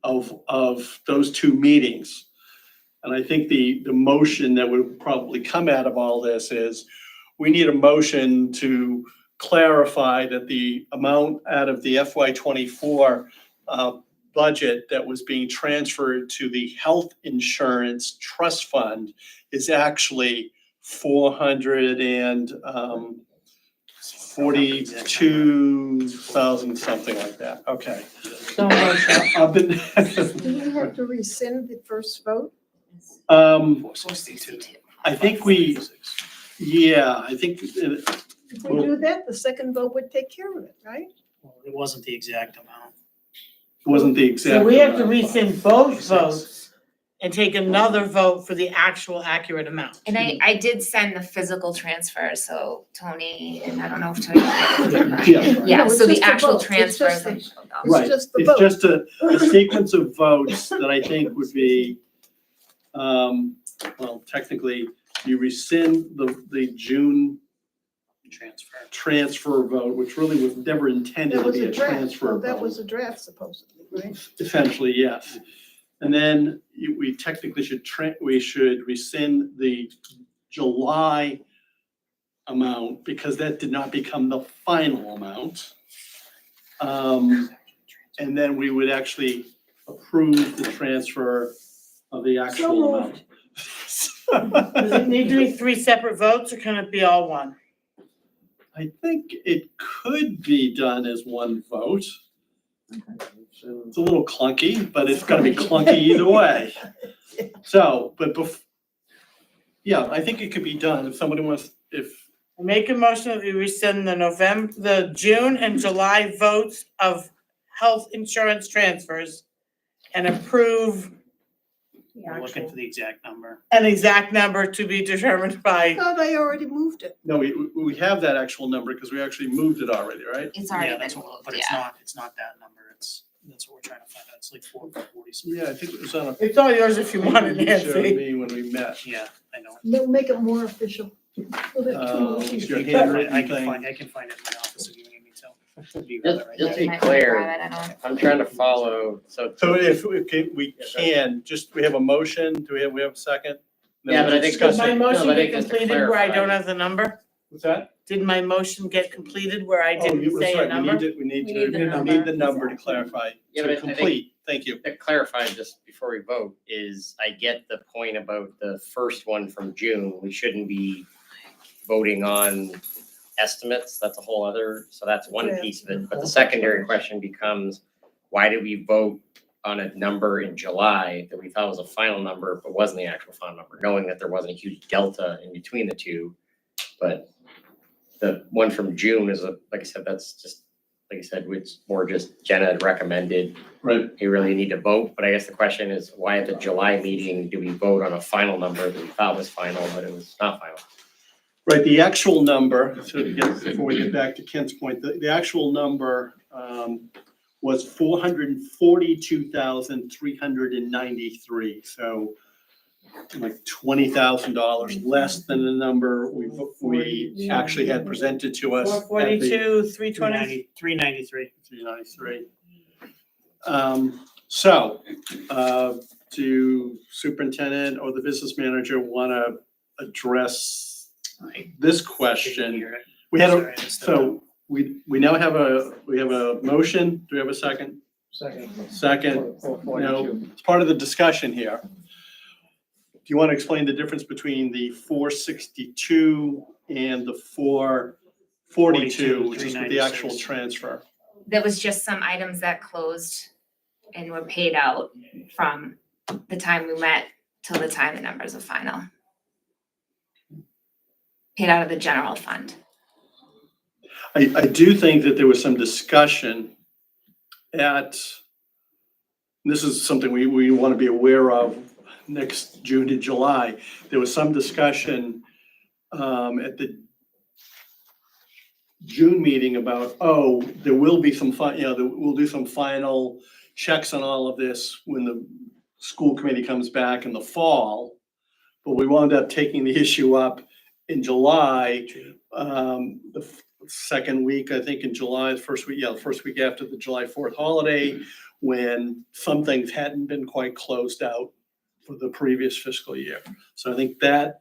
of those two meetings. And I think the motion that would probably come out of all this is we need a motion to clarify that the amount out of the FY24 budget that was being transferred to the health insurance trust fund is actually $442,000, something like that. Okay. Do you have to rescind the first vote? I think I think If we do that, the second vote would take care of it, right? Well, it wasn't the exact amount. It wasn't the exact. So we have to amount. rescind both votes and take another vote for the actual accurate amount. And I did send the physical transfer, so Tony, and I don't know if Tony. Yeah, No, it's so the just the actual vote. It's just transfers. Right, just the it's vote. just a sequence of votes that I think would be, well, technically, you rescind the June transfer vote, which really was never intended That to was be a a draft. transfer Well, vote. that was a draft supposedly, right? Essentially, yes. And then we technically should rescind the July amount because that did not become the final amount. And then we would actually approve the transfer of the actual amount. Does it need to be three separate votes or can it be all one? I think it could be done as one vote. It's a little clunky, but it's gonna be clunky either way. So, but yeah, I think it could be done if somebody wants, Make a motion that we rescind the June and July votes of health insurance transfers and approve We're looking for the exact number. an exact number to be determined I by. thought I already moved it. no, we have that actual number because we actually moved it already, right? It's already Yeah, been that's what, moved, but yeah. it's not that number. That's what we're trying to find out. It's like 440. Yeah, I think it was on a. It's all yours if you want it, You showed Nancy. me when we met. Yeah, I know. They'll make it more official. We'll have two motions. It's your I handwritten can thing. find it in my office if you need me to. You Just, got it right just to there. be Might clear, grab it, I don't- I'm trying to follow, so. So if we can, we have a motion, do we have a second? Then Yeah, we'll but I think discuss Did my it. motion No, but I get think just to completed where I clarify. don't have the number? What's that? Did my motion get completed where I Oh, didn't that's say a right. number? We need We need the the number to clarify, Yeah, but I to think- complete, thank you. To clarify just before we vote is I get the point about the first one from June. We shouldn't be voting on estimates. That's a whole other, so that's one Yeah. piece of it. But the secondary question becomes, why did we vote on a number in July that we thought was a final number, but wasn't the actual final number, knowing that there wasn't a huge delta in between the two? But the one from June is like I said, that's just like you said, it's more just Jenna had recommended. Right. You really need to vote, but I guess the question is, why at the July meeting do we vote on a final number that we thought was final, but it was not final? Right, the actual number, before we get back to Ken's point, the actual number was 442,393. So like $20,000 less than the number we actually had presented to us. 442, 320. 393. 393. So, do superintendent or the business manager want to address this question? We had a, so we now have a motion. Do we have a second? Second. No, it's part of the discussion here. Do you want to explain the difference between the 462 and the 442, which is the actual transfer? There was just some items that closed and were paid out from the time we met till the time the numbers are final. Paid out of the general fund. I do think that there was some discussion this is something we want to be aware of next June to July. There was some discussion at the June meeting about, there will be some we'll do some final checks on all of this when the school committee comes back in the fall. But we wound up taking the issue up in July, the second week, I think in July, the first week after the July 4th holiday, when some things hadn't been quite closed out for the previous fiscal year. So I think that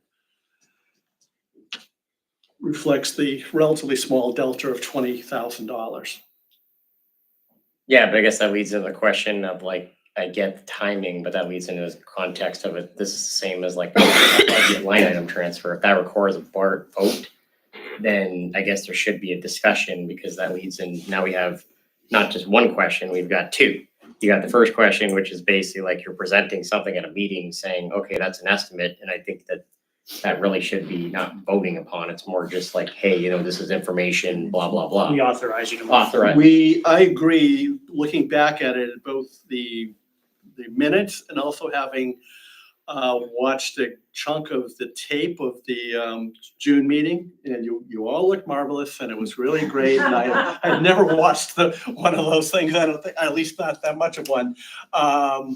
reflects the relatively small delta of $20,000. Yeah, but I guess that leads into the question of like, I get the timing, but that leads into the context of it. This is the same as like a line item transfer. If that requires a board vote, then I guess there should be a discussion, because that leads in, now we have not just one question, we've got two. You got the first question, which is basically like you're presenting something at a meeting saying, okay, that's an estimate. And I think that really should be not voting upon. It's more just like, hey, this is information, blah, blah, blah. We authorize you to. Authorize. I agree, looking back at it, both the minutes and also having watched a chunk of the tape of the June meeting, and you all looked marvelous, and it was really great. And I've never watched one of those things. I don't think, at least not that much of one. I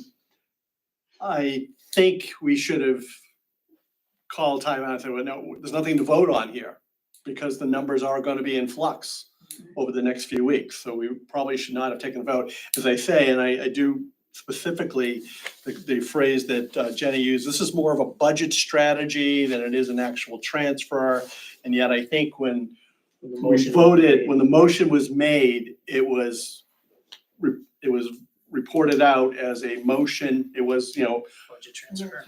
think we should have called time out and said, well, no, there's nothing to vote on here, because the numbers are going to be in flux over the next few weeks. So we probably should not have taken a vote, as I say, and I do specifically the phrase that Jenny used. This is more of a budget strategy than it is an actual transfer. And yet I think when we voted, when the motion was made, it was reported out as a motion. It was, Budget transfer.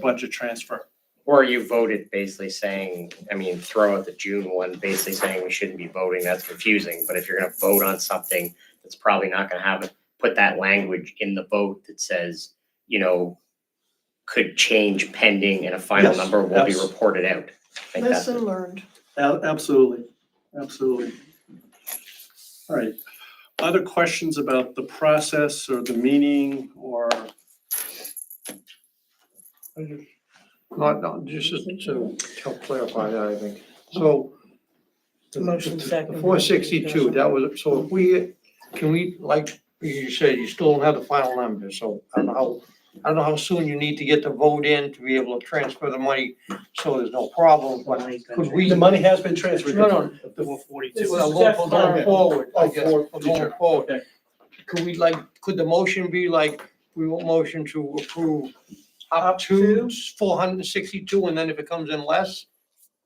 Budget transfer. Or you voted basically saying, throw out the June one, basically saying we shouldn't be voting. That's confusing. But if you're going to vote on something that's probably not going to put that language in the vote that says, could change pending and a final number will be reported out. I think that's Lesson learned. Absolutely. Absolutely. All right. Other questions about the process or the meaning or? No, just to help clarify that, I think. So Motion second. the 462, that was, so if can we, like you said, you still don't have the final number, so I don't know how soon you need to get the vote in to be able to transfer the money, so there's no problem, but could we? The money has been transferred. No. The 442. Well, going forward, I guess, going forward. Could the motion be like, we want motion to approve up to 462, and then if it comes in less,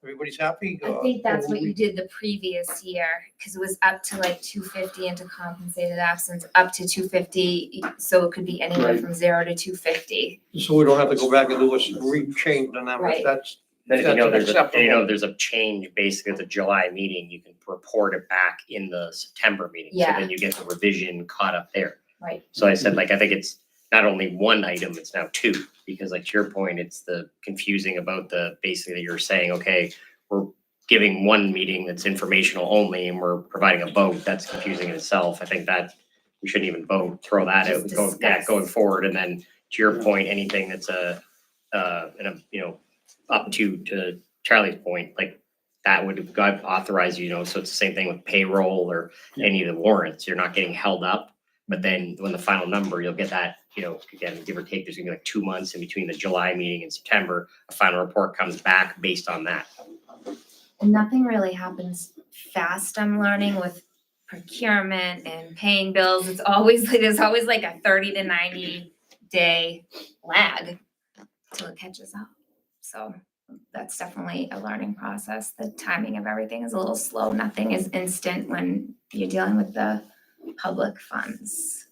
everybody's happy? I think that's what you did the previous year, because it was up to like 250 into compensated absence, up to 250, so it could be anywhere Right. from 0 to 250. So we don't have to go back and do re-change the numbers, Right. that's. Then if acceptable. there's a change basically at the July meeting, you can report it back in the September meeting. Yeah. So then you get the revision caught up there. Right. So I said, I think it's not only one item, it's now two, because to your point, it's the confusing about basically you're saying, okay, we're giving one meeting that's informational only and we're providing a vote, that's confusing in itself. I think that we shouldn't even vote, throw that out, going forward. And then to your point, anything that's up to Charlie's point, like that would authorize, so it's the same thing with payroll or any of the warrants. You're not getting held up. But then when the final number, you'll get that, again, give or take, there's gonna be like 2 months in between the July meeting and September. A final report comes back based on that. And nothing really happens fast, I'm learning, with procurement and paying bills. It's always like, there's always like a 30 to 90 day lag till it catches up. So that's definitely a learning process. The timing of everything is a little slow. Nothing is instant when you're dealing with the public funds.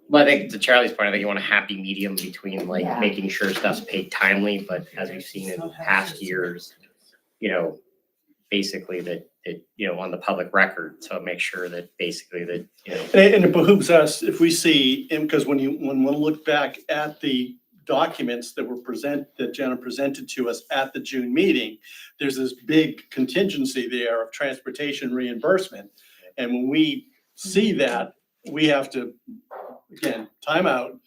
But I think to Charlie's point, I think you want a happy medium between like Yeah. making sure stuff's paid timely, but as we've seen in past years, basically that it, on the public record, so make sure that basically that, And it behooves us if we see, and because when we look back at the documents that Jenna presented to us at the June meeting, there's this big contingency there of transportation reimbursement. And when we see that, we have to, again, time out.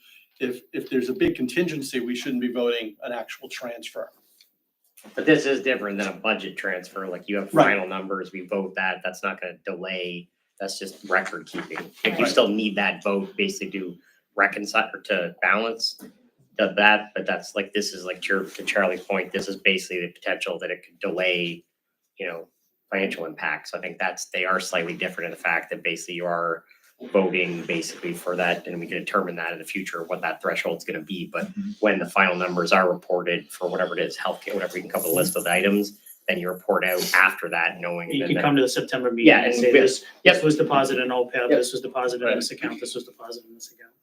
If there's a big contingency, we shouldn't be voting an actual transfer. but this is different than a budget transfer. Like you have final numbers, we vote that, that's not gonna delay, that's just record keeping. Like you still need that vote basically to reconcile or to balance that, but that's like, this is like to Charlie's point, this is basically the potential that it could delay, financial impacts. So I think they are slightly different in the fact that basically you are voting basically for that, and we can determine that in the future, what that threshold's gonna be. But when the final numbers are reported for whatever it is, healthcare, whatever, you can come up with a list of items, then you report out after that, knowing. You that can that- come to the September meeting Yeah, and and say we- this was deposited in OPEB, Yep. this was deposited in this account, this was deposited in this account.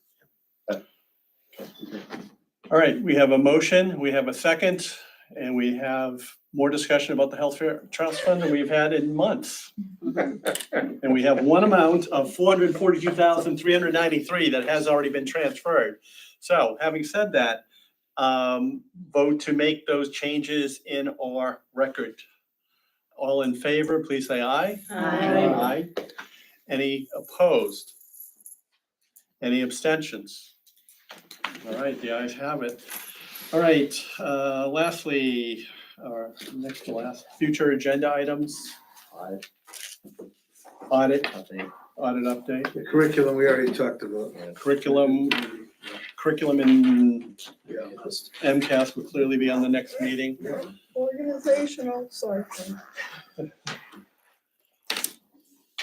All right, we have a motion, we have a second, and we have more discussion about the health care trust fund than we've had in months. And we have one amount of $442,393 that has already been transferred. So having said that, vote to make those changes in our record. All in favor, please say aye. Aye. Any opposed? Any abstentions? All right, the ayes have it. All right, lastly, or next to last, future agenda items. Audit update. The curriculum we already talked about. Curriculum and MCAS will clearly be on the next meeting. Organizational, sorry.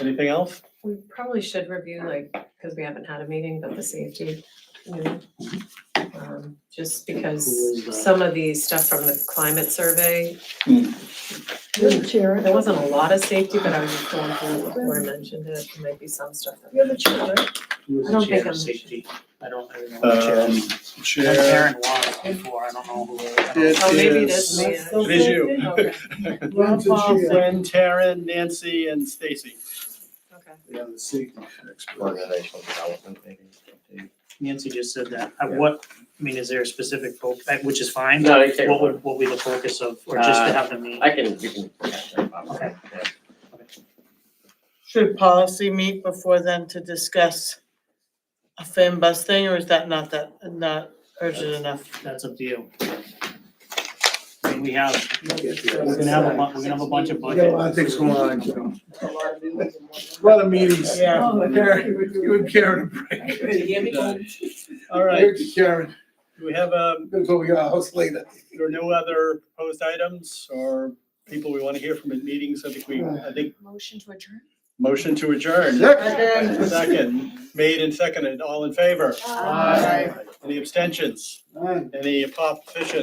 Anything else? We probably should review, because we haven't had a meeting, but the safety, just because some of the stuff from the climate survey, You're the chair. there wasn't a lot of safety, but I was just going through before I mentioned it, there might be some stuff that. You're the chair, right? I don't think I'm. Safety, I don't know. I've Chair. Karen Watt before, I don't know who. Oh, maybe it is me. It is you. Okay. Roll call, Gwen, Taryn, Nancy, and Stacy. Okay. Yeah, the safety expert. Organizational development, maybe. Nancy just said that. Is there a specific which is fine? No, you take a What will be the focus of, or just to have the meeting? You can. Okay. Should policy meet before then to discuss a fan bus thing, or is that not urgent enough? That's up to you. I mean, we're gonna have a bunch of We got a lot of things going on, A lot of meetings. Yeah. Karen, you and Karen are break. All right, Karen, do we have I'm gonna go to your house later. there are no other proposed items or people we want to hear from in meetings? I think Motion to adjourn? motion to adjourn. Second. Second, made and seconded, all in favor? Aye. Any abstentions? Any opposition?